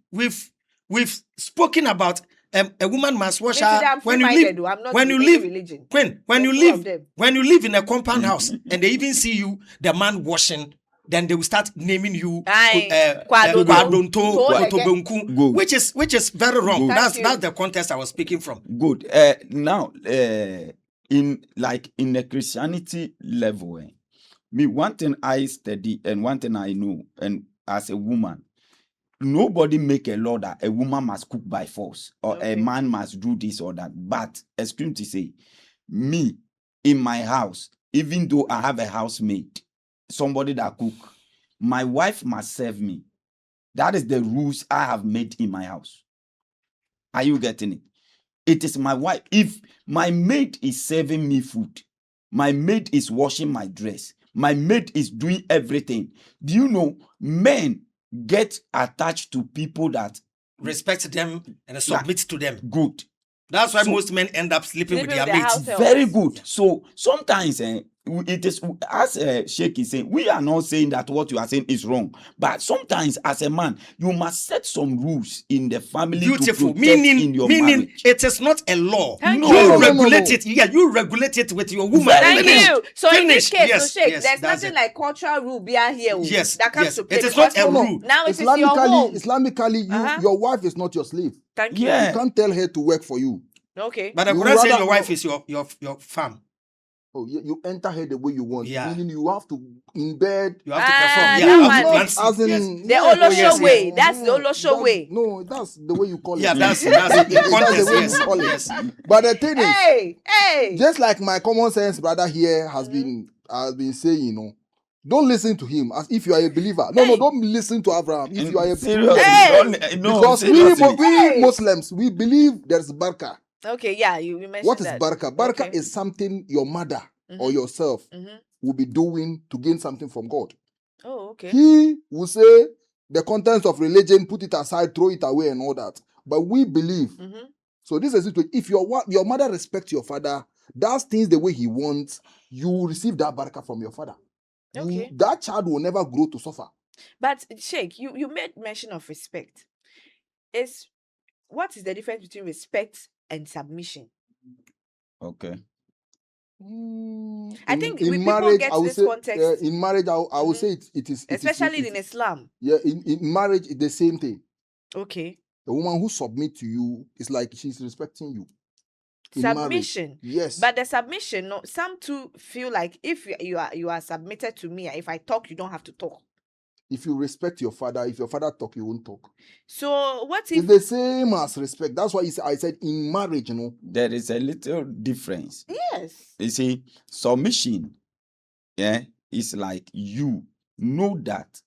we've spoken about a woman must wash Me today, her I'm when you free-minded, live though. I'm not when you in any live religion. when you There's two of live them. when you live in a compound house and they even see you the man washing, then they will start naming you Aye. Kwadonto. Kwadonto, Go. Kotobonku, which is very wrong. Go. That's Thank you. the context I was speaking from. Good. Now, in the Christianity level, me one thing I study and one thing I know, and as a woman, nobody make a law that a woman must cook by force or a man must do this or that. But excuse to say, me in my house, even though I have a housemaid, somebody that cook, my wife must serve me. That is the rules I have made in my house. Are you getting it? It is my wife. If my maid is serving me food, my maid is washing my dress, my maid is doing everything. Do you know men get attached to people that Respect them and submit to them. good? That's why So- most men end up sleeping with Sleeping their with their mates. house help. Very good. So sometimes it is, as Sheikh is saying, we are not saying that what you are saying is wrong. But sometimes as a man, you must set some rules in the family Beautiful. to protect in Meaning your meaning marriage. it is not a law. Thank You you. regulate it. Yeah, you regulate it with your woman. Thank Finish. you. So in this Finish. case, Yes, so Sheikh, yes, there's that's nothing it. like cultural rule behind here. Yes, that comes yes. to play. It is not because a rule. Now it is your home. Islamically, your wife is not your slave. Thank you. Yeah. You can't tell her to work for you. Okay. But the You Quran says rather- your wife is your farm. Oh, you enter her the way you want. Yeah. Meaning you have to in bed. You have to Ah, perform. that Yeah, you have to one. plant As seed. in, Yes. The yeah, Olosho yes, way. yes. That's the Olosho way. No, that's the way you call it. Yeah, that's in That's the context. way Yes, you call it. yes. But the thing is, Hey. just like my common sense brother here has been saying, don't listen to him as if you are a believer. No, don't listen to Abraham if you are a Seriously, Hey! no, because seriously. we Muslims, we believe there's barakah. Okay, yeah, you mentioned What is that. barakah? Barakah Okay. is something your mother or yourself will be doing to gain something from God. Oh, okay. He will say the contents of religion, put it aside, throw it away, and all that. But we believe. So this is it. If your mother respects your father, does things the way he wants, you will receive that barakah from your father. Okay. That child will never grow to suffer. But Sheikh, you made mention of respect. What is the difference between respect and submission? Okay. I think in when marriage, people get I would this say, context, in marriage, I would say it is especially in Islam. Yeah, in marriage, it's the same thing. Okay. The woman who submits to you is like she's respecting you. In marriage. Submission. Yes. But the submission, no, some too feel like if you are submitted to me, if I talk, you don't have to talk. if you respect your father, if your father talk, you won't talk. So what if It's the same as respect. That's why I said in marriage, There is a little difference. yes. You see, submission, yeah, is like you know that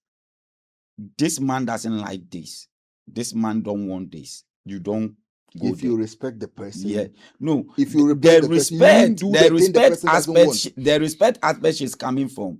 this man doesn't like this. This man don't want this. You don't go if there. you respect the person. Yeah. No. If you the respect the person, you won't do the thing the person doesn't want. The respect aspect she's coming from.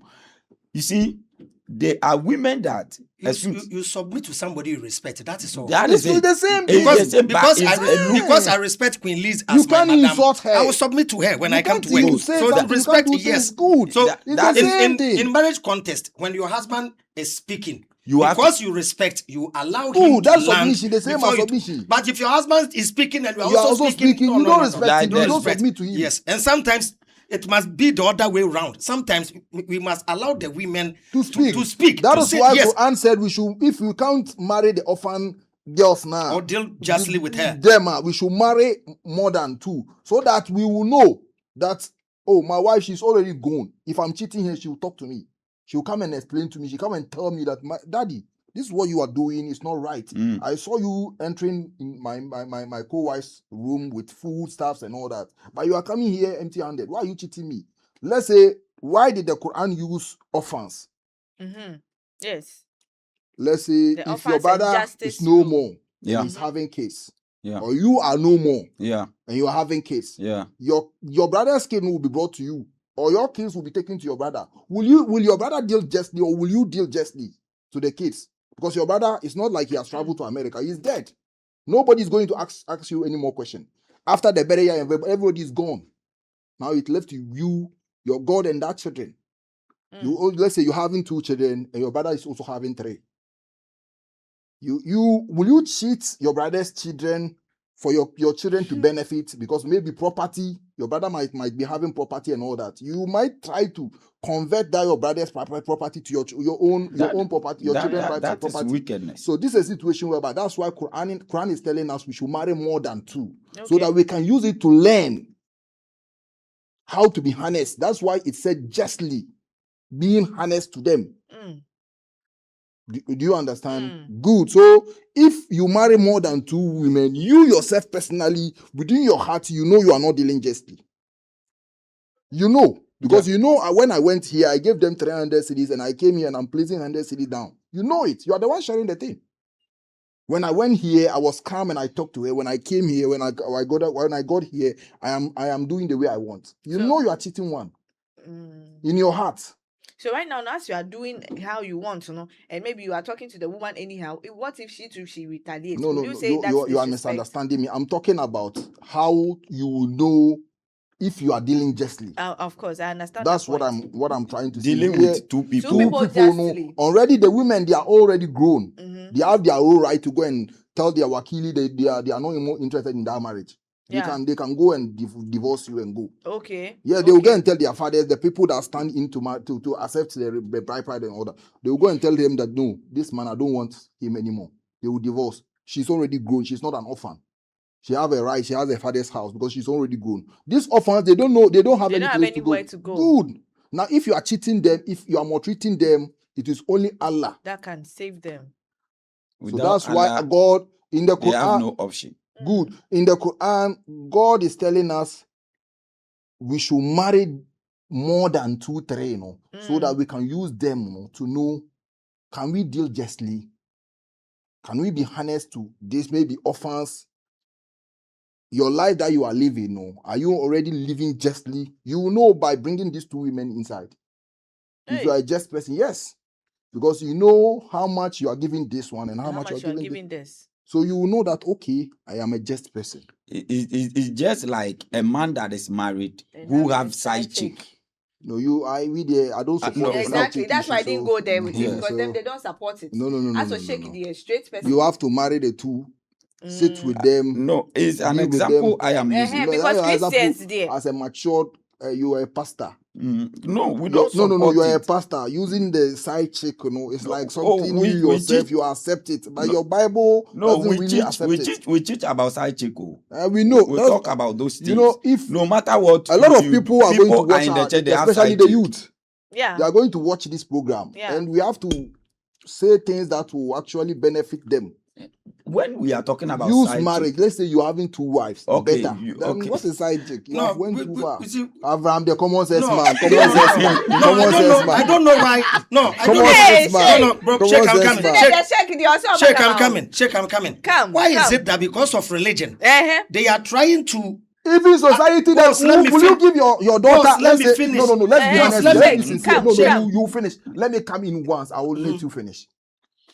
You see, there are women that you submit to somebody you respect. That is all. that It's is it. the same It's thing. Because I respect Queen Liz as You my can't madam, insult her. I will submit to her when You I come can't to work. even say So something, the you respect, can't do yes, things good. So It's that the is- same thing. in marriage context, when your husband is speaking, You have because you respect, you allow him Good, to that's land submission, the same before as you- submission. But if your husband is speaking and you are You are also speaking, you don't respect Like him, you that. don't submit to him. Yes, and sometimes it must be the other way around. Sometimes we must allow the women To speak. to speak. That to is say, why yes, Quran said we should, if we can't marry the orphan girls now, or deal justly with her. we should marry more than 2, so that we will know that, oh, my wife, she's already gone. If I'm cheating here, she will talk to me. She will come and explain to me. She come and tell me that, my daddy, this is what you are doing. It's not right. I saw you entering in my co-wife's room with food stuffs and all that, but you are coming here empty-handed. Why are you cheating me? Let's say, why did the Quran use orphans? Yes. Let's say The if orphans your and brother justice is no room. more, Yeah. he's having case, Yeah. or you are no more, Yeah. and you are having case, Yeah. your brother's case will be brought to you, or your case will be taken to your brother. Will your brother deal justly, or will you deal justly to the case? Because your brother, is not like he has traveled to America, he's dead. Nobody's going to ask you any more question. After the burial, everybody is gone. Now it left you, your God, and that children. Let's say you're having 2 children and your brother is also having 3. Will you cheat your brother's children for your children to benefit? Because maybe property, your brother might be having property and all that. You might try to convert that your brother's property to your own property, your children's that property. is wickedness. So this is a situation whereby that's why Quran is telling us we should marry more than 2, so that we can use it to learn how to be honest. That's why it said justly, being honest to them. Do you understand? Good. So if you marry more than 2 women, you yourself personally, within your heart, you know you are not dealing justly. You know. Because you know, when I went here, I gave them 300 cedis and I came here and I'm placing 100 cedis down. You know it. You are the one sharing the thing. When I went here, I was calm and I talked to her. When I came here, when I got here, I am doing the way I want. You know you are cheating one. In your heart. So right now, as you are doing how you want, and maybe you are talking to the woman anyhow, what if she retaliates? No, you are disrespect? misunderstanding me. I'm talking about how you will know if you are dealing justly. Of course, I understand. That's what I'm trying to say. Dealing with 2 people. 2 people justly. Already the women, they are already grown. They have their own right to go and tell their wakili they are not more interested in that marriage. They can go and divorce you and go. Okay. Yeah, they will go and tell their fathers, the people that stand in to accept the bride pride and all that. They will go and tell them that no, this man, I don't want him anymore. They will divorce. She's already grown. She's not an orphan. She have a right. She has a father's house because she's already grown. These orphans, they don't know. They don't have anywhere to go. Good. Now, if you are cheating them, if you are maltreating them, it is only Allah that can save them. So that's why God in the Quran, they have no option. Good. In the Quran, God is telling us we should marry more than 2, 3, so that we can use them, to know, can we deal justly? Can we be honest to this? Maybe orphans. Your life that you are living, are you already living justly? You will know by bringing these 2 women inside. Hey. If you are a just person, yes. Because you know how much you are giving this one and how much you are giving this. So you will know that, okay, I am a just person. It's just like a man that is married who have side chick. No, I don't support it. Exactly. That's why I didn't go there with it, because them they don't support it. No. As a shake the straight person. You have to marry the 2, sit with them. No, it's an example I am using. Because Christians there. As a matured, you are a pastor. No, we don't. No. You are a pastor using the side chick. It's like something you yourself you accept it, but your Bible doesn't really accept it. We teach about side chick. We know. We talk about those things. If no matter what, a lot of people are going to watch, in the church, especially the youth. Yeah, they are going to watch this program, yeah. And we have to say things that will actually benefit them. When we are talking about Use side marriage. chick, Let's say you're having 2 wives. Okay, Better. Then what's a side chick? You have went too far. Abraham, the common sense man. Common sense man. Common sense man. I don't know why. No, I don't Common know. sense man. No, bro. Common Check, I'm sense coming. man. Check, I'm coming. Check, I'm coming. Come, Why is come. it that because of religion, Uh-huh. they are trying to Even society, boss, that let me will you give your daughter? Boss, let let's me say, finish. No. Let's be honest. let Let me- me sincere. come, No, come. you finish. Let me come in once. I will let you finish.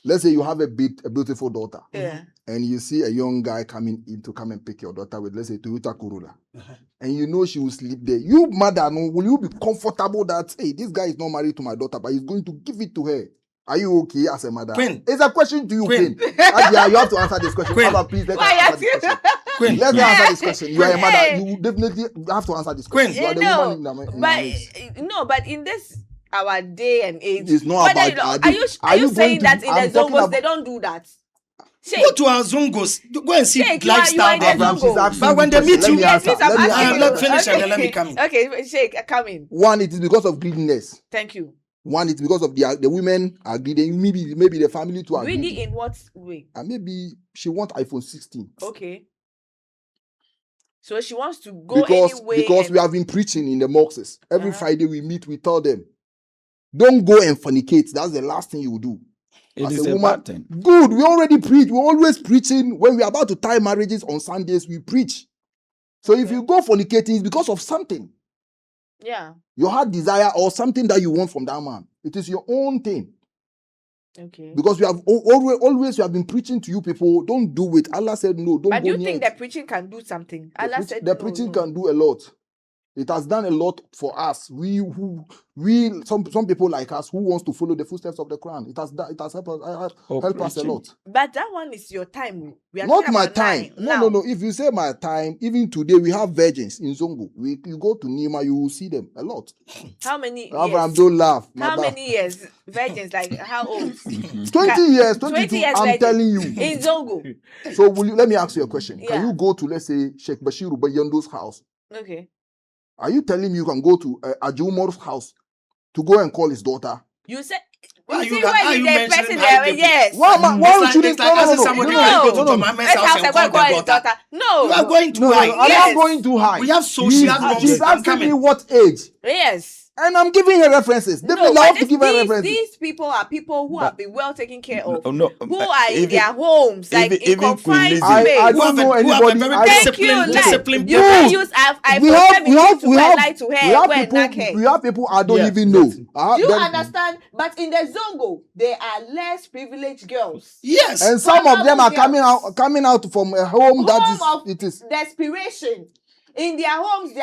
Let's say you have a beautiful daughter. Yeah. And you see a young guy coming in to come and pick your daughter with, let's say, Toyota Corolla. And you know she will sleep there. You, mother, will you be comfortable that, hey, this guy is not married to my daughter, but he's going to give it to her? Are you okay as a mother? Queen. It's a question to you, Queen. Queen. Adia, you have to answer this question. Queen. Abba, please, let Why her answer this you- question. Queen. Let me answer this question. You are a mother. Hey. You definitely have to answer this Queen. question. You are the No, woman in the midst. but in this our day and age, It's not whether about you know- our are day. you Are you saying going that to- in I'm the talking Zongos about- they don't do that? go Sheikh, to our Zungos. Go and see Sheikh, you are lifestyle in the there. Abraham, Zongo. she's asking But when you they meet question. you- Let me yes, please, answer. I'm Let me asking answer. you. Let finish and then let me come in. Okay, Sheikh, come in. One, it is because of greediness. Thank you. One, it's because of the women are greedy. Maybe the family too are Greedy greedy. in what way? And maybe she wants iPhone 16. Okay. So she wants to go Because anyway. we have been preaching in the mosques. Every Uh-huh. Friday we meet, we tell them, don't go and fornicate. That's the last thing you will do. it As is a a woman, bad thing. good. We already preach. We're always preaching. When we're about to tie marriages on Sundays, we preach. So if Okay. you go fornicating, it's because of something. Yeah. Your heart desire or something that you want from that man. It is your own thing. Okay. Because we have always we have been preaching to you people, don't do it. Allah said no, don't But go do you near think it. the preaching can do something? The Allah preach- said the no, preaching no. can do a lot. It has done a lot for us. Some people like us who wants to follow the footsteps of the Quran. It has helped us, helped us a preaching. lot. But that one is your time. We are Not talking my about time. now. No. If you say my time, even today we have virgins in Zongo. You go to Nima, you will see them a lot. How many Abraham, years? don't laugh. How Mother. many years? Virgins, like how old? 20 years, 22. years I'm virgin. telling you. In Zongo. So let me ask you a question. Yeah. Can you go to, let's say, Sheikh Bashir Ubayyando's house? Okay. Are you telling me you can go to Ajumar's house to go and call his daughter? You said. Why You you see got- when how you you the mentioning person high there, people? yes. Why It's like shouldn't asking somebody no. to go to Let's Mama's have house to and go call call their his daughter. daughter. No. You are going too No, high. I'm Yes. not going too high. We have social She's norms. I'm asking me coming. what age, Yes. and I'm giving her references. No, Definitely, I but have to give her references. these people are people who have been well taken care of. No, Who are in even- their homes, like in even Queen confined Lizzie. space. I Who have don't know a- who have a anybody. very I Thank don't- you. disciplined- Like, disciplined you people. can use iPhone 17 to lie to her when not care. we have people I don't Yeah, even know. exactly. Do you Then- understand? But in the Zongo, there are less privileged girls. Yes. And some of them are Girls. coming out from a home that Home of is it is. desperation. In their homes, they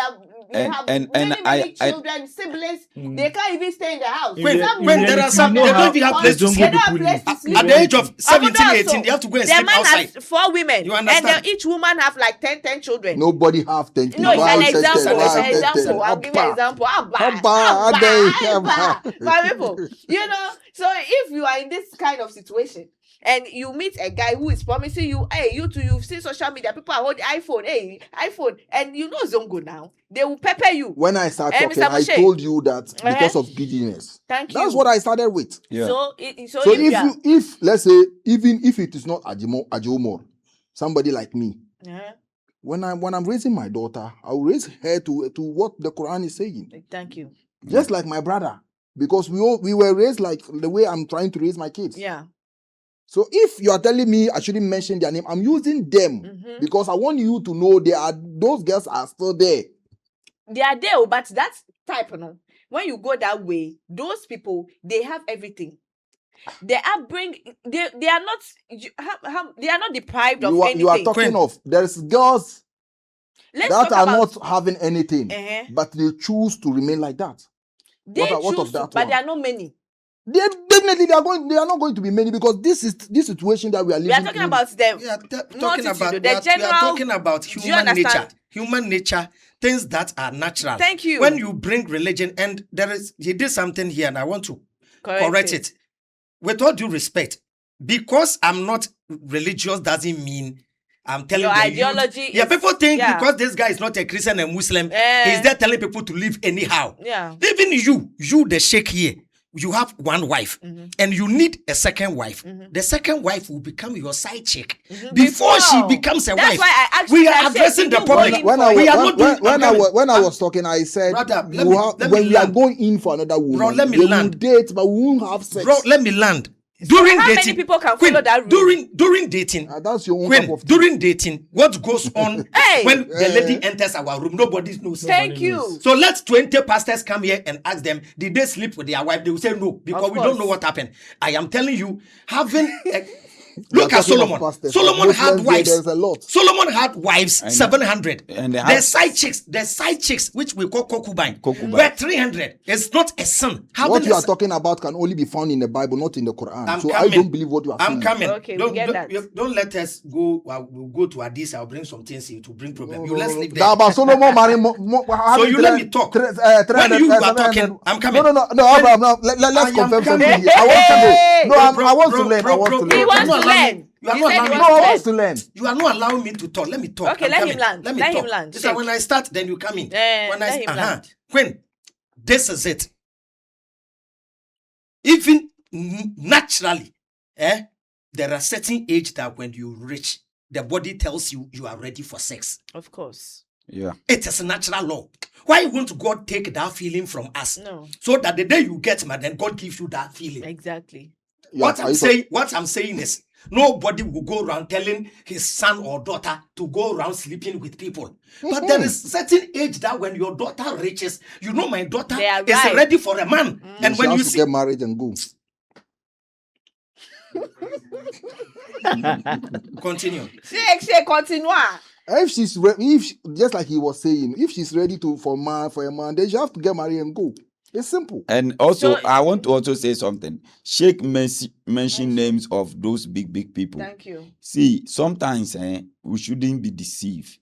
And- have and many I- children, siblings. They can't even stay in the house. When- Some when women there are don't some- have they don't even have place to they sleep. don't have place to sleep. At the age of 17, Also, 18, they have to go and the sleep man outside. has 4 women, You and understand? then each woman have like 10 children. Nobody have 10 No, it's an Wow, example. It's an 10. example. I'm giving an Abba. example. Abba, Abba. My people, you know. So if you are in this kind of situation and you meet a guy who is promising you, hey, you've seen social media, people are holding iPhone, and you know Zongo now, they will pepper you. When I started Eh, talking, Mr. I Moshe. told you that because of greediness. Thank you. That's what I started with. Yeah. So So if you are, if let's say even if it is not Ajomor, somebody like me, uh-huh. when I'm raising my daughter, I will raise her to what the Quran is saying. Thank you. Just like my brother, because we were raised like the way I'm trying to raise my kids. Yeah. So if you are telling me I shouldn't mention their name, I'm using them Mhm. because I want you to know those girls are still there. They are there, but that type, you know, when you go that way, those people, they have everything. Their upbringing, they are not they are not deprived of anything. You are talking of there's girls Let's that talk are about, not having anything, Uh-huh. but they choose to remain like that. they what choose of to, that but one? there are not many. They are not going to be many because this situation that we are living. We are talking about them. We are talking Multitude, about the we are general- talking about Do you human nature. understand? Human nature, things that are natural. Thank you. When you bring religion, and he did something here, and I want to correct it. With all due respect, because I'm not religious doesn't mean I'm telling Your the ideology youth. Yeah, is- people think yeah. because this guy is not a Christian and Muslim, Eh. he's there telling people to live anyhow. Yeah. Even you the sheikh here, you have one wife and you need a second wife, the second wife will become your side chick before she becomes a wife. Why I asked We are addressing the public. When I was talking, I said, Brother, when we are going in for another woman, Bro, let me we land. will date, but we won't have sex. Bro, let me land. During how dating, many people can Queen, follow that rule? During dating, That's your own Queen, cup of tea. during dating, what goes on Hey! when the lady enters our room, nobody knows. Thank you. So let 20 pastors come here and ask them, did they sleep with their wife? They will say no, because Of we don't course. know what happened. I am telling you, having We are look at talking of Solomon. pastors. Solomon Muslims, had wives. There's a lot. Solomon had wives, 700. And they The had- side chicks, which we call concubine, Concubine. were 300. It's not a sin. Having What you a are talking about can only be found in the Bible, not in the Quran. I'm so I coming. don't believe what you are I'm saying. coming. Okay, we get that. Don't let us go. We'll go to Addis. I'll bring some things here to bring problem. You let's leave That there. about Solomon marrying So you let me talk. When you are talking, I'm coming. No, Abraham, no. Let's I am confirm coming. something here. I want to know. No, Bro, I want to bro, learn. bro, I want bro, to bro, He learn. wants not to allowing learn. me. You are He not said he allowing me. No, wants I to want to learn. You are not allowing me to talk. Let me talk. Okay, I'm let him coming. land. Let me Let him talk. land. This is when I start, then you come in. When let him land. When this is it. Even naturally, there are certain age that when you reach, the body tells you you are ready for sex. Of course. Yeah. It is a natural law. Why won't God take that feeling from us? No. So that the day you get mad, then God gives you that feeling. Exactly. What I'm saying is, nobody will go around telling his son or daughter to go around sleeping with people. But there is certain age that when your daughter reaches, you know, my daughter They are is right. ready for a man. And when you see, get married and go. continue. Shake, continue. If she's just like he was saying, if she's ready for a man, then she have to get married and go. It's simple. And also, So- I want to also say something. Sheikh mention names of those big people. Thank you. See, sometimes we shouldn't be deceived.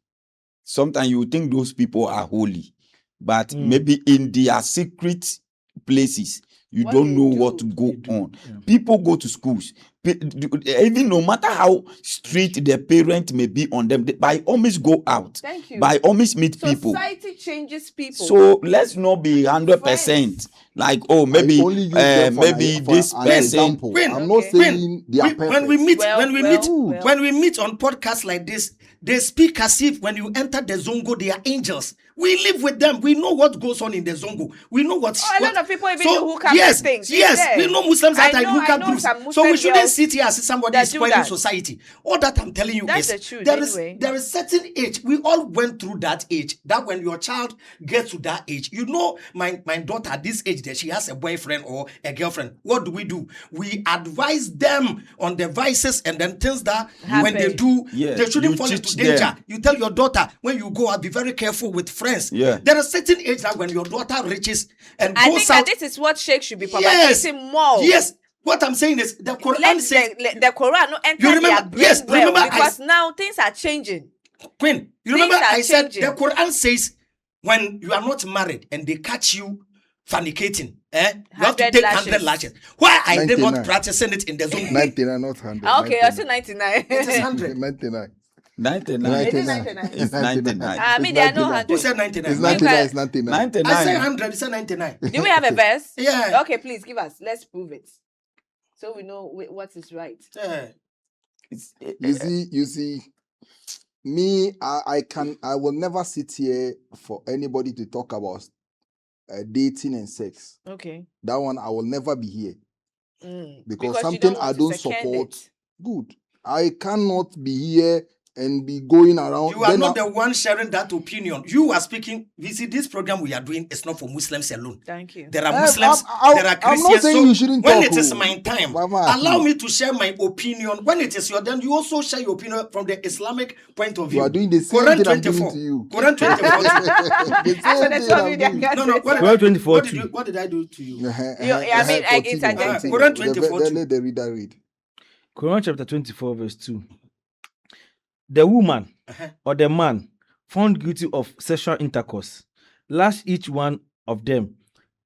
Sometimes you think those people are holy, but maybe in their secret places, you What don't they know do. what to go on. People go to schools. Even no matter how strict the parent may be on them, they by always go out. Thank you. By always meet people. Society changes people. So let's not be 100% like, oh, maybe I only use them for maybe an this person. example. When- I'm not Okay. saying they are perfect. when we meet Well, when we meet on podcasts like this, they speak as if when you enter the Zongo, they are angels. We live with them. We know what goes on in the Zongo. We know what. A lot of people even know who can yes, things. yes, It's there. we know Muslims that I are know hookah some groups. Muslim So we shouldn't girls sit here as if somebody that is do spoiling that. society. All that I'm telling you That's is the truth there is anyway. there is certain age. We all went through that age. That when your child gets to that age, you know, my daughter at this age that she has a boyfriend or a girlfriend. What do? We advise them on the vices and then things that when they Happen. do, Yeah, they shouldn't you fall into teach danger. them. You tell your daughter when you go out, be very careful with friends. Yeah. There is certain age that when your daughter reaches and I goes think out. that this is what Sheikh should be Yes, propagating more. yes. What I'm saying is the Quran Let says, the Quran not enter You remember- their brain yes, well, remember I because now things are changing. Queen, you remember Things are I said changing. the Quran says when you are not married and they catch you fornicating, you have to 100 take lashes. 100 lashes. Why I did 99. not practicing it in the Zoom? 99, not 100. Okay, I said 99. It is 100. 99. 99. Is it 99? It's 99. I mean, there are no 100. Who said 99? It's 99. It's 99. 99. I said 100. You said 99. Do we have a verse? Yeah. Okay, please give us. Let's prove it. So we know what is right. Yeah. You see, me, I will never sit here for anybody to talk about dating and sex. Okay. That one, I will never be here. Because you something don't I want to don't second support. it. Good. I cannot be here and be going around. You are Then not the one sharing that opinion. You are speaking. You see, this program we are doing is not for Muslims alone. Thank you. There are Muslims, there are I'm not Christians. saying So you shouldn't when talk, it is oh. my time, Mama, allow me to share my opinion. When it is your turn, you also share your opinion from the Islamic point of view. You are doing the same Quran thing I'm 24. doing to you. Quran 24. The That's what same they thing told I'm me. They doing. got No, it. what did, 24 what, did too. you, what did I do to you? I mean, Continue. interjecting. Quran 24 too. Let the reader read. Quran chapter 24, verse 2. The woman or the man found guilty of sexual intercourse, lash each one of them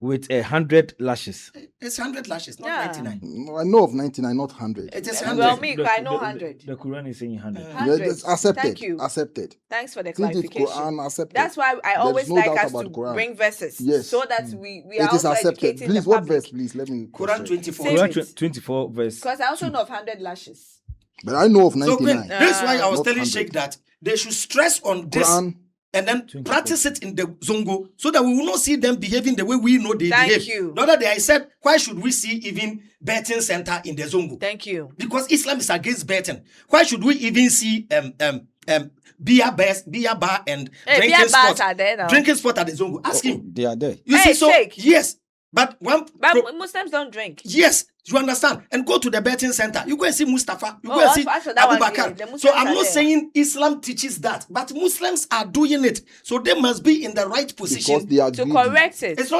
with 100 lashes. It's 100 lashes, not Yeah. 99. No, I know of 99, not 100. It is Well, 100. me, I know 100. The Quran is saying 100. 100. Yes, accepted. Thank you. Accepted. Thanks for the Since it's clarification. Quran accepted. That's why I There's always no like doubt us about to Quran. bring verses, Yes. so that we are It is also accepted. educating Please, the what public. verse, please? Let me. Quran cross-check. 24. Same. Quran 24 verse. Because I also know of 100 lashes. But I know of So 99. that's why I was Not telling 100. Sheikh that they should stress on this Quran. and then 24. practice it in the Zongo so that we will not see them behaving the way we know they Thank behave. you. The other day I said, why should we see even betting center in the Zongo? Thank you. Because Islam is against betting. Why should we even see beer bar and Hey, drinking beer bars spot? are there now. Drinking spot at the Zongo. Ask Oh, him. they are there. You Hey, see, so Sheikh. yes, but one. But Muslims don't drink. Yes, you understand. And go to the betting center. You go and see Mustafa. You Oh, go and see also that one, Abu yeah, Bakar. the Muslims So I'm are not there. saying Islam teaches that, but Muslims are doing it. So they must be in the right Because position. they are To greedy. correct it. It's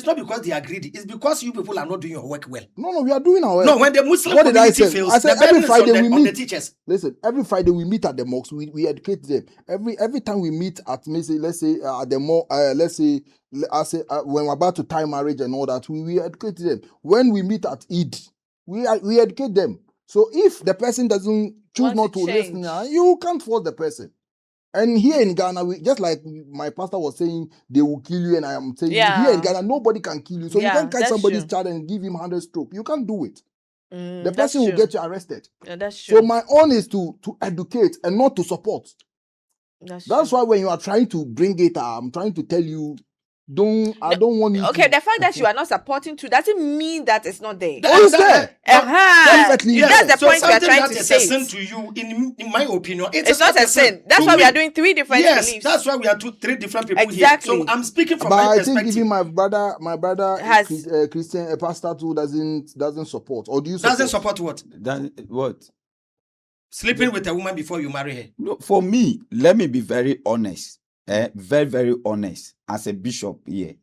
not because they are greedy. It's because you people are not doing your work well. No, we are doing our work. No, when the Muslim What did I community say? fails, I said the burden every is Friday on we the meet. teachers. Listen, every Friday we meet at the mosque. We educate them. Every time we meet at let's say at the mosque, when we're about to tie marriage and all that, we educate them. When we meet at Eid, we educate them. So if the person doesn't choose Want not to to change. listen, you can't force the person. And here in Ghana, just like my pastor was saying, they will kill you, and I am saying Yeah. here in Ghana, nobody can kill you. So Yeah, you can't catch that's somebody's true. child and give him 100 stroke. You can't do it. The That's person will true. get you arrested. Yeah, that's true. So my own is to educate and not to support. That's true. why when you are trying to bring it, I'm trying to tell you, I don't want you Okay, to. the fact that you are not supporting to doesn't mean that it's not there. Oh, it's there. Definitely. Yes. That's the So point we are something trying that to is say. a sin to you, in my opinion, It's not a sin. That's To why we me. are doing three different Yes, beliefs. that's why we are three different people Exactly. here. So I'm speaking from But my I think perspective. even my brother Has- Christian, a pastor too doesn't support. Or do you Doesn't support what? What? Sleeping with a woman before you marry her. No, for me, let me be very honest. Very, very honest. As a bishop here,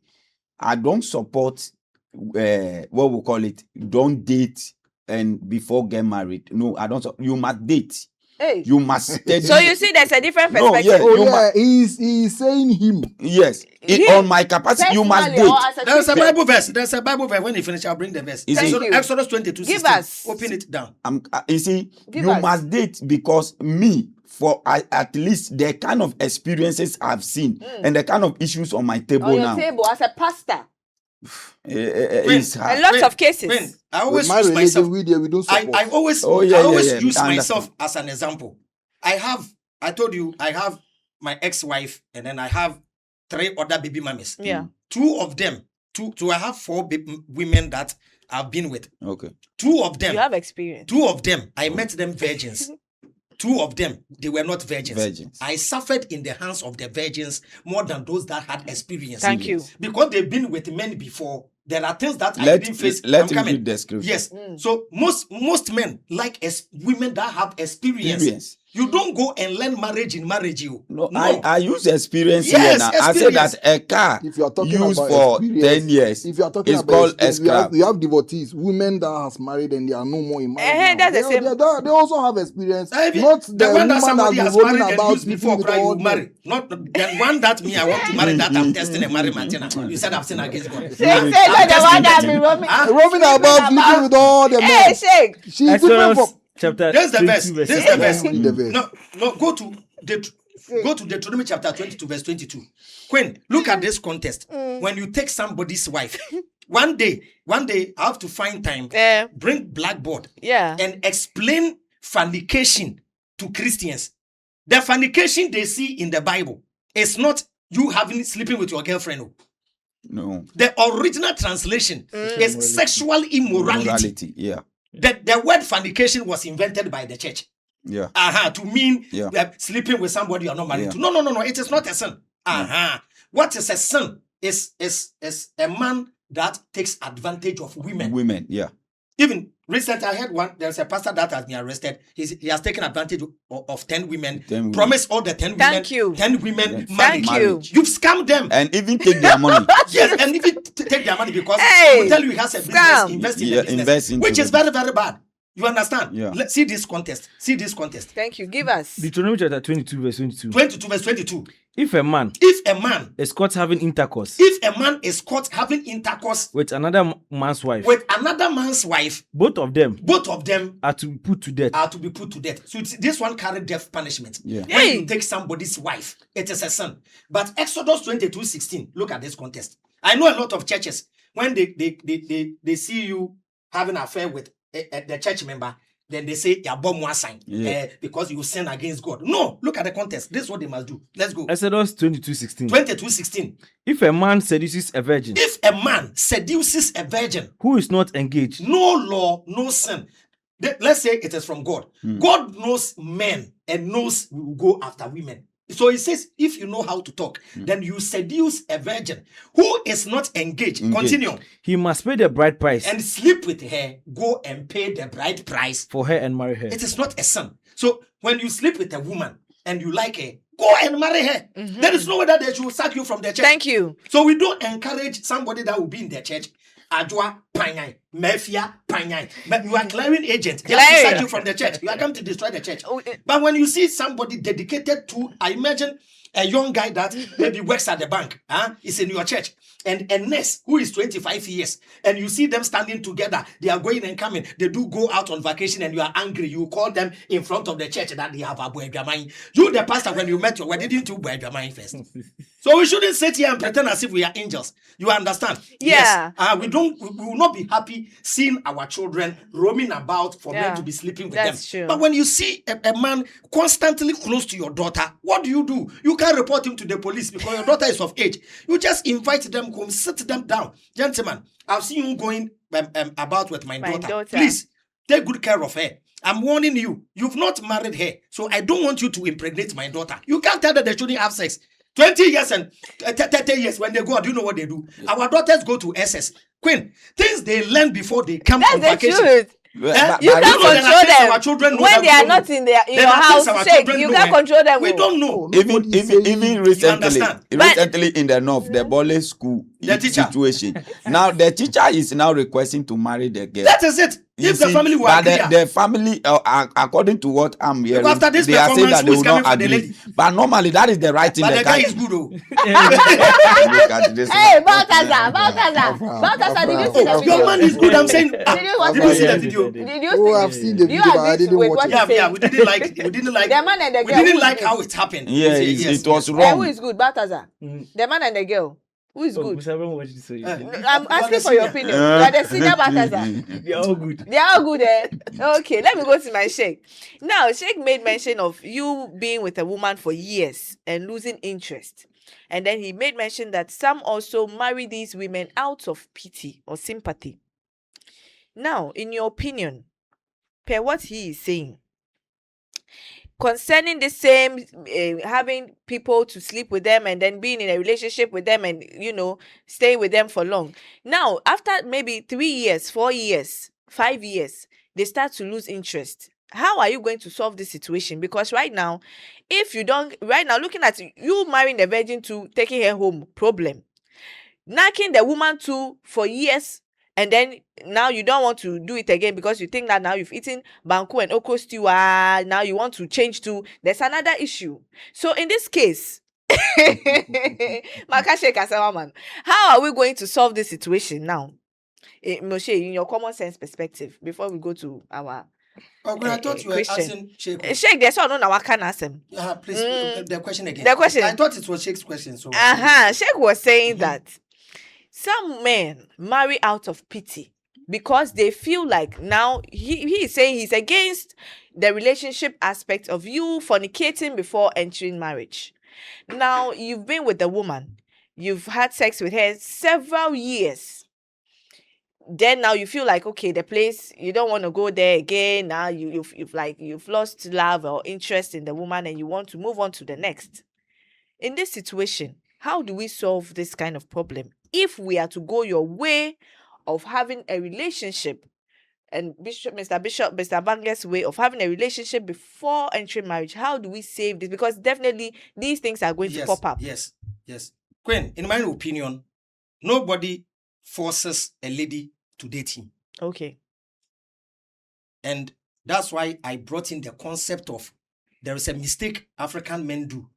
I don't support what we call it. Don't date and before get married. No, I don't. You must date. Hey. You must study. So you see, there's a different No, perspective. yeah. Oh You yeah, he's saying him. Yes, Him, on my capacity, you must Personally, or date. as a There's a Christian. Bible verse. There's a Bible verse. When you finish, I'll bring the verse. Is it- Thank you. Exodus 22. Give 16. us. Open it down. You see, Give you us. must date because at least the kind of experiences I've seen and the kind of issues on my table On your now table as a pastor. is A hard. lot of cases. When I With always my use religion, myself. we don't support. I always, Oh, yeah, I always yeah, use I myself understand. as an example. I told you, I have my ex-wife, and then I have 3 other baby mummies. Yeah. 2 of them, I have 4 women that I've been with. Okay. 2 of them, You have experience. 2 of them, I met them virgins. 2 of them, they were not virgins. Virgins. I suffered in the hands of the virgins more than those that had experience. Thank you. Because they've been with men before. There are things that I Let didn't face. let I'm him coming. read the scripture. Yes. So most men like women that have experience. Experience. You don't go and learn marriage in marriage. You No, I use experience Yes, here now. I say experience. that a car If you are talking used about for experience, 10 years if you are talking is about called experience, scrap. we have devotees, women that has married and they are no more in marriage. now. That's the same. They also have experience. Ivy, Not the the one woman that somebody has has been rolling married and about used before sleeping cry, with you all marry. men. Not the one that me I want to marry that I'm testing and marry Martina. You said I've sinned against God. Say not the one that be roaming. Roaming about sleeping with all the Hey, men. Sheikh. She's different Exodus from. chapter There's the verse. 22 There's the verse. Read the verse. No, go to Deuteronomy chapter 22, verse 22. Queen, look at this context. When you take somebody's wife, one day, I have to find time, bring blackboard, Yeah. and explain fornication to Christians. The fornication they see in the Bible is not you sleeping with your girlfriend. No. No. The original translation is sexual immorality. Morality. Yeah. The word fornication was invented by the church. Yeah. To mean Yeah. sleeping with somebody you are not married Yeah. to. No. It is not a sin. What is a sin is a man that takes advantage of women. Women. Yeah. Even recently, I heard there's a pastor that has been arrested. He has taken advantage of 10 women. 10 women. Promised all the 10 Thank women. you. 10 women Yeah. marriage. Thank you. You've scammed them. And even take their money. Yes, and if you take their money because Hey, he will tell you he has a business, scam. invest in Yeah, the business, invest into which is the- very, very bad. You understand? Yeah. Let's see this contest. See this contest. Thank you. Give us. Deuteronomy chapter 22, verse 22. 22 verse 22. If a man is caught having intercourse having intercourse with another man's wife, both of them are to be put to death. So this one carried death punishment. Yeah. When you take somebody's wife, it is a sin. But Exodus 22:16, look at this contest. I know a lot of churches, when they see you having an affair with the church member, then they say you're bomb one sign because you sin against God. No, look at the contest. This is what they must do. Let's go. Exodus 22:16. 22:16. If a man seduces a virgin who is not engaged, no law, no sin. Let's say it is from God. God knows men and knows we will go after women. So he says, if you know how to talk, then you seduce a virgin who is not engaged. Continue. He must pay the bride price and sleep with her. Go and pay the bride price for her and marry her. It is not a sin. So when you sleep with a woman and you like her, go and marry her. There is no way that they should sack you from the church. Thank you. So we don't encourage somebody that will be in the church. Ajwa Panyai, Mafia Panyai. But you are clearing agent. They have to sack you from the church. You are come to destroy the church. But when you see somebody dedicated to, I imagine a young guy that maybe works at the bank, is in your church, and a nurse who is 25 years, and you see them standing together, they are going and coming, they do go out on vacation, and you are angry, you call them in front of the church that they have a boy. You, the pastor, when you met your wedding, didn't you boy first? So we shouldn't sit here and pretend as if we are angels. You understand? Yeah. Yes. We will not be happy seeing our children roaming about for men to be sleeping with them. True. But when you see a man constantly close to your daughter, what do? You can't report him to the police because your daughter is of age. You just invite them home, sit them down. Gentlemen, I've seen you going about with my daughter. Please, take good care of her. I'm warning you. You've not married her. So I don't want you to impregnate my daughter. You can't tell that they shouldn't have sex. 20 years and 30 years when they go, do you know what they do? Our daughters go to SS. Queen, things they learn before they come on vacation. Truth. You can't control them when they are not in your house. You can't control them. We don't know. Even recently in the north, the Bole school situation. Now the teacher is now requesting to marry the girl. That is it. If the family were clear. The family, according to what I'm hearing, after this they are saying that they will not agree. But normally that is the right thing. But the guy is good though. Hey, Balthazar, did you see the video? Your man is good. I'm saying. Did you see the video? Did you? I've seen the video, but I didn't watch it. Yeah, we didn't like the man and the girl. We didn't like how it happened. Yeah, it was wrong. Who is good, Balthazar? The man and the girl. Who is good? I'm asking for your opinion. You are the senior Balthazar. They are all good. They are all good, eh? Okay, let me go to my Sheikh. Now, Sheikh made mention of you being with a woman for years and losing interest. And then he made mention that some also marry these women out of pity or sympathy. Now, in your opinion, per what he is saying, concerning the same having people to sleep with them and then being in a relationship with them and staying with them for long. Now, after maybe 3 years, 4 years, 5 years, they start to lose interest. How are you going to solve this situation? Because right now, looking at you marrying the virgin to taking her home, problem. Knacking the woman too for years, and then now you don't want to do it again because you think that now you've eaten banku and okra stew. Now you want to change to. There's another issue. So in this case, how are we going to solve this situation now? Moshe, in your common sense perspective, before we go to our I thought you were asking Sheikh. Sheikh, there's no one can ask him. Please, the question again. The question. I thought it was Sheikh's question. So. Sheikh was saying that some men marry out of pity because they feel like now he is saying he's against the relationship aspect of you fornicating before entering marriage. Now, you've been with the woman. You've had sex with her several years. Then now you feel like, okay, the place, you don't want to go there again. Now you've lost love or interest in the woman and you want to move on to the next. In this situation, how do we solve this kind of problem? If we are to go your way of having a relationship, and Mr. Banger's way of having a relationship before entering marriage, how do we save this? Because definitely these things are going to pop up. Yes. Queen, in my opinion, nobody forces a lady to date him. Okay. And that's why I brought in the concept of there is a mistake African men do.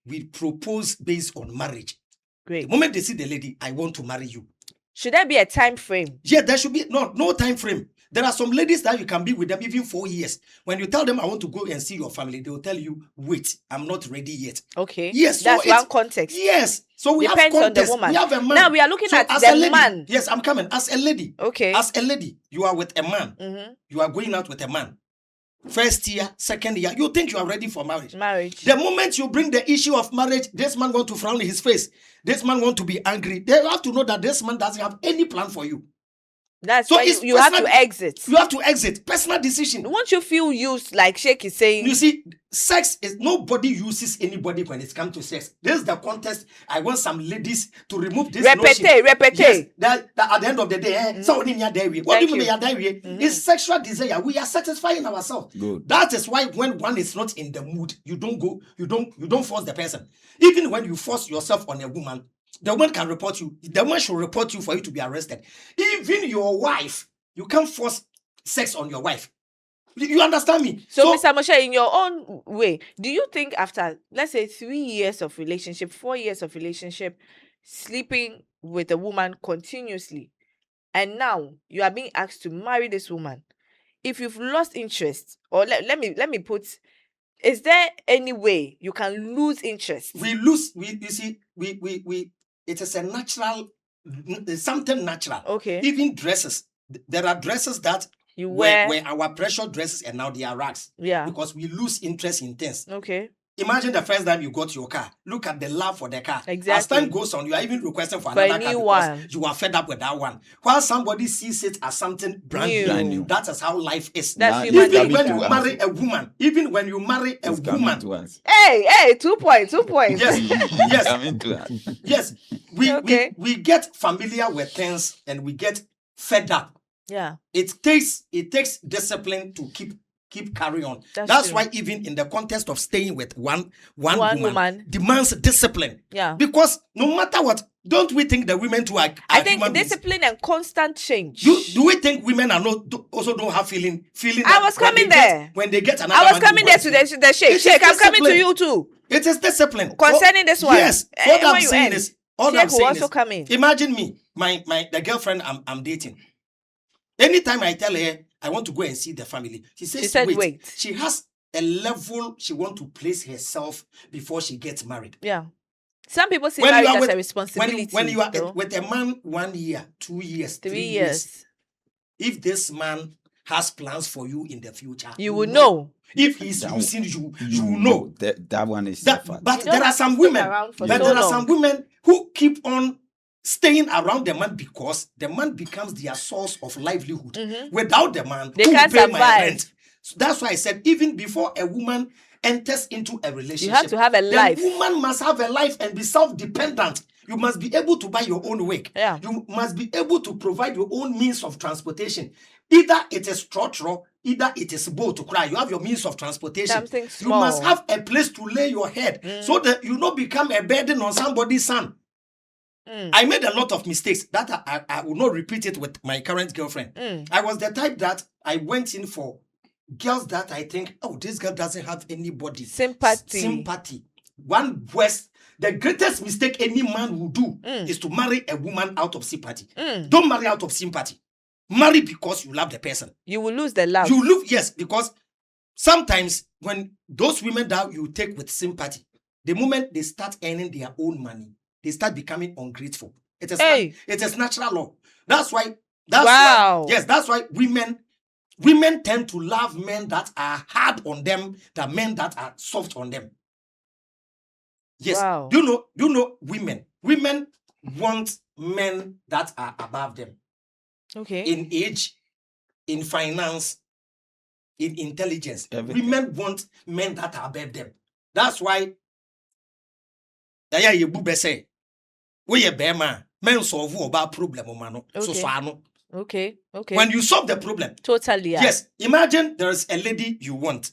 We propose based on marriage. Great. The moment they see the lady, I want to marry you. Should there be a time frame? Yeah, there should be no time frame. There are some ladies that you can be with them even 4 years. When you tell them I want to go and see your family, they will tell you, wait, I'm not ready yet. Okay. Yes, that's so one context. Yes. So we Depends have on the context. woman. We have a man. Now we are looking at as the a lady, man. Yes, I'm coming. As a lady. Okay. As a lady, you are with a man. Mm-hmm. You are going out with a man. First year, second year, you think you are ready for marriage. The moment you bring the issue of marriage, this man want to frown in his face. This man want to be angry. They have to know that this man doesn't have any plan for you. That's so why you have to exit. You have to exit. Personal decision. Won't you feel used, like Sheikh is saying? You see, sex is nobody uses anybody when it comes to sex. This is the contest. I want some ladies to remove this notion. Repete. Yes, that at the end of the day, what do you mean? It's sexual desire. We are satisfying ourselves. Good. That is why when one is not in the mood, you don't force the person. Even when you force yourself on a woman, the woman can report you. The woman should report you for you to be arrested. Even your wife, you can't force sex on your wife. You understand me? So Mr. Moshe, in your own way, do you think after, let's say, 3 years of relationship, 4 years of relationship, sleeping with a woman continuously, and now you are being asked to marry this woman, if you've lost interest, or let me put, is there any way you can lose interest? It is a natural, something natural. Okay. Even dresses. There are dresses that you wear where our pressure dresses and now they are rags. Yeah. Because we lose interest in things. Okay. Imagine the first time you got your car. Look at the love for the car. Exactly. As time goes on, you are even requesting for another car because you are fed up with that one. While somebody sees it as something brand new. That is how life is. That's even when you marry a woman. Even when you marry a woman. Hey, 2 points. Yes. Yes. We get familiar with things and we get fed up. Yeah. It takes discipline to keep carrying on. That's why even in the context of staying with one woman demands discipline. Yeah. Because no matter what, don't we think the women too are I think discipline and constant change. Do we think women are also don't have feeling? I was coming there. When they get another I was coming there to the Sheikh. Sheikh, I'm coming to you too. It is discipline. Concerning this one. Yes. What I'm saying is, imagine me, the girlfriend I'm dating. Anytime I tell her I want to go and see the family, she said, wait. She has a level she wants to place herself before she gets married. Yeah. Some people see marriage as a responsibility. When you are with a man 1 year, 2 years, 3 years, if this man has plans for you in the future, you will know. If he's using you, you will know. That one is but there are some women who keep on staying around the man because the man becomes their source of livelihood. Mm-hmm. Without the man, they can't pay survive. My rent. So that's why I said even before a woman enters into a relationship, you have to have a life. The woman must have a life and be self-dependent. You must be able to buy your own wig. Yeah. You must be able to provide your own means of transportation. Either it is trotro, either it is boat to cry. You have your means of transportation. Something small. You must have a place to lay your head so that you not become a burden on somebody's son. I made a lot of mistakes that I will not repeat it with my current girlfriend. I was the type that I went in for girls that I think, this girl doesn't have anybody. Sympathy. The greatest mistake any man will do is to marry a woman out of sympathy. Don't marry out of sympathy. Marry because you love the person. You will lose the love. You lose, yes, because sometimes when those women that you take with sympathy, the moment they start earning their own money, they start becoming ungrateful. It is natural law. That's why women tend to love men that are hard on them than men that are soft on them. Yes. Wow. You know women. Women want men that are above them. Okay. In age, in finance, in intelligence. Everything. Women want men that are above them. That's why we a bema men solve about problem mano. Okay. When you solve the problem. Totally. Yeah. Yes. Imagine there's a lady you want.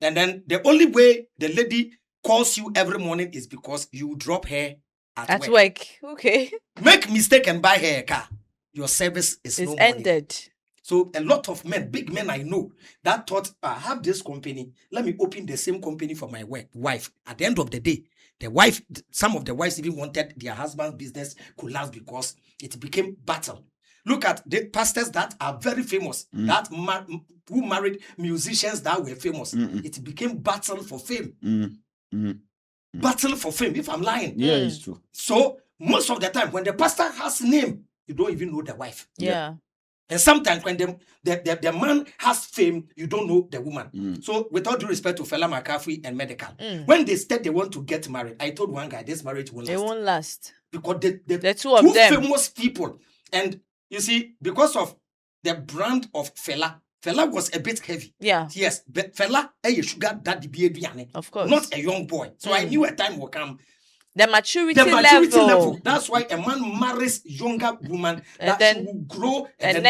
And then the only way the lady calls you every morning is because you drop her at work. Okay. Make mistake and buy her a car. Your service is no ended. money. So a lot of men, big men I know, that thought, I have this company, let me open the same company for my wife. At the end of the day, some of the wives even wanted their husband's business collapse because it became battle. Look at the pastors that are very famous, who married musicians that were famous. It became battle for fame. Battle for fame, if I'm lying. Yeah, it's true. So most of the time, when the pastor has name, you don't even know the wife. Yeah. And sometimes when the man has fame, you don't know the woman. So with all due respect to Fela McCarthy and Medical, when they said they want to get married, I told one guy, this marriage won't last. It won't last. Because the two of them. famous people. And you see, because of the brand of Fela was a bit heavy. Yeah. Yes, but Fela, a sugar daddy, of course, not a young boy. So I knew a time will come. The maturity level. That's why a man marries younger woman and that then, she will grow and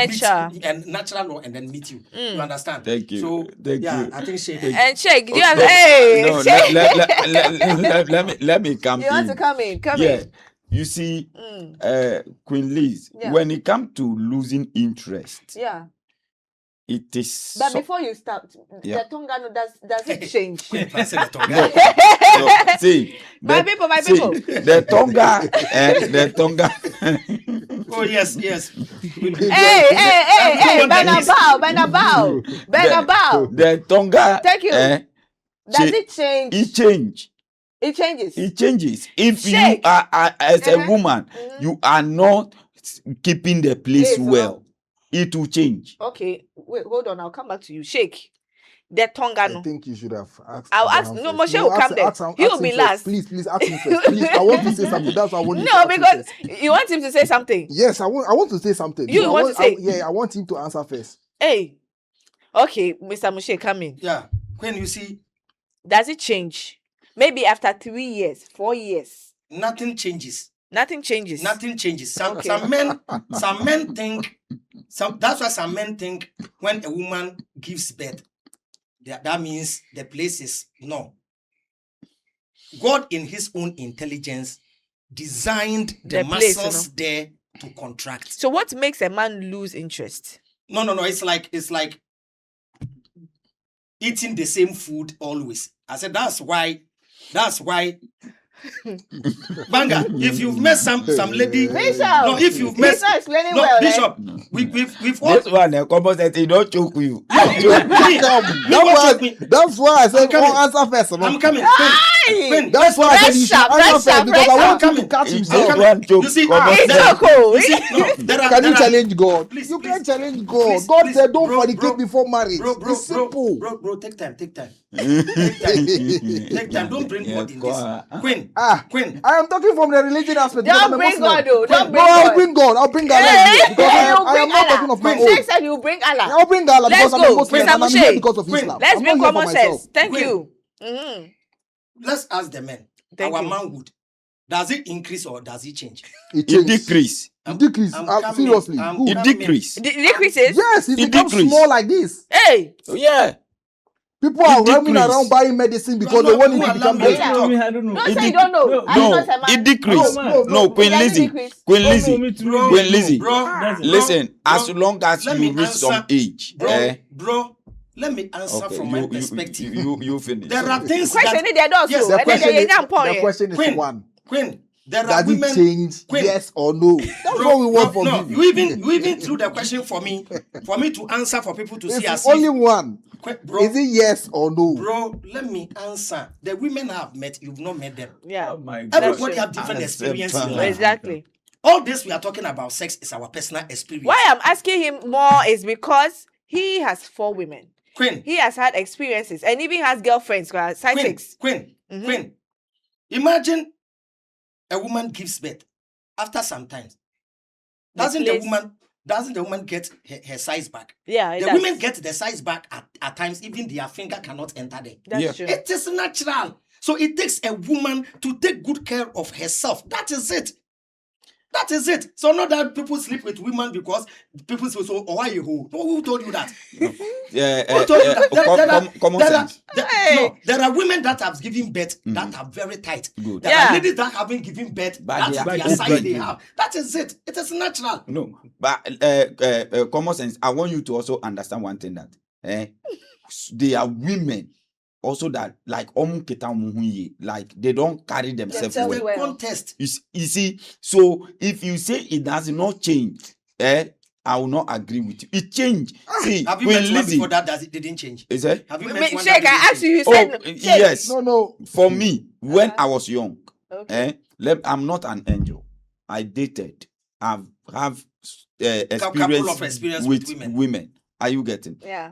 natural law and then meet you. You understand? Thank you. So Thank you. I think Sheikh. And Sheikh, you have hey. No, let me come in. You want to come in? Come yeah. in. You see, Queen Liz, when it comes to losing interest, it is. But before you start, the Tongano does it change? No, see, my people. The Tonga. Oh yes. Hey, Benabao. The Tonga. Thank you. Does it change? It change. It changes. It changes. If Shake. you are as a woman, you are not keeping the place well, it will change. Okay, wait, hold on. I'll come back to you. Sheikh, the Tongano. I think you should have asked. I'll ask. No, Moshe will come there. He will be last. Please, ask him first. Please, I want to say something. That's what I want. No, because you want him to say something. Yes, I want to say something. You want to say? I want him to answer first. Hey, okay, Mr. Moshe, come in. Yeah, when you see, does it change? Maybe after 3 years, 4 years. Nothing changes. Nothing changes. Some men think. That's why some men think when a woman gives birth, that means the place is no. God, in His own intelligence, designed the muscles there to contract. So, what makes a man lose interest? No. It's like eating the same food always. I said that's why. Banga, if you've met some lady, Bishop, no, if you've met explaining well, Bishop, we've all. This one, the common sense, he don't choke you. That's why I said answer first. I'm coming. That's why I said you should answer first because I want him to catch himself. You see, can you challenge God? Please, you can't challenge God. God said don't fornicate before marriage. It's simple. Bro, take time. Take time. Don't bring God in this. Queen. I am talking from the religion aspect. Don't bring God, though. I'll bring God. I'll bring Allah. Because I am not talking of my own. Sheikh said you bring Allah. I'll bring Allah because I'm a Muslim and I'm here because of Queen. Islam. Let's bring common sense. Thank you. Let's ask the men. Our manhood, does it increase or does it change? It decrease. It decrease. Seriously. It decrease. It decreases? Yes, it becomes small like this. Hey. Yeah. People are running around buying medicine because they want it to become better. I don't know. Don't say you don't know. No, it decrease. No, Queen Lizzie. Listen, as long as you reach some age. Bro, let me answer from my perspective. You finish. There are things the question is one. Queen, there are does women. It change? Yes or no? That's what we want from you. You even threw the question for me to answer for people to see as only one. Bro, is it yes or no? Bro, let me answer. The women I have met, you've not met them. Yeah. Oh my God. Everybody have different experiences in life. Exactly. All this we are talking about sex is our personal experience. Why I'm asking him more is because he has 4 women. Queen. He has had experiences and even has girlfriends. Queen. Imagine a woman gives birth. After some time, doesn't the woman get her size back? Yeah, the women get the size back at times, even their finger cannot enter there. That's true. It is natural. So it takes a woman to take good care of herself. That is it. That is it. So not that people sleep with women because people say, so, why you who? Who told you that? Who told you that? Common sense. There are women that have given birth that are very tight. Good. There are ladies that haven't given birth. But That's they the are size open. they have. That is it. It is natural. No, but common sense. I want you to also understand one thing that there are women also that like like they don't carry themselves It's well. a contest. You see, so if you say it does not change, I will not agree with you. It changed. See, Have you when met one Lizzie, before that didn't change? is it? Have you met one Sheikh, that I asked you, you Oh, said yes. No. For me, when I was young, Okay. I'm not an angel. I dated. I've have couple of experience with women. Are you getting? Yeah.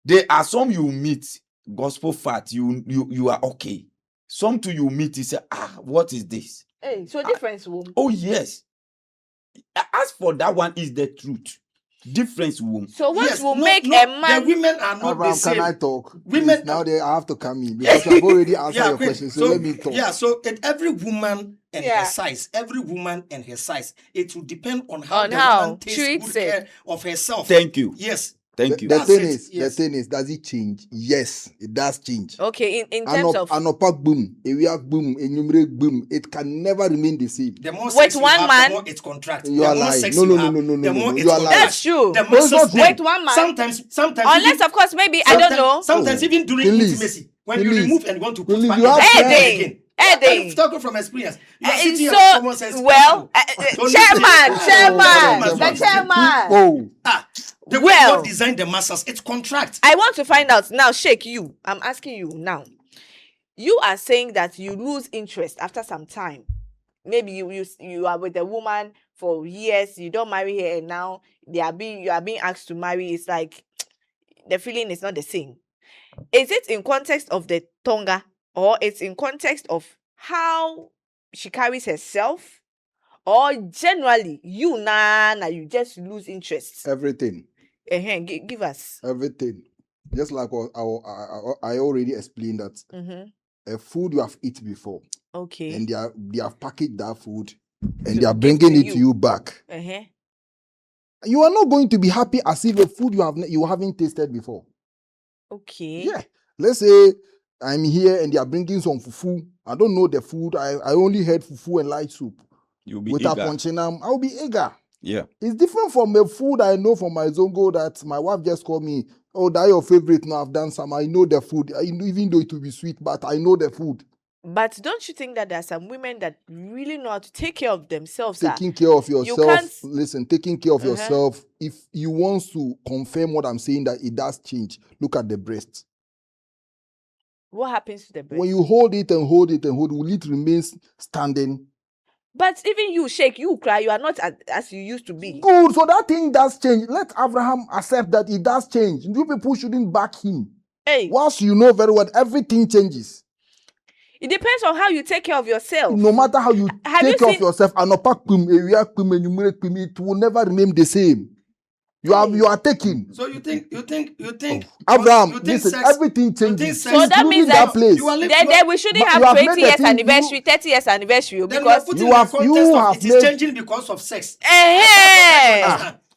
There are some you meet, gospel fat, you are okay. Some to you meet, you say, what is this? Hey, so difference woman. Oh, yes. As for that one is the truth. Difference womb. So what Yes, will no, make no, a man? The women are not Abraham, the same. can I talk? Women- Please, now I have to come in because I've already answered your quick. question. So let me talk. Yeah, so every woman and Yeah. her size, every woman and her size, it will depend on how On the how woman takes treats good it. care of herself. Thank you. Yes. Thank you. The That's thing it, is, yes. does it change? Yes, it does change. Okay, in terms of Anopak boom, area boom, enumerate boom, it can never remain the same. The more With sex you one have, man- the more it contracts. You the are more lying. sex No, you no, have, no, no, the no, more no. it You are contracts. That's true. The No, it's not muscles true. then- With one man- Sometimes unless even- of course maybe I don't know. Sometimes even during Please. intimacy, when you Please. remove and want to put Please, back you have in, friends. again. Edding. I'm talking from experience. You are sitting here So with common sense. well, So chairman, listen. the chairman. Oh, The way Well- God designed the masses, it contracts. I want to find out now, Sheikh. I'm asking you now. You are saying that you lose interest after some time. Maybe you are with a woman for years, you don't marry her, and now you are being asked to marry. It's like the feeling is not the same. Is it in context of the tonga, or it's in context of how she carries herself, or generally you you just lose interest? everything. Give us. Everything. Just like what I already explained that a food you have eaten before, Okay. and they have packaged that food, and To they are give bringing to it to you back. You are not going to be happy as if a food you haven't tasted before. Okay. Yeah. Let's say I'm here and they are bringing some fufu. I don't know the food. I only had fufu and light soup. You'll be With a eager. ponchinam, I'll be eager. Yeah. It's different from the food I know from my zongo that my wife just called me. Oh, that's your favorite. Now I've done some. I know the food. Even though it will be sweet, but I know the food. But don't you think that there are some women that really know how to take care of themselves? Taking care of can't- yourself. Listen, taking care of yourself. If you want to confirm what I'm saying, that it does change, look at the breast. What happens to the breast? When you hold it and hold it and hold it, will it remain standing? But even you, Sheikh, you cry, you are not as you used to be. Good. So that thing does change. Let Abraham accept that it does change. You people shouldn't back him. Hey, Once you know very well, everything changes. it depends on how you take care of yourself. No matter how you Have take you care of seen- yourself, it will never remain the same. You are taking. So you think Abraham, you think listen, sex- everything you think changes. sex- So that means Including that place. you are li- Then we shouldn't But you have have made 20 the years thing anniversary, 30 years anniversary, then because putting you in have- the you context of have it is made- changing because of sex.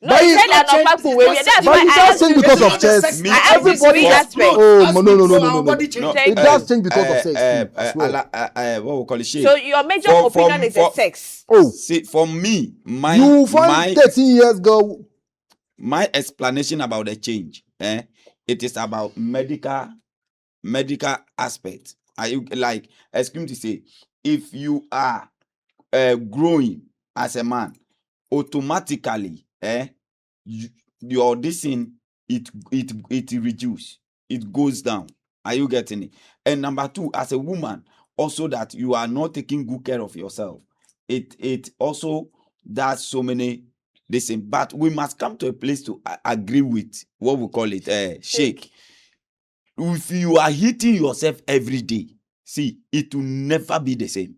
No, But he it's said not that changed- no, it's not- that's But why it I does asked change you. because It's of not the sex. sex. I asked you Everybody. three aspects. Oh, As no, we no, no, grow, no, our no, no. body No, changes. Thank it you. does change because of sex. too, as well. What we call it? Shade. So your major opinion is the sex. Oh, See, for me, you find 13 years girl. my explanation about the change, it is about medical aspect. Are you like, excuse me to say, if you are growing as a man, automatically, your this thing it reduce, it goes down. Are you getting it? And number two, as a woman, also that you are not taking good care of yourself, it also does so many this thing. But we must come to a place to agree with what we call it shake. If you are hitting yourself every day, see, it will never be the same.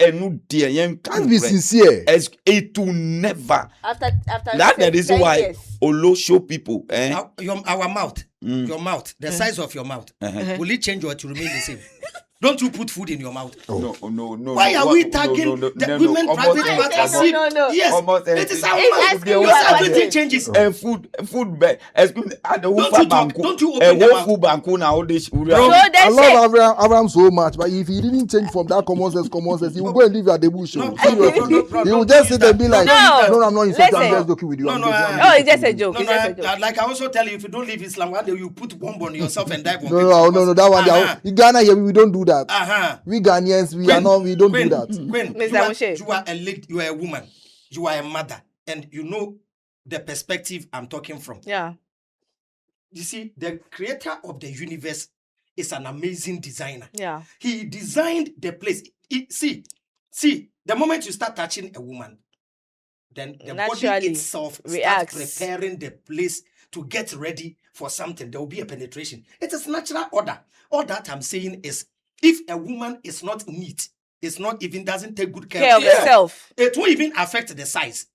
And Let's be sincere. it will never. After That's the reason 10 why years. Olo show people. Our mouth, Mm. your mouth, the size of your mouth, Uh-huh. will it change or to remain the same? Don't you put food in your mouth? No. Why are we tagging the women private part as if? Yes, it is our because everything changes. And food bed. Don't you open the mouth? I love Abraham so much, but if he didn't change from that common sense, he will go and live at the bush. No, He will just sit and be like, no, I'm not insulting. I'm just joking with you. No, it's just a joke. No, like I also tell you, if you don't leave Islam, one day you put bomb on yourself and die. No, that one. In Ghana here, we don't do that. We Ghanaians, we don't do that. You are a woman, you are a mother, and you know the perspective I'm talking from. Yeah. You see, the creator of the universe is an amazing designer. Yeah. He designed the place. See, the moment you start touching a woman, then the body itself starts preparing the place to get ready for something. There will be a penetration. It is natural order. All that I'm saying is, if a woman is not neat, doesn't take good care of herself, it won't even affect the size.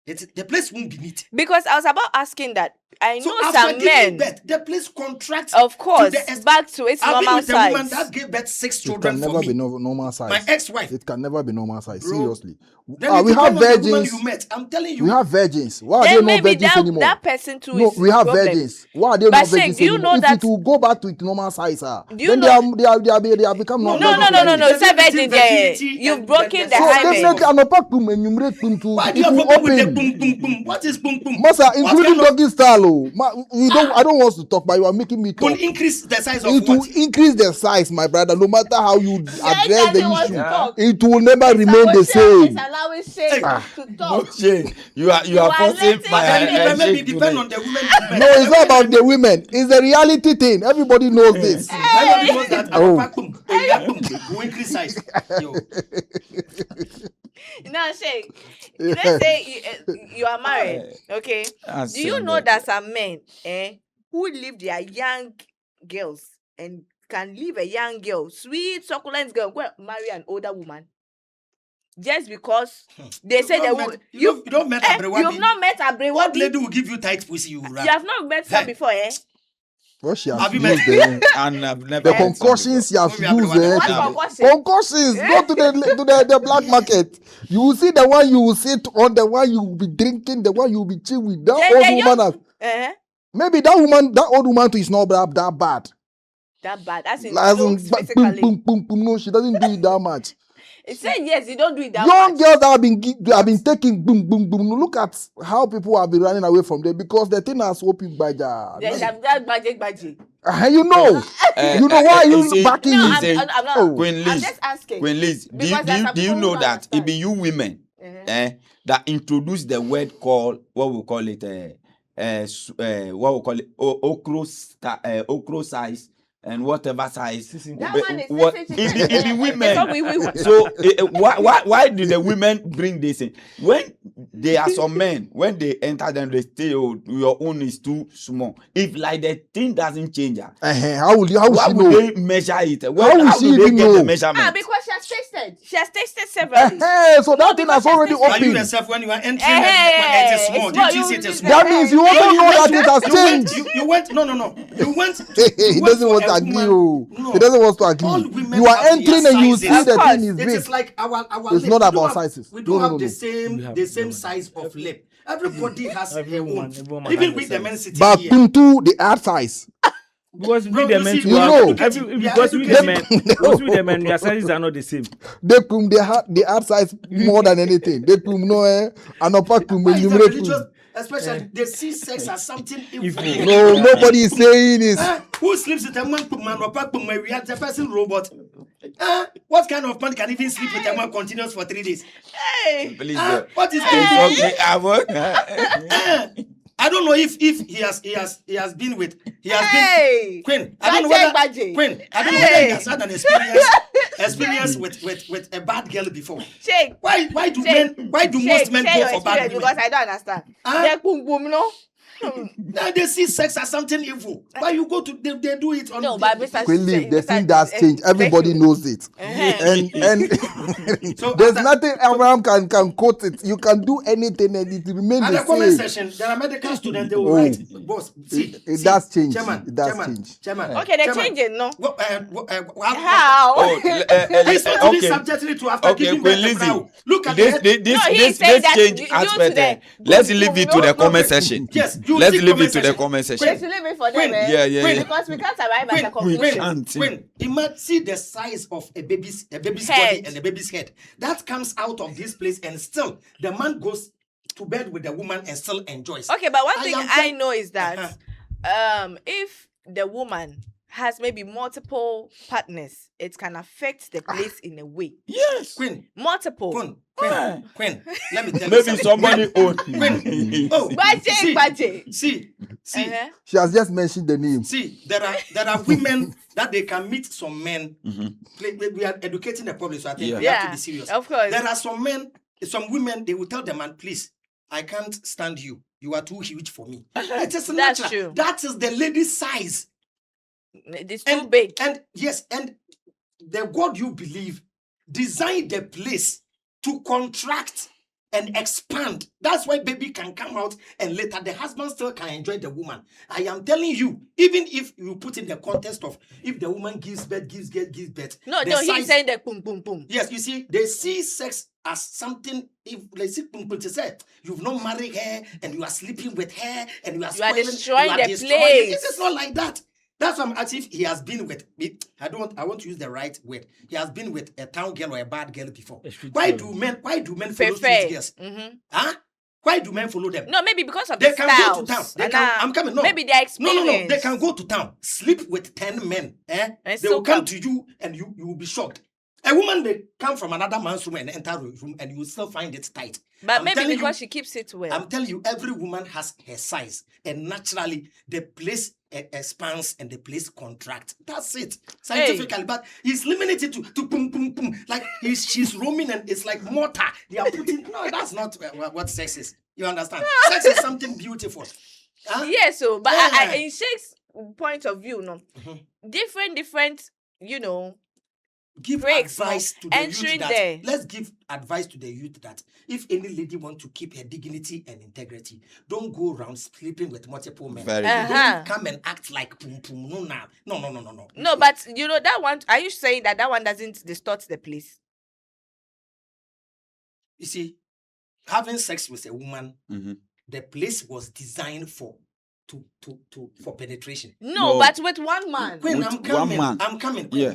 The place won't be neat. Because I was about asking that. I know some men. Birth, the place contracts. Of course, back to its normal size. A woman that gave birth 6 children. It can never be normal size. My ex-wife. It can never be normal size. Bro, seriously. We have virgins. You met. I'm telling you. We have virgins. Why are they not virgins anymore? That person too. No, we have virgins. Why are they not virgins anymore? Know if it will go back to its normal size, then they have become normal. No. It's a virgin there. You've broken the hymen. Why do you have problem with the boom boom boom? What is boom boom? Masa, including doggy style. I don't want to talk, but you are making me talk. Will increase the size of it what? Will increase the size, my brother. No matter how you address the issue, it will never remain the same. Allowing Shane to talk. Shane, you are forcing my maybe depend on the women. No, it's not about the women. It's the reality thing. Everybody knows this. Everybody knows that our will increase size. Now, Shane, let's say you are married, okay? Do you know that some men who leave their young girls and can leave a young girl, sweet, succulent girl, go marry an older woman? Just because they say that you don't met Abrewa. You've not met Abrewa. What lady will give you tight pussy? You have not met her before, eh? What she has have you used met? And I've never the concussions she has used. Concussions. Go to the black market. You will see the one you will sit on, the one you will be drinking, the one you will be chill with. That old woman. Maybe that old woman too is not that bad. That bad. That's in physically. Boom. No, she doesn't do it that much. It said yes, you don't do it that young much. Girls that have been taking boom. Look at how people have been running away from them because the thing has opened by that budget. You know why you backing me? I'm not. Queen Liz, I'm just asking. Queen Liz, do you know that it be you women that introduce the word called what we call it okro size and whatever size. It be women. So why do the women bring this in? When there are some men, when they enter them, they say, "Oh, your own is too small." If like the thing doesn't change, how will they measure it? How will she even know? The measurement? Because she has tasted. She has tasted several. So that thing has already opened. You yourself, when you are entering, it is small. Did you see it is small? That means you also know that it has changed. You went. No. You went. He doesn't want to agree. No. He doesn't want to agree. You are entering and you see the thing is big. It is like our it's not about sizes. We don't have the same size of lip. Everybody has a own. Even with the men sitting but here. But to the add size. Because we the men the men, their sizes are not the same. They add size more than anything. They especially they see sex as something evil. No, nobody is saying this. Who sleeps with a man? We are the person robot. What kind of man can even sleep with a man continuous for 3 days? Hey, what is I don't know if he has been with Queen. I don't know whether Queen. I don't know whether he has had an experience with a bad girl before. Why do most men go for bad women? Because I don't understand. They boom no. Now they see sex as something evil. But you go to they do it on No, but Mr. QueenLiz, the Mr. thing that's changed. Everybody knows it. And So there's after- nothing Abraham can quote it. You can do anything and it remains At the the comment same. section, there are medical students, they will Oh. write, boss, It does change. Chairman, It does chairman, change. chairman. Okay, they're chairman, changing, no? How? How? Listen to this okay. subject to after Okay, giving birth Queen to Brown. Lizzie. Look at This that. this change aspect. Let's leave it to the comment section. Yes, you Let's see leave comment it to the section. comment They section. should leave it for them, Queen, eh? Yeah, yeah, Queen, yeah. Because we can't arrive at a Queen, conclusion. Queen, imagine see the size of a baby's Head. body and a baby's head. That comes out of this place, and still the man goes to bed with the woman and still enjoys. Okay, but one thing am I tell- know is that if the woman has maybe multiple partners, it can affect the place in a way. Yes. Queen, Multiple. Queen, Ah. Queen, let me tell you Maybe something. somebody own. Queen, oh, Baje. see, Uh-huh. She has just mentioned the name. see, there are women that they can meet some men. Mhm. We are educating the public, so I think Yeah. we have to Yeah, be serious. of course. There are some men, some women, they will tell the man, please, I can't stand you. You are too huge for me. It is That's natural. true. That is the lady's size. It's too big. And yes, and the God you believe designed the place to contract and expand. That's why baby can come out and later the husband still can enjoy the woman. I am telling you, even if you put in the context of if the woman gives birth, gives birth. No, the he's size- saying that boom, boom, boom. Yes, you see, they see sex as something. If they see people to say you've not married her and you are sleeping with her and you are You are spoiling- destroying the destroying it. place. It is not like that. That's why I'm asking if he has been with me. I want to use the right word. He has been with a town girl or a bad girl before. A street Why girl. do men follow Prefer. street girls? Mhm. Huh? Why do men follow them? No, maybe because of They the can styles. go to town. They And, can, I'm coming. No. Maybe their experience. No. They can go to town, sleep with 10 men. And They still will come come. to you and you will be shocked. A woman may come from another man's room and enter a room and you will still find it tight. But I'm maybe telling because you- she keeps it well. I'm telling you, every woman has her size, and naturally the place expands and the place contracts. That's it, scientifically. But he's limited to boom, boom, boom. Like she's roaming and it's like mortar. They are putting. No, that's not what sex is. You understand? Sex is something beautiful. Huh? Yeah, so but Yeah. in Sheikh's point of view, no, different, Give breaks, advice no, to the entering youth that there. let's give advice to the youth that if any lady want to keep her dignity and integrity, don't go around sleeping with multiple men. Very Uh-huh. Don't come and act like pum pum. No. No, but that one. Are you saying that one doesn't distort the place? You see, having sex with a woman, Mhm. the place was designed for penetration. No, No. but with one man. When With I'm one coming, man. I'm coming. Yeah.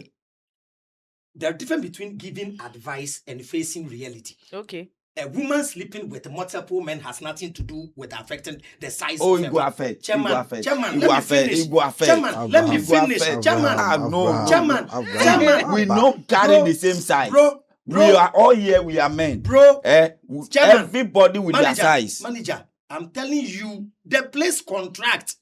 There are difference between giving advice and facing reality. Okay. A woman sleeping with multiple men has nothing to do with affecting the size Oh, of it her go body. affect. It Chairman, go affect. Chairman, It let go me affect. finish. It go affect. Chairman, let me It go finish. affect. Chairman, Ah, no. Chairman, We not carry the same size. Bro, We are all here. We are men. bro, Chairman, Everybody with their size. Manager, I'm telling you, the place contract.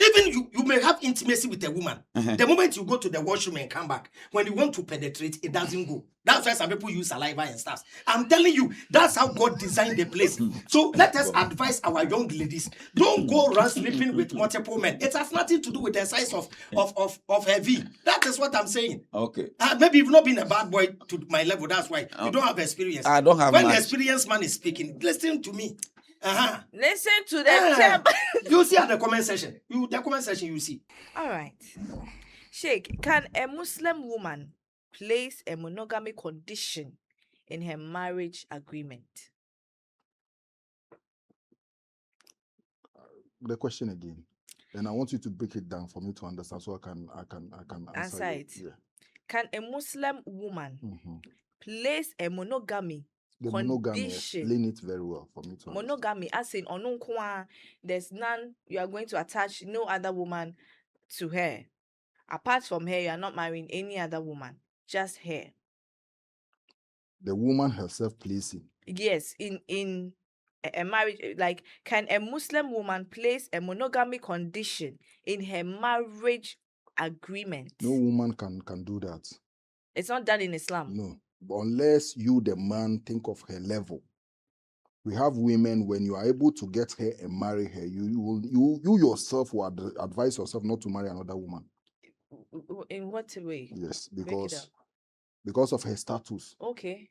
Even you may have intimacy with a woman. Uh-huh. The moment you go to the washroom and come back, when you want to penetrate, it doesn't go. That's why some people use saliva and stuff. I'm telling you, that's how God designed the place. So let us advise our young ladies: don't go around sleeping with multiple men. It has nothing to do with the size of her V. That is what I'm saying. Okay. Maybe you've not been a bad boy to my level. That's why you don't have experience. I don't have When the much. experienced man is speaking, listen to me. Listen to the Yeah. table. You see at the comment section. The comment section you see. All right. Sheikh, can a Muslim woman place a monogamy condition in her marriage agreement? The question again, and I want you to break it down for me to understand, so I can Answer you. it. Yeah. Can a Muslim woman Mhm. place a monogamy The monogamy, condition? explain it very well for me to understand. Monogamy, as in onunkwa, there's none, you are going to attach no other woman to her. Apart from her, you are not marrying any other woman, just her. The woman herself placing. Yes, in a marriage, like, can a Muslim woman place a monogamy condition in her marriage agreement? No woman can do that. It's not done in Islam. No. But unless you, the man, think of her level. We have women, when you are able to get her and marry her, you yourself will advise yourself not to marry another woman. In what way? Yes, because of her status. Okay.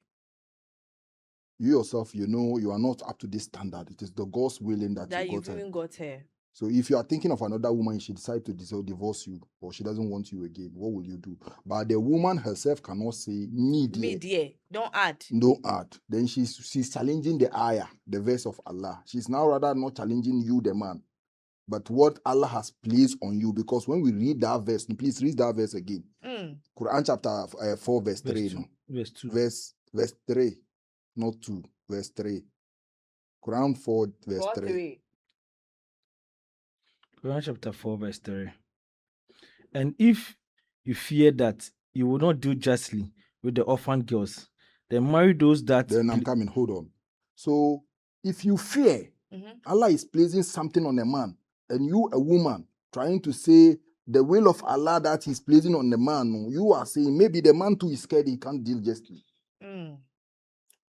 You yourself, you know, you are not up to this standard. It is the God's willing that you got her. Even got her. So if you are thinking of another woman, she decides to divorce you, or she doesn't want you again, what will you do? But the woman herself cannot say, me dear. Don't add. Don't add. Then she's challenging the ayah, the verse of Allah. She's now rather not challenging you, the man, but what Allah has placed on you. Because when we read that verse, please read that verse again. Quran chapter 4, verse 3. Verse 2. Verse 3, not 2, verse 3. Quran 4, verse 3. Quran chapter 4, verse 3. And if you fear that you will not do justly with the orphan girls, then marry those that... Then I'm coming, hold on. So, if you fear, Allah is placing something on a man, and you, a woman, trying to say the will of Allah that he's placing on the man, you are saying maybe the man too is scared, he can't deal justly.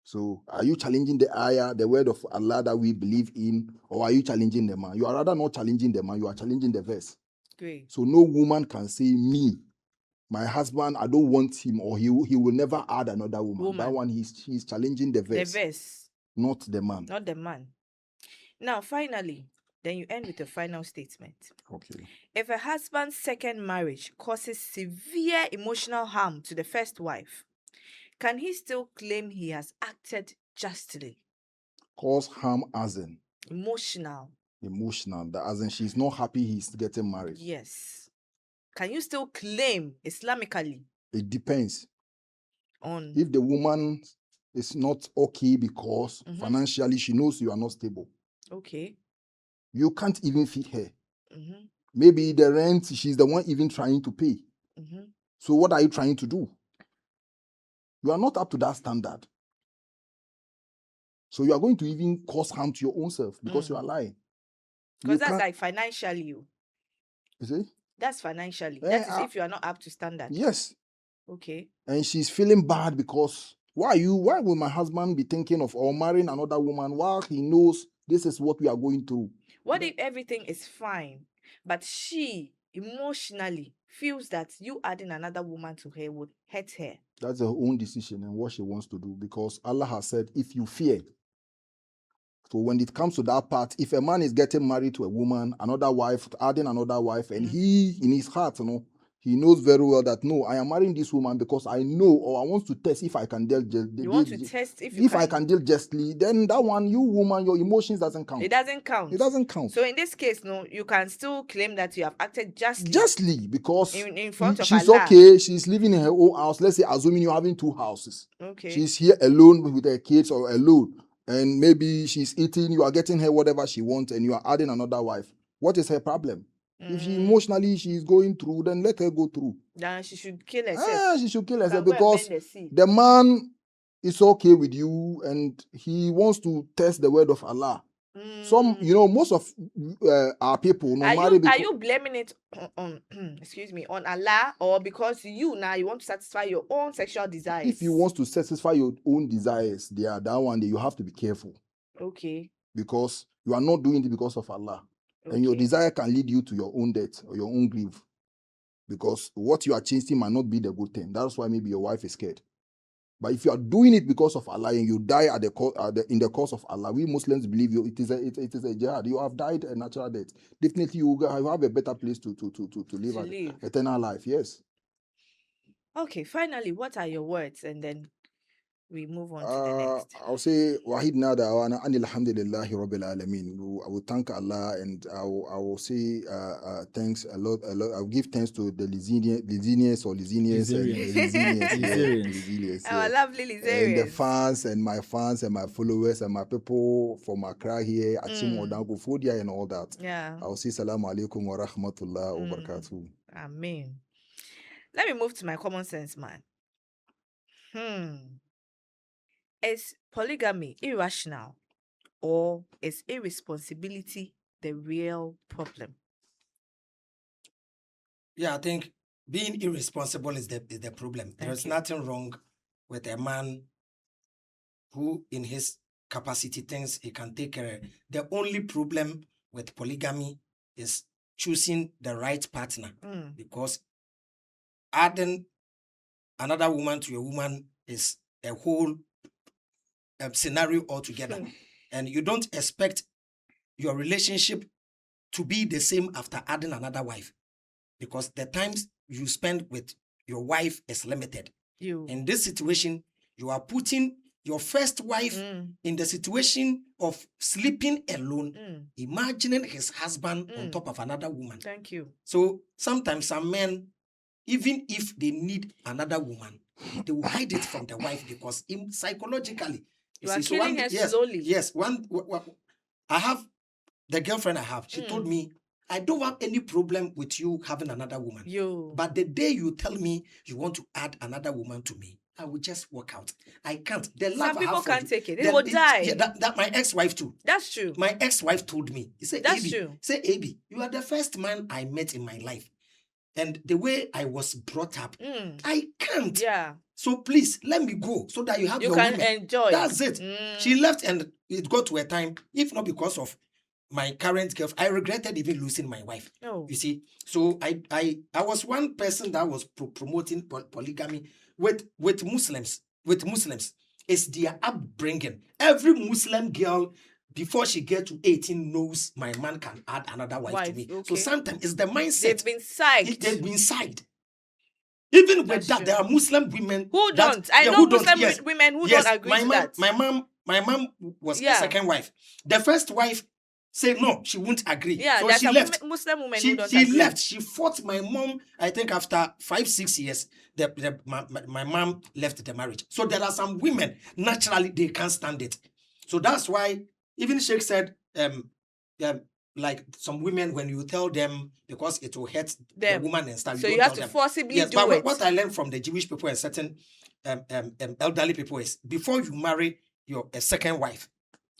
So, are you challenging the ayah, the word of Allah that we believe in, or are you challenging the man? You are rather not challenging the man, you are challenging the verse. Great. So, no woman can say, me, my husband, I don't want him, or he will never add another woman. That one, he's challenging the verse. The verse. Not the man. Not the man. Now, finally, then you end with a final statement. Okay. If a husband's second marriage causes severe emotional harm to the first wife, can he still claim he has acted justly? Cause harm as in? Emotional. As in she's not happy he's getting married. Yes. Can you still claim Islamically? It depends. On if the woman is not okay because financially she knows you are not stable. Okay. You can't even feed her. Maybe the rent, she's the one even trying to pay. So what are you trying to do? You are not up to that standard. So you are going to even cause harm to your own self because you are lying. Because that's like financially. You see? That's financially. That is if you are not up to standard. Yes. Okay. And she's feeling bad because why will my husband be thinking of or marrying another woman while he knows this is what we are going through? What if everything is fine, but she emotionally feels that you adding another woman to her would hurt her? That's her own decision and what she wants to do, because Allah has said, if you fear. So when it comes to that part, if a man is getting married to a woman, another wife, adding another wife, and he, in his heart, he knows very well that, no, I am marrying this woman because I know, or I want to test if I can deal justly. You want to test if I can deal justly, then that one, you woman, your emotions doesn't count. It doesn't count. It doesn't count. So in this case, no, you can still claim that you have acted justly. Justly, because in front of she's Allah. okay, she's living in her own house. Let's say, assuming you're having 2 houses. Okay. She's here alone with her kids or alone. And maybe she's eating, you are getting her whatever she wants, and you are adding another wife. What is her problem? If she emotionally she's going through, then let her go through. Then she should kill herself. She should kill herself because the man is okay with you and he wants to test the word of Allah. Some, most of our people, are you blaming it on excuse me, on Allah, or because you want to satisfy your own sexual desires? If you want to satisfy your own desires, that one day you have to be careful. Okay. Because you are not doing it because of Allah. Okay. And your desire can lead you to your own death or your own grief. Because what you are chasing might not be the good thing. That's why maybe your wife is scared. But if you are doing it because of Allah and you die in the cause of Allah, we Muslims believe it is a jihad. You have died a natural death. Definitely you have a better place to live eternal life. Yes. Okay, finally, what are your words? And then we move on to the next. I'll say Wahid Nada Awana Anil Hamdulillahi Rabbil Alameen. I will thank Allah and I will say thanks a lot. I'll give thanks to the Lizinians. Our lovely Lizarians. And the fans and my followers and my people from Accra here, Achim Odango Fodia and all that. Yeah. I'll say Salamu Alaikum wa Rahmatullah wa Barakatuh. Amen. Let me move to my common sense, man. Is polygamy irrational, or is irresponsibility the real problem? Yeah, I think being irresponsible is the problem. There is nothing wrong with a man who, in his capacity, things he can take care of. The only problem with polygamy is choosing the right partner, because adding another woman to a woman is a whole scenario altogether. And you don't expect your relationship to be the same after adding another wife, because the times you spend with your wife is limited. In this situation, you are putting your first wife in the situation of sleeping alone, imagining his husband on top of another woman. Thank you. So sometimes some men, even if they need another woman, they will hide it from the wife, because psychologically, you are killing her slowly. Yes, I have the girlfriend I have. She told me, I don't have any problem with you having another woman. But the day you tell me you want to add another woman to me, I will just walk out. I can't. The love Some people I have can't for you, take it. They will die. Yeah, that my ex-wife too. That's true. My ex-wife told me. He said, that's Abi, true. Say, Abi, you are the first man I met in my life. And the way I was brought up, I can't. Yeah. So please, let me go so that you have your can women. Enjoy. That's it. She left, and it got to a time, if not because of my current girlfriend, I regretted even losing my wife. You see, so I was one person that was promoting polygamy with Muslims. With Muslims, it's their upbringing. Every Muslim girl, before she gets to 18, knows my man can add another wife to me. Okay. So sometimes it's the mindset. They've been psyched. They've been psyched. Even with that, there are Muslim women who don't. I know Muslim women who don't agree to that. My mom was the second wife. The first wife said no, she won't agree. Yeah, so she left. Muslim women who don't agree. She left. She fought my mom. I think after 5-6 years, my mom left the marriage. So there are some women, naturally, they can't stand it. So that's why even Sheikh said, like some women, when you tell them, because it will hurt the woman and stuff. So you have to forcibly do it. What I learned from the Jewish people and certain elderly people is, before you marry your second wife,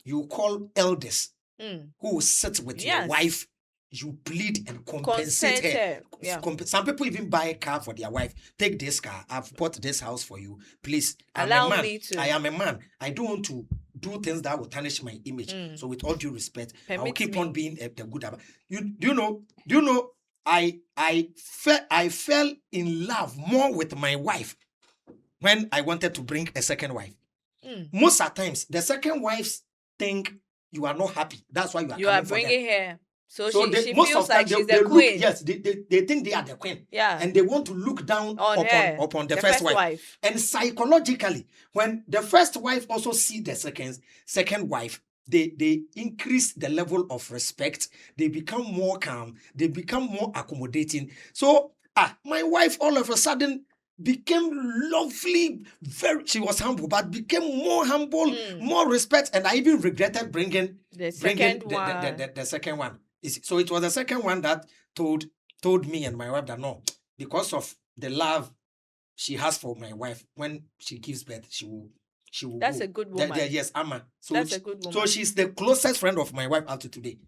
you call elders who will sit with your wife. You plead and compensate her. Yeah. Some people even buy a car for their wife. Take this car. I've bought this house for you. Please, allow me to. I am a man. I don't want to do things that will tarnish my image. So with all due respect, I will keep on being the good. Do you know? I fell in love more with my wife when I wanted to bring a second wife. Most of the times, the second wives think you are not happy. That's why you are bringing her. So she feels like she's the queen. Yes, they think they are the queen. Yeah. And they want to look down upon the first wife. And psychologically, when the first wife also see the second wife, they increase the level of respect. They become more calm. They become more accommodating. So my wife all of a sudden became lovely. She was humble, but became more humble, more respect. And I even regretted bringing the second one. So it was the second one that told me and my wife that no, because of the love she has for my wife, when she gives birth, she will. That's go. A good woman. Yes, Amma. So that's a good woman. So she's the closest friend of my wife up to today.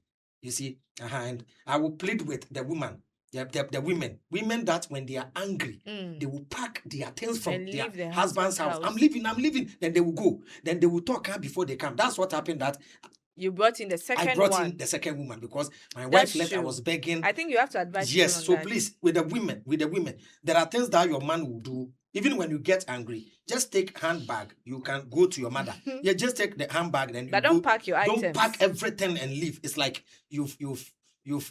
You see, and I will plead with the woman. The women that when they are angry, they will pack their things from their husband's house. I'm leaving. Then they will go. Then they will talk before they come. That's what happened. That you brought in the second one. I brought in the second woman because my wife left. I was begging. I think you have to advise. Yes. So please, with the women, there are things that your man will do. Even when you get angry, just take handbag. You can go to your mother. Just take the handbag. Then but don't pack your items. Don't pack everything and leave. It's like you've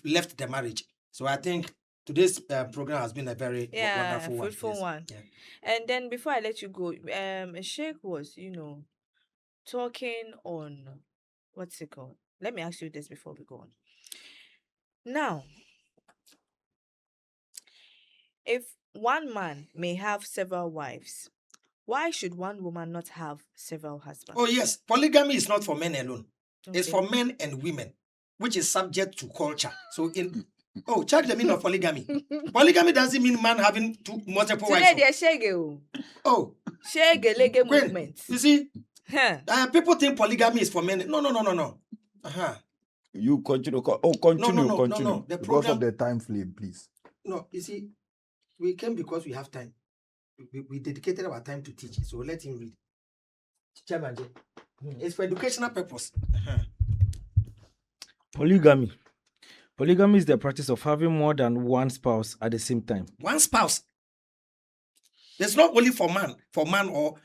left the marriage. So I think today's program has been a very wonderful one. Fruitful one. Yeah. And then before I let you go, Sheikh was, talking on, what's it called? Let me ask you this before we go on. Now, if one man may have several wives, why should one woman not have several husbands? Oh yes, polygamy is not for men alone. Okay. It's for men and women, which is subject to culture. So check the meaning of polygamy. Polygamy doesn't mean man having multiple wives. Oh, shege movement. You see, people think polygamy is for men. No. You continue. Continue. No. The because of the time frame, please. No, you see, we came because we have time. We dedicated our time to teach. So let him read. Chairman, it's for educational purpose. Polygamy. Polygamy is the practice of having more than one spouse at the same time. One spouse. It's not only for man or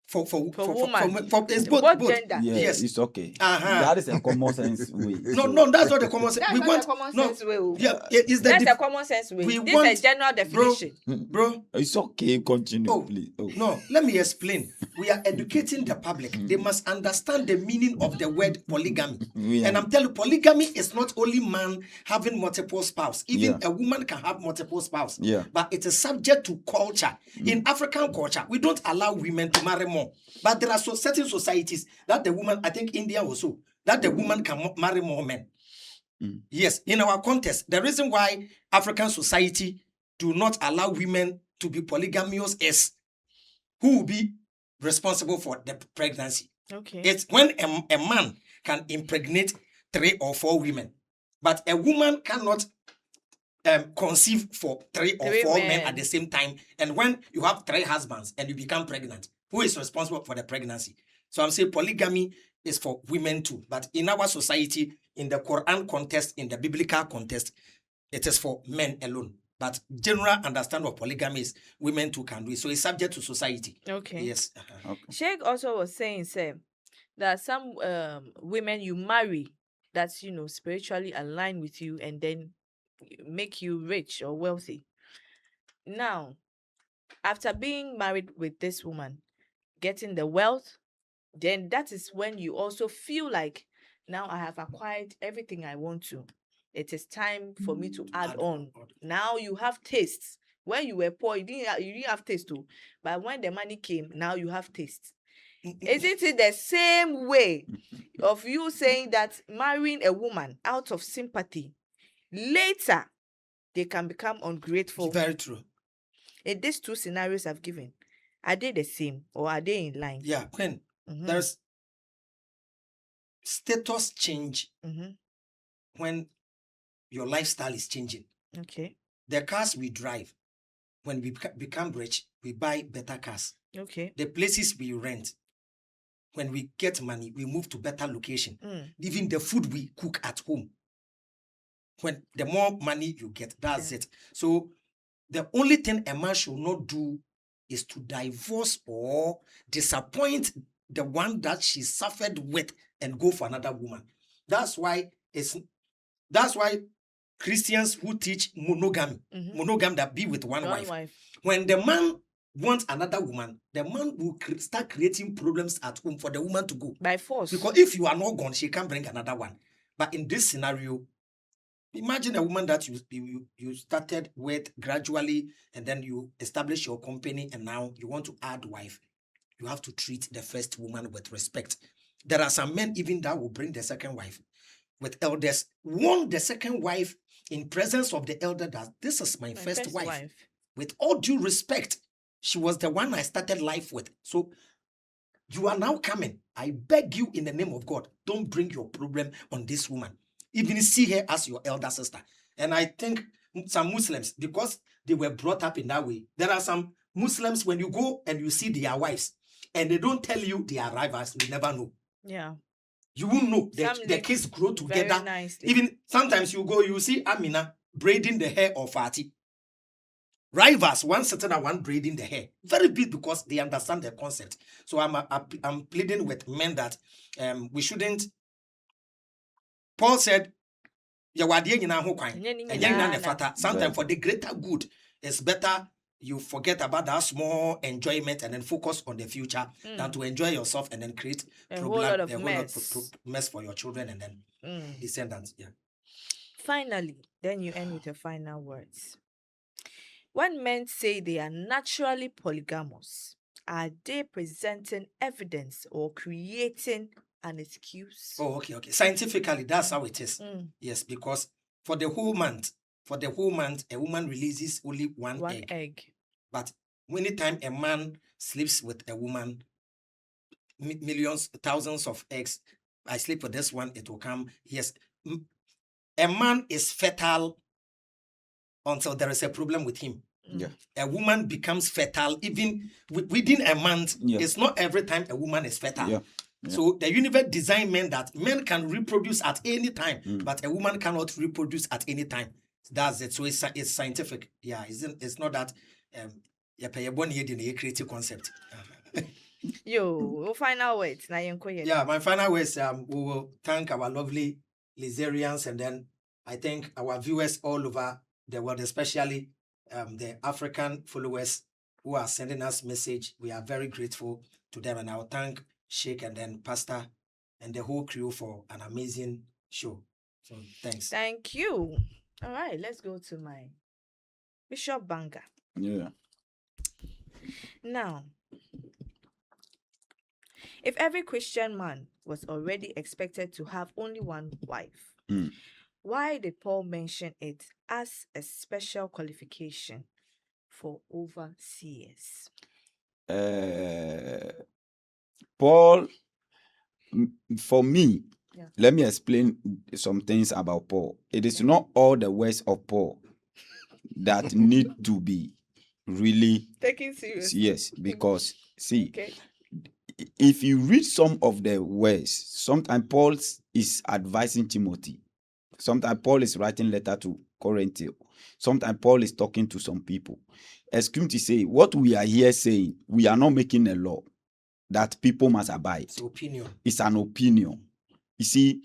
for woman. It's both gender. Yes, it's okay. Uh-huh. That is a common sense way. No, that's not the common sense. That's not the common sense way. Yeah, it's that's the common sense way. This is a general definition. Bro, it's okay. Continue, please. No, let me explain. We are educating the public. They must understand the meaning of the word polygamy. Yeah. And I'm telling you, polygamy is not only man having multiple spouses. Even a woman can have multiple spouses. Yeah. But it is subject to culture. In African culture, we don't allow women to marry more. But there are certain societies that the woman, I think India also, that the woman can marry more men. Yes, in our context, the reason why African society do not allow women to be polygamous is who will be responsible for the pregnancy. Okay. It's when a man can impregnate 3 or 4 women, but a woman cannot conceive for 3 or 4 men at the same time. And when you have 3 husbands and you become pregnant, who is responsible for the pregnancy? So I'm saying polygamy is for women too. But in our society, in the Quran context, in the biblical context, it is for men alone. But general understanding of polygamy is women too can do it. So it's subject to society. Okay. Yes. Okay. Sheikh also was saying, that some women you marry that's, spiritually aligned with you and then make you rich or wealthy. Now, after being married with this woman, getting the wealth, then that is when you also feel like, now I have acquired everything I want to. It is time for me to add on. Now you have taste. When you were poor, you didn't have taste too. But when the money came, now you have taste. Isn't it the same way of you saying that marrying a woman out of sympathy, later they can become ungrateful? Very true. In these 2 scenarios I've given, are they the same or are they in line? Yeah, when there's status change when your lifestyle is changing. Okay. The cars we drive, when we become rich, we buy better cars. Okay. The places we rent, when we get money, we move to better location. Even the food we cook at home, when the more money you get, that's it. So the only thing a man should not do is to divorce or disappoint the one that she suffered with and go for another woman. That's why Christians who teach monogamy that be with one wife. When the man wants another woman, the man will start creating problems at home for the woman to go. By force. Because if you are not gone, she can bring another one. But in this scenario, imagine a woman that you started with gradually, and then you establish your company, and now you want to add wife. You have to treat the first woman with respect. There are some men even that will bring the second wife with elders, warn the second wife in presence of the elder that this is my first wife. With all due respect, she was the one I started life with. So you are now coming. I beg you in the name of God, don't bring your problem on this woman. Even see her as your elder sister. And I think some Muslims, because they were brought up in that way, there are some Muslims, when you go and you see their wives, and they don't tell you they are rivals, you never know. Yeah. You won't know. The kids grow together. Even sometimes you go, you see Amina braiding the hair of Fatih. Rivals, one sitting and one braiding the hair. Very big because they understand the concept. So I'm pleading with men that we shouldn't. Paul said, sometimes for the greater good, it's better you forget about that small enjoyment and then focus on the future than to enjoy yourself and then create a whole lot of mess for your children and then descendants. Yeah. Finally, then you end with your final words. When men say they are naturally polygamous, are they presenting evidence or creating an excuse? Oh, okay. Scientifically, that's how it is. Yes, because for the whole month, a woman releases only one egg. But anytime a man sleeps with a woman, millions, thousands of eggs, I sleep with this one, it will come. Yes, a man is fertile until there is a problem with him. Yeah. A woman becomes fertile even within a month. Yeah. It's not every time a woman is fertile. Yeah. Yeah. So the universe designed men that men can reproduce at any time, Mm. but a woman cannot reproduce at any time. That's it. So it's scientific. Yeah, it's not that creative concept. Yo, final words. Yeah, my final words. We will thank our lovely Lizarians, and then I thank our viewers all over the world, especially the African followers who are sending us message. We are very grateful to them, and I'll thank Sheikh and then Pastor and the whole crew for an amazing show. So thanks. Thank you. All right, let's go to my Bishop Banga. Yeah. Now, if every Christian man was already expected to have only one wife, why did Paul mention it as a special qualification for overseers? Paul, for me, Yeah. let me explain some things about Paul. It is not all the words of Paul that need to be really taken serious. Yes, because see, Okay. if you read some of the words, sometimes Paul is advising Timothy. Sometimes Paul is writing letter to Corinth. Sometimes Paul is talking to some people. Excuse me to say, what we are here saying, we are not making a law that people must abide. It's opinion. It's an opinion. You see,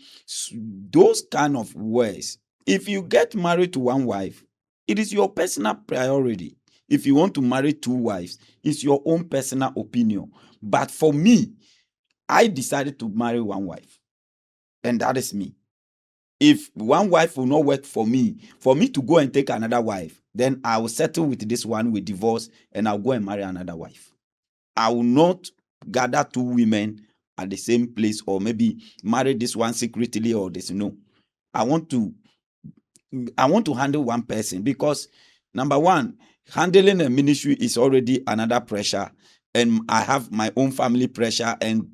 those kind of words, if you get married to one wife, it is your personal priority. If you want to marry two wives, it's your own personal opinion. But for me, I decided to marry one wife. And that is me. If one wife will not work for me to go and take another wife, then I will settle with this one with divorce and I'll go and marry another wife. I will not gather two women at the same place or maybe marry this one secretly or this. No. I want to handle one person because, number one, handling a ministry is already another pressure, and I have my own family pressure, and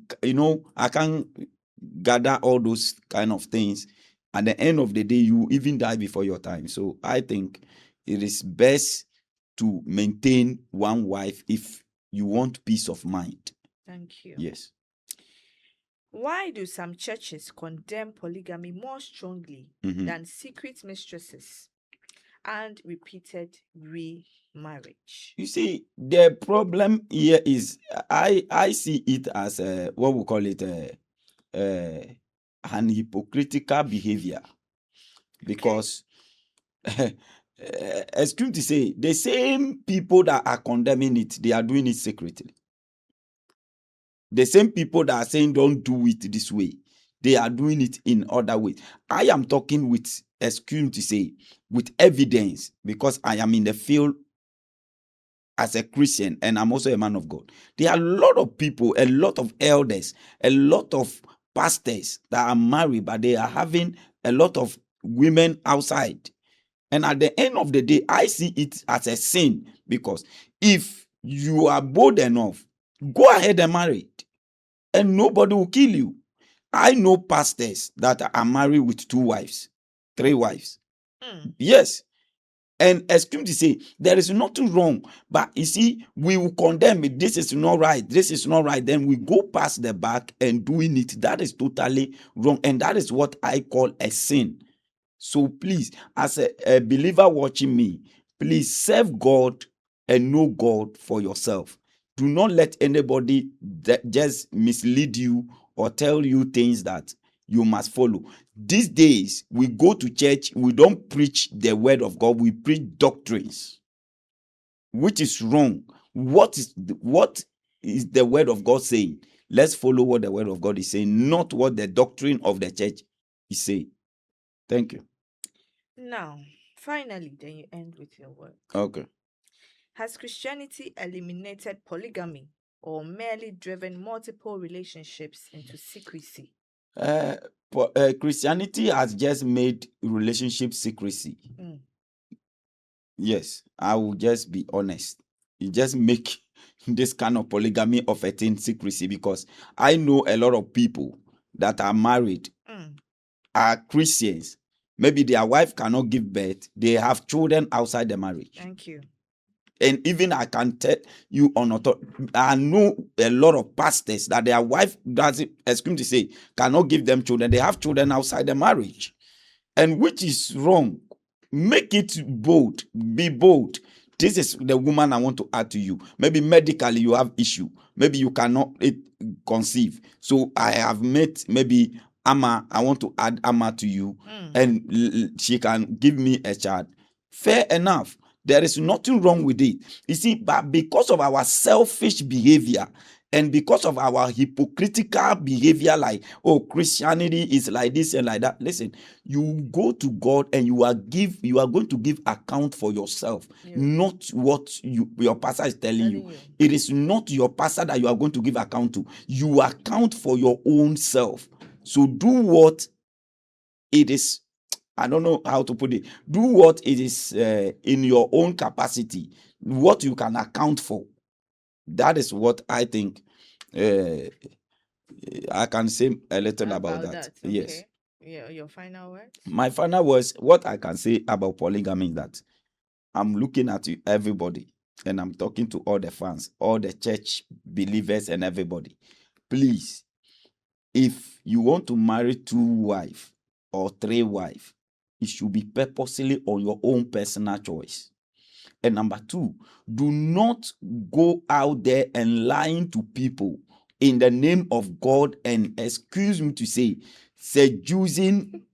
I can't gather all those kind of things. At the end of the day, you even die before your time. So I think it is best to maintain one wife if you want peace of mind. Thank you. Yes. Why do some churches condemn polygamy more strongly than secret mistresses and repeated remarriage? You see, the problem here is I see it as what we call it an hypocritical behavior, because excuse me to say, the same people that are condemning it, they are doing it secretly. The same people that are saying don't do it this way, they are doing it in other ways. I am talking with, excuse me to say, with evidence, because I am in the field as a Christian and I'm also a man of God. There are a lot of people, a lot of elders, a lot of pastors that are married, but they are having a lot of women outside. And at the end of the day, I see it as a sin, because if you are bold enough, go ahead and marry it, and nobody will kill you. I know pastors that are married with 2 wives, 3 wives. Yes. And excuse me to say, there is nothing wrong. But you see, we will condemn it. This is not right. This is not right. Then we go past the back and doing it. That is totally wrong. And that is what I call a sin. So please, as a believer watching me, please serve God and know God for yourself. Do not let anybody just mislead you or tell you things that you must follow. These days, we go to church, we don't preach the word of God, we preach doctrines, which is wrong. What is the word of God saying? Let's follow what the word of God is saying, not what the doctrine of the church is saying. Thank you. Now, finally, then you end with your word. Okay. Has Christianity eliminated polygamy or merely driven multiple relationships into secrecy? Christianity has just made relationship secrecy. Yes, I will just be honest. It just make this kind of polygamy of a thing secrecy, because I know a lot of people that are married, are Christians. Maybe their wife cannot give birth. They have children outside the marriage. Thank you. And even I can tell you on authority, I know a lot of pastors that their wife doesn't, excuse me to say, cannot give them children. They have children outside the marriage, and which is wrong. Make it bold. Be bold. This is the woman I want to add to you. Maybe medically you have issue. Maybe you cannot conceive. So I have met maybe Amma. I want to add Amma to you, and she can give me a child. Fair enough. There is nothing wrong with it. You see, but because of our selfish behavior and because of our hypocritical behavior, like, oh, Christianity is like this and like that. Listen, you go to God and you are going to give account for yourself, not what your pastor is telling you. It is not your pastor that you are going to give account to. You account for your own self. So do what it is. I don't know how to put it. Do what it is in your own capacity, what you can account for. That is what I think. I can say a little about that. Okay. Yes. Yeah, your final words? My final words, what I can say about polygamy is that I'm looking at you, everybody, and I'm talking to all the fans, all the church believers and everybody. Please, if you want to marry 2 wives or 3 wives, it should be purposely on your own personal choice. And number 2, do not go out there and lying to people in the name of God and, excuse me to say, seducing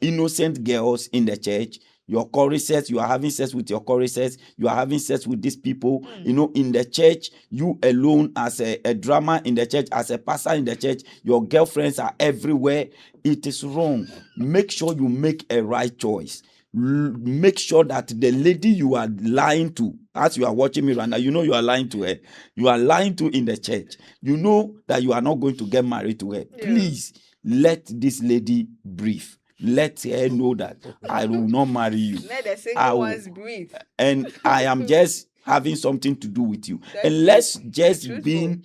innocent girls in the church. Your choruses, you are having sex with your choruses, you are having sex with these people, in the church, you alone as a drummer in the church, as a pastor in the church, your girlfriends are everywhere. It is wrong. Make sure you make a right choice. Make sure that the lady you are lying to, as you are watching me right now, you know you are lying to her. You are lying to in the church. You know that you are not going to get married to her. Please let this lady breathe. Let her know that I will not marry you. Let the single ones breathe. And I am just having something to do with you. And let's just be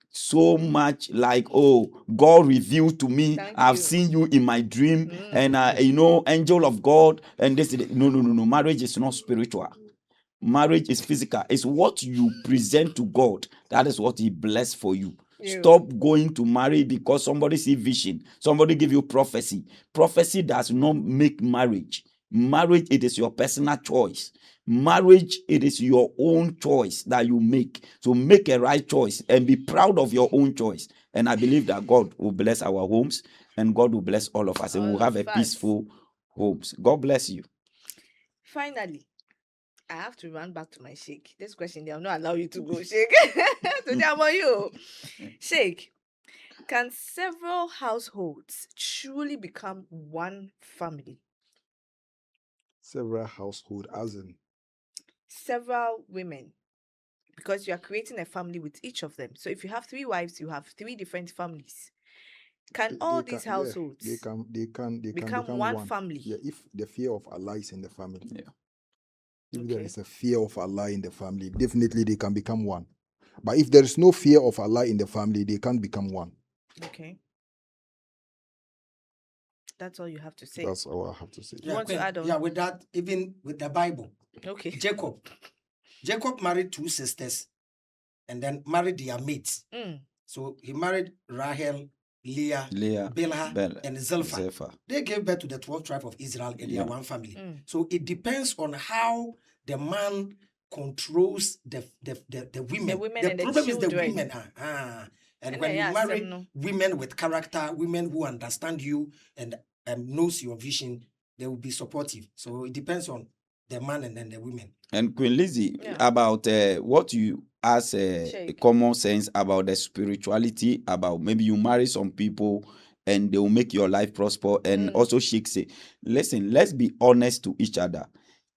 so much like, oh, God revealed to me, I've seen you in my dream, and angel of God, and this. No. Marriage is not spiritual. Marriage is physical. It's what you present to God. That is what He blessed for you. Stop going to marry because somebody see vision. Somebody give you prophecy. Prophecy does not make marriage. Marriage, it is your personal choice. Marriage, it is your own choice that you make. So make a right choice and be proud of your own choice. And I believe that God will bless our homes and God will bless all of us and we'll have a peaceful homes. God bless you. Finally, I have to run back to my Sheikh. This question, they'll not allow you to go, Sheikh. Today I'm on you. Sheikh, can several households truly become one family? Several households, as in? Several women. Because you are creating a family with each of them. So if you have 3 wives, you have 3 different families. Can all these households become one family? Yeah, if the fear of Allah is in the family. Yeah. If there is a fear of Allah in the family, definitely they can become one. But if there is no fear of Allah in the family, they can't become one. Okay. That's all you have to say. That's all I have to say. You want to add on? Yeah, with that, even with the Bible. Okay. Jacob married 2 sisters and then married their mates. So he married Rahel, Leah, Bilhah, and Zilpah. They gave birth to the 12th tribe of Israel and they are one family. So it depends on how the man controls the women. The problem is the women. And when you marry women with character, women who understand you and knows your vision, they will be supportive. So it depends on the man and then the women. And Queen Lizzie, about what you ask common sense about the spirituality, about maybe you marry some people and they will make your life prosper. And also Sheikh say, listen, let's be honest to each other.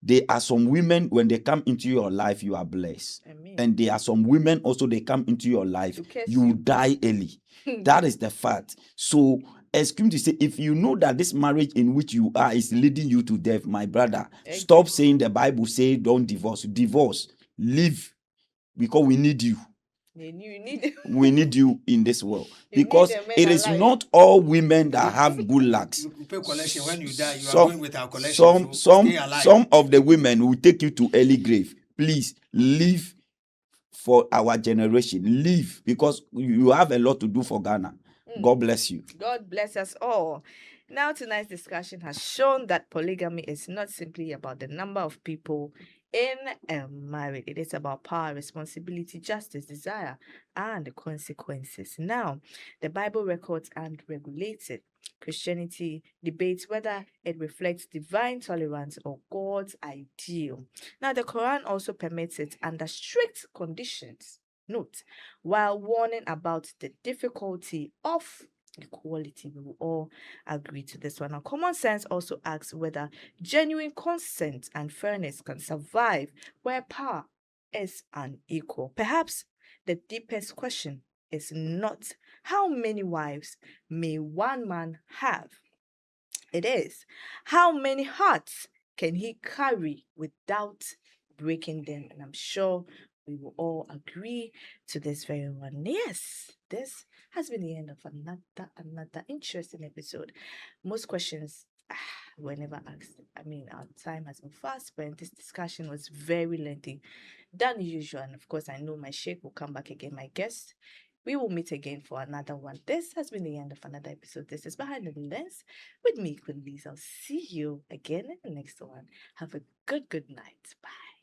There are some women, when they come into your life, you are blessed. Amen. And there are some women also, they come into your life, you die early. That is the fact. So, excuse me to say, if you know that this marriage in which you are is leading you to death, my brother, stop saying the Bible say don't divorce. Divorce. Live. Because we need you. We need you in this world. Because it is not all women that have good lucks. You pay collection when you die, you are going with our collection. Some of the women will take you to early grave. please live for our generation. Live, because you have a lot to do for Ghana. God bless you. God bless us all. Now, tonight's discussion has shown that polygamy is not simply about the number of people in a marriage. It is about power, responsibility, justice, desire, and the consequences. Now, the Bible records and regulates it. Christianity debates whether it reflects divine tolerance or God's ideal. Now, the Quran also permits it under strict conditions. Note, while warning about the difficulty of equality. We will all agree to this one. Now, common sense also asks whether genuine consent and fairness can survive where power is unequal. Perhaps the deepest question is not how many wives may one man have. It is how many hearts can he carry without breaking them. And I'm sure we will all agree to this very one. Yes, this has been the end of another interesting episode. Most questions were never asked. I mean, our time has been fast spent. This discussion was very lengthy than usual. And of course, I know my sheikh will come back again, my guest. We will meet again for another one. This has been the end of another episode. This is Behind the Lens with me, QueenLiz. I'll see you again in the next one. Have a good night. Bye.